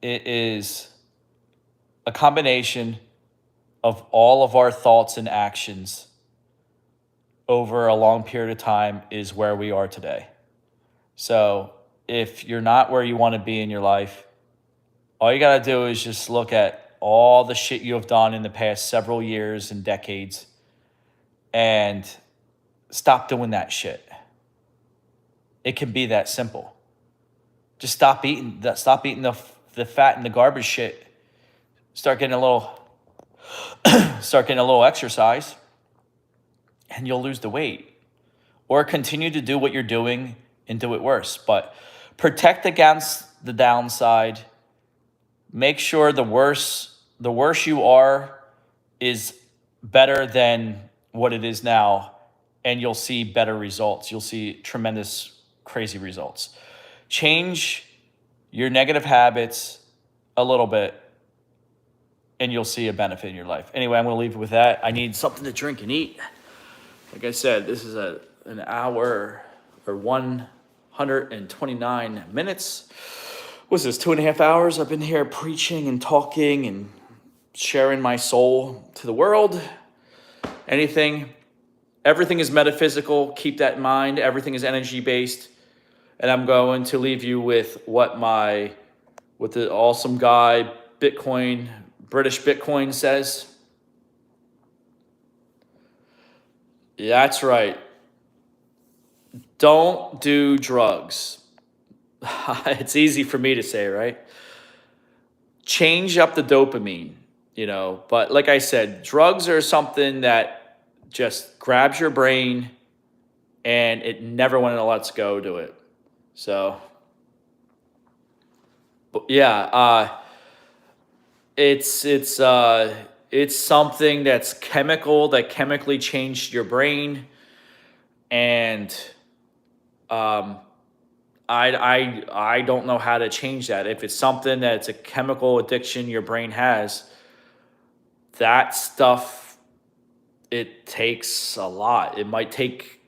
Speaker 1: it is a combination of all of our thoughts and actions over a long period of time is where we are today. So if you're not where you want to be in your life, all you got to do is just look at all the shit you have done in the past several years and decades and stop doing that shit. It can be that simple. Just stop eating the fat and the garbage shit. Start getting a little exercise, and you'll lose the weight. Or continue to do what you're doing and do it worse. But protect against the downside. Make sure the worse you are is better than what it is now, and you'll see better results. You'll see tremendous, crazy results. Change your negative habits a little bit, and you'll see a benefit in your life. Anyway, I'm going to leave it with that. I need something to drink and eat. Like I said, this is an hour or 129 minutes. What's this, 2.5 hours? I've been here preaching and talking and sharing my soul to the world. Anything everything is metaphysical. Keep that in mind. Everything is energy based. And I'm going to leave you with what the awesome guy, British Bitcoin says. Yeah, that's right. Don't do drugs. It's easy for me to say, right? Change up the dopamine, But like I said, drugs are something that just grabs your brain and it never want to lets go to it. So, but yeah, it's something that's that chemically changed your brain, and um, I don't know how to change that. If it's something that's a chemical addiction your brain has, that stuff, it takes a lot. It might take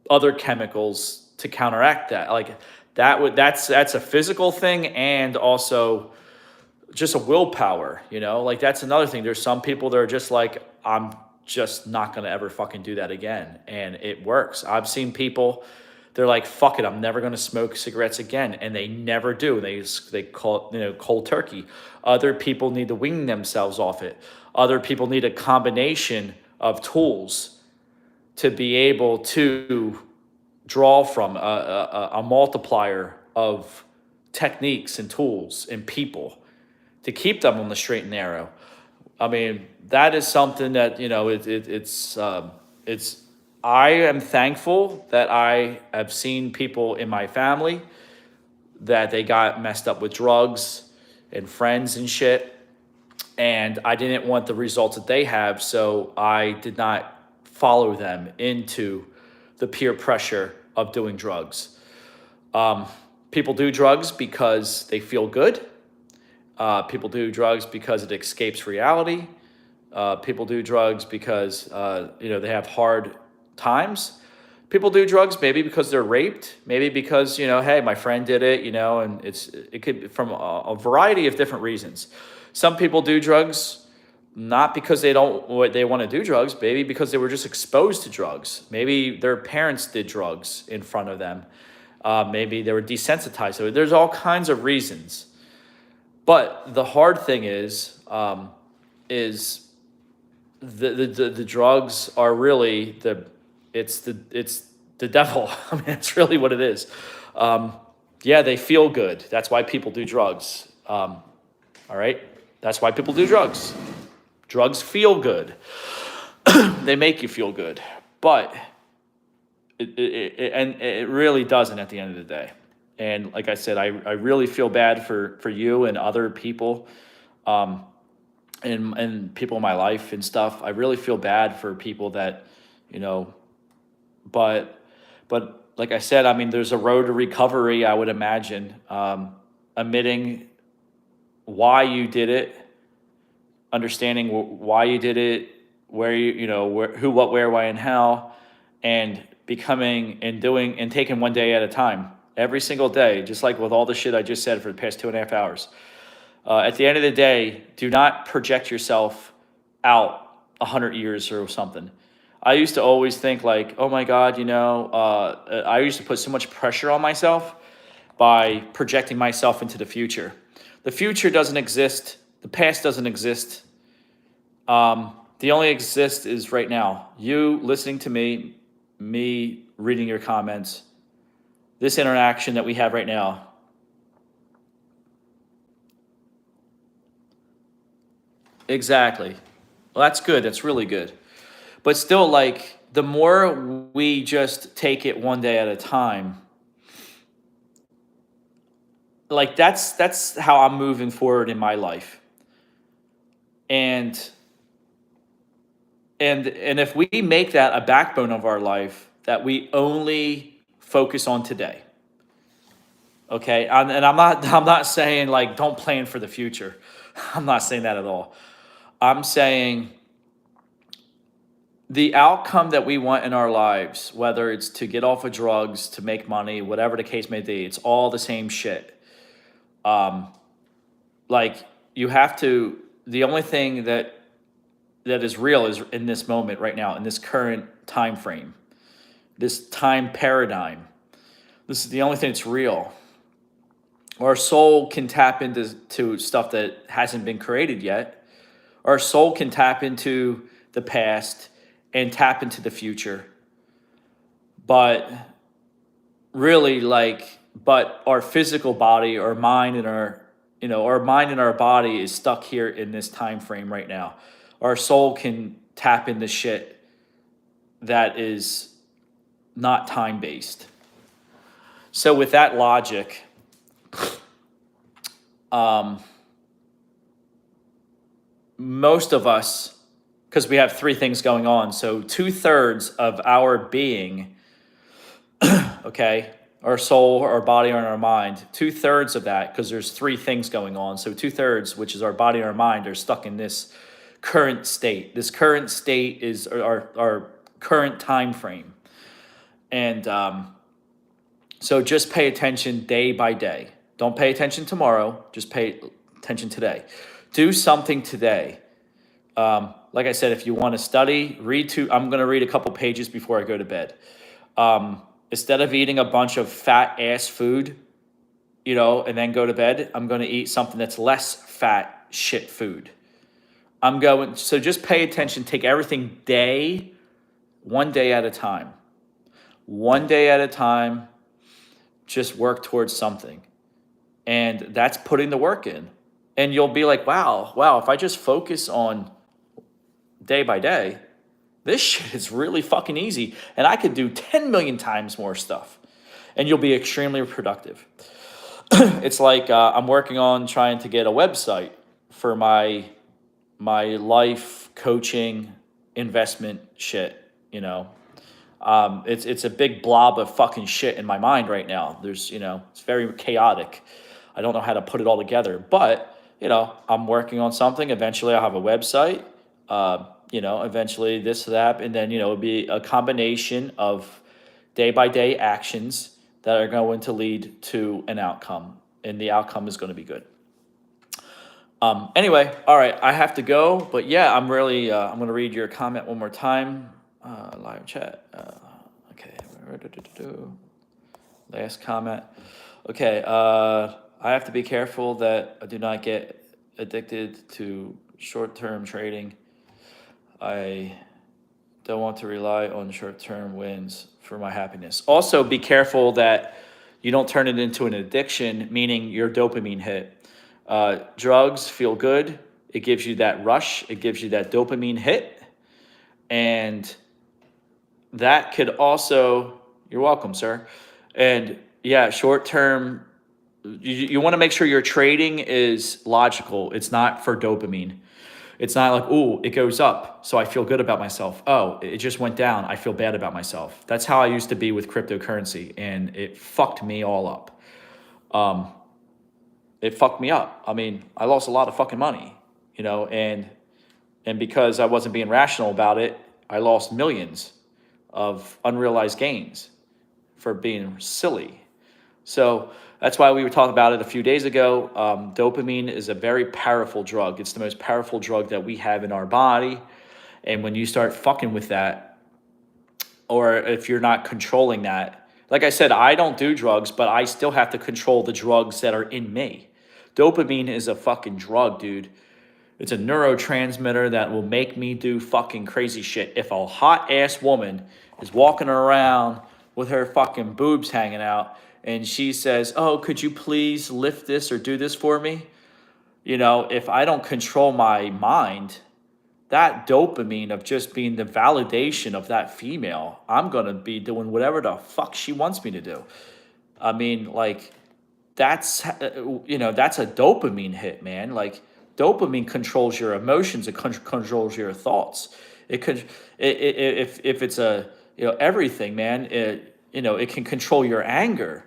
Speaker 1: other chemicals to counteract that. Like that's a physical thing, and also just a willpower, like that's another thing. There's some people that are just like, I'm just not going to ever fucking do that again. And it works. I've seen people, they're like, fuck it, I'm never going to smoke cigarettes again. And they never do. They call it, cold turkey. Other people need to wean themselves off it. Other people need a combination of tools to be able to draw from a multiplier of techniques and tools and people to keep them on the straight and narrow. I mean, that is something that, it's, I am thankful that I have seen people in my family that they got messed up with drugs and friends and shit. And I didn't want the results that they have. So I did not follow them into the peer pressure of doing drugs. People do drugs because they feel good. People do drugs because it escapes reality. People do drugs because they have hard times. People do drugs maybe because they're raped, maybe because hey, my friend did it, and it could be from a variety of different reasons. Some people do drugs not because they want to do drugs, maybe because they were just exposed to drugs. Maybe their parents did drugs in front of them. Maybe they were desensitized. So there's all kinds of reasons. But the hard thing is the drugs are really it's the devil. I mean, that's really what it is. Yeah, they feel good. That's why people do drugs. All right, that's why people do drugs. Drugs feel good. They make you feel good, but it really doesn't at the end of the day. And like I said, I really feel bad for you and other people, and people in my life and stuff. I really feel bad for people that, but like I said, I mean, there's a road to recovery, I would imagine, admitting why you did it, understanding why you did it, where who, what, where, why, and how, and becoming and doing and taking one day at a time. Every single day, just like with all the shit I just said for the past 2.5 hours. At the end of the day, do not project yourself out 100 years or something. I used to always think like, oh my God, I used to put so much pressure on myself by projecting myself into the future. The future doesn't exist. The past doesn't exist. The only exist is right now. You listening to me reading your comments, this interaction that we have right now. Exactly. Well, that's good. That's really good. But still, like, the more we just take it one day at a time, like that's how I'm moving forward in my life. And if we make that a backbone of our life, that we only focus on today. Okay, and I'm not saying like don't plan for the future. I'm not saying that at all. I'm saying the outcome that we want in our lives, whether it's to get off of drugs, to make money, whatever the case may be, it's all the same shit. Like you have to. The only thing that that is real is in this moment right now, in this current time frame, this time paradigm. This is the only thing that's real. Our soul can tap into stuff that hasn't been created yet. Our soul can tap into the past and tap into the future. But really, but our physical body, our mind and our mind and our body is stuck here in this time frame right now. Our soul can tap into shit that is not time based. So with that logic, most of us, because we have three things going on, so 2/3 of our being, okay, our soul, our body, and our mind, 2/3 of that, because there's three things going on, so 2/3, which is our body and our mind, are stuck in this current state. This current state is our current time frame. And so just pay attention day by day. Don't pay attention tomorrow, just pay attention today. Do something today. Like I said, if you want to study, I'm going to read a couple pages before I go to bed. Instead of eating a bunch of fat ass food, and then go to bed, I'm going to eat something that's less fat shit food. So just pay attention, take everything one day at a time. One day at a time, just work towards something. And that's putting the work in. And you'll be like, wow, if I just focus on day by day, this shit is really fucking easy. And I could do 10 million times more stuff. And you'll be extremely productive. It's like I'm working on trying to get a website for my life coaching investment shit, It's a big blob of fucking shit in my mind right now. It's very chaotic. I don't know how to put it all together, but I'm working on something. Eventually I'll have a website, eventually this, that, and then, it'll be a combination of day by day actions that are going to lead to an outcome, and the outcome is going to be good. Anyway, all right, I have to go, but yeah, I'm going to read your comment one more time. Live chat. Okay. Last comment. Okay. I have to be careful that I do not get addicted to short-term trading. I don't want to rely on short-term wins for my happiness. Also, be careful that you don't turn it into an addiction, meaning your dopamine hit. Drugs feel good. It gives you that rush. It gives you that dopamine hit. And that could also, you're welcome, sir. And yeah, short-term, you want to make sure your trading is logical. It's not for dopamine. It's not like, ooh, it goes up, so I feel good about myself. Oh, it just went down, I feel bad about myself. That's how I used to be with cryptocurrency, and it fucked me all up. It fucked me up. I mean, I lost a lot of fucking money, and because I wasn't being rational about it, I lost millions of unrealized gains for being silly. So that's why we were talking about it a few days ago. Dopamine is a very powerful drug. It's the most powerful drug that we have in our body. And when you start fucking with that, or if you're not controlling that, like I said, I don't do drugs, but I still have to control the drugs that are in me. Dopamine is a fucking drug, dude. It's a neurotransmitter that will make me do fucking crazy shit. If a hot ass woman is walking around with her fucking boobs hanging out and she says, oh, could you please lift this or do this for me? If I don't control my mind, that dopamine of just being the validation of that female, I'm going to be doing whatever the fuck she wants me to do. I mean, that's a dopamine hit, man. Dopamine controls your emotions. It controls your thoughts. It could, if it's everything, man. It can control your anger.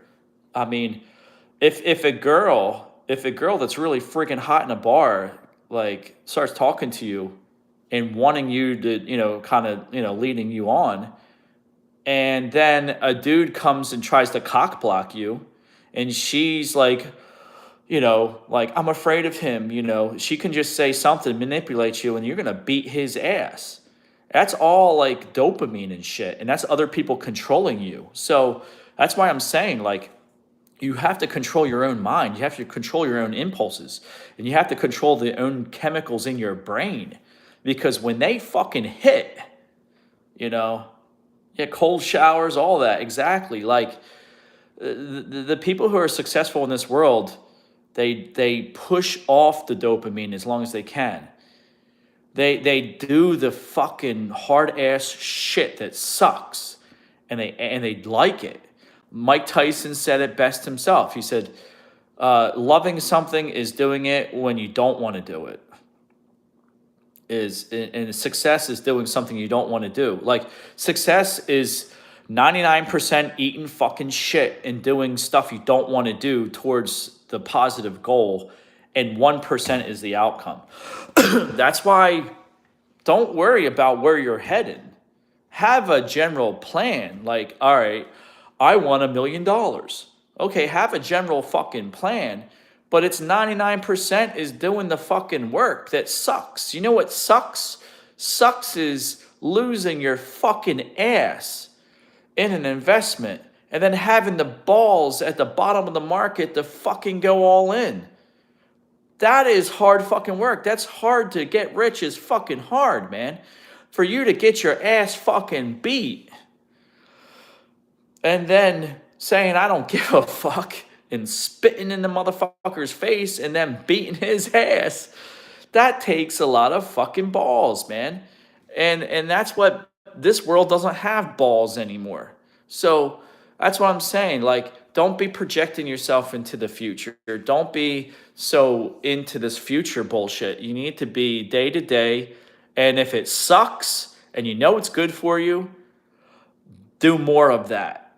Speaker 1: I mean, if a girl that's really freaking hot in a bar starts talking to you and wanting you to kind of leading you on, and then a dude comes and tries to cock block you, and she's like, like, I'm afraid of him, she can just say something, manipulate you, and you're going to beat his ass. That's all like dopamine and shit. And that's other people controlling you. So that's why I'm saying, like, you have to control your own mind. You have to control your own impulses. And you have to control the own chemicals in your brain. Because when they fucking hit, yeah, cold showers, all that, exactly. Like, the people who are successful in this world, they push off the dopamine as long as they can. They do the fucking hard ass shit that sucks, and they like it. Mike Tyson said it best himself. He said, "Loving something is doing it when you don't want to do it. And success is doing something you don't want to do. Like, success is 99% eating fucking shit and doing stuff you don't want to do towards the positive goal, and 1% is the outcome." That's why don't worry about where you're headed. Have a general plan. Like, all right, I want $1 million. Okay, have a general fucking plan, but it's 99% is doing the fucking work that sucks. You know what sucks? Sucks is losing your fucking ass in an investment and then having the balls at the bottom of the market to fucking go all in. That is hard fucking work. That's hard to get rich is fucking hard, man. For you to get your ass fucking beat and then saying, I don't give a fuck, and spitting in the motherfucker's face and then beating his ass, that takes a lot of fucking balls, man. And that's what this world doesn't have, balls anymore. So that's what I'm saying. Like, don't be projecting yourself into the future. Don't be so into this future bullshit. You need to be day to day. And if it sucks and you know it's good for you, do more of that.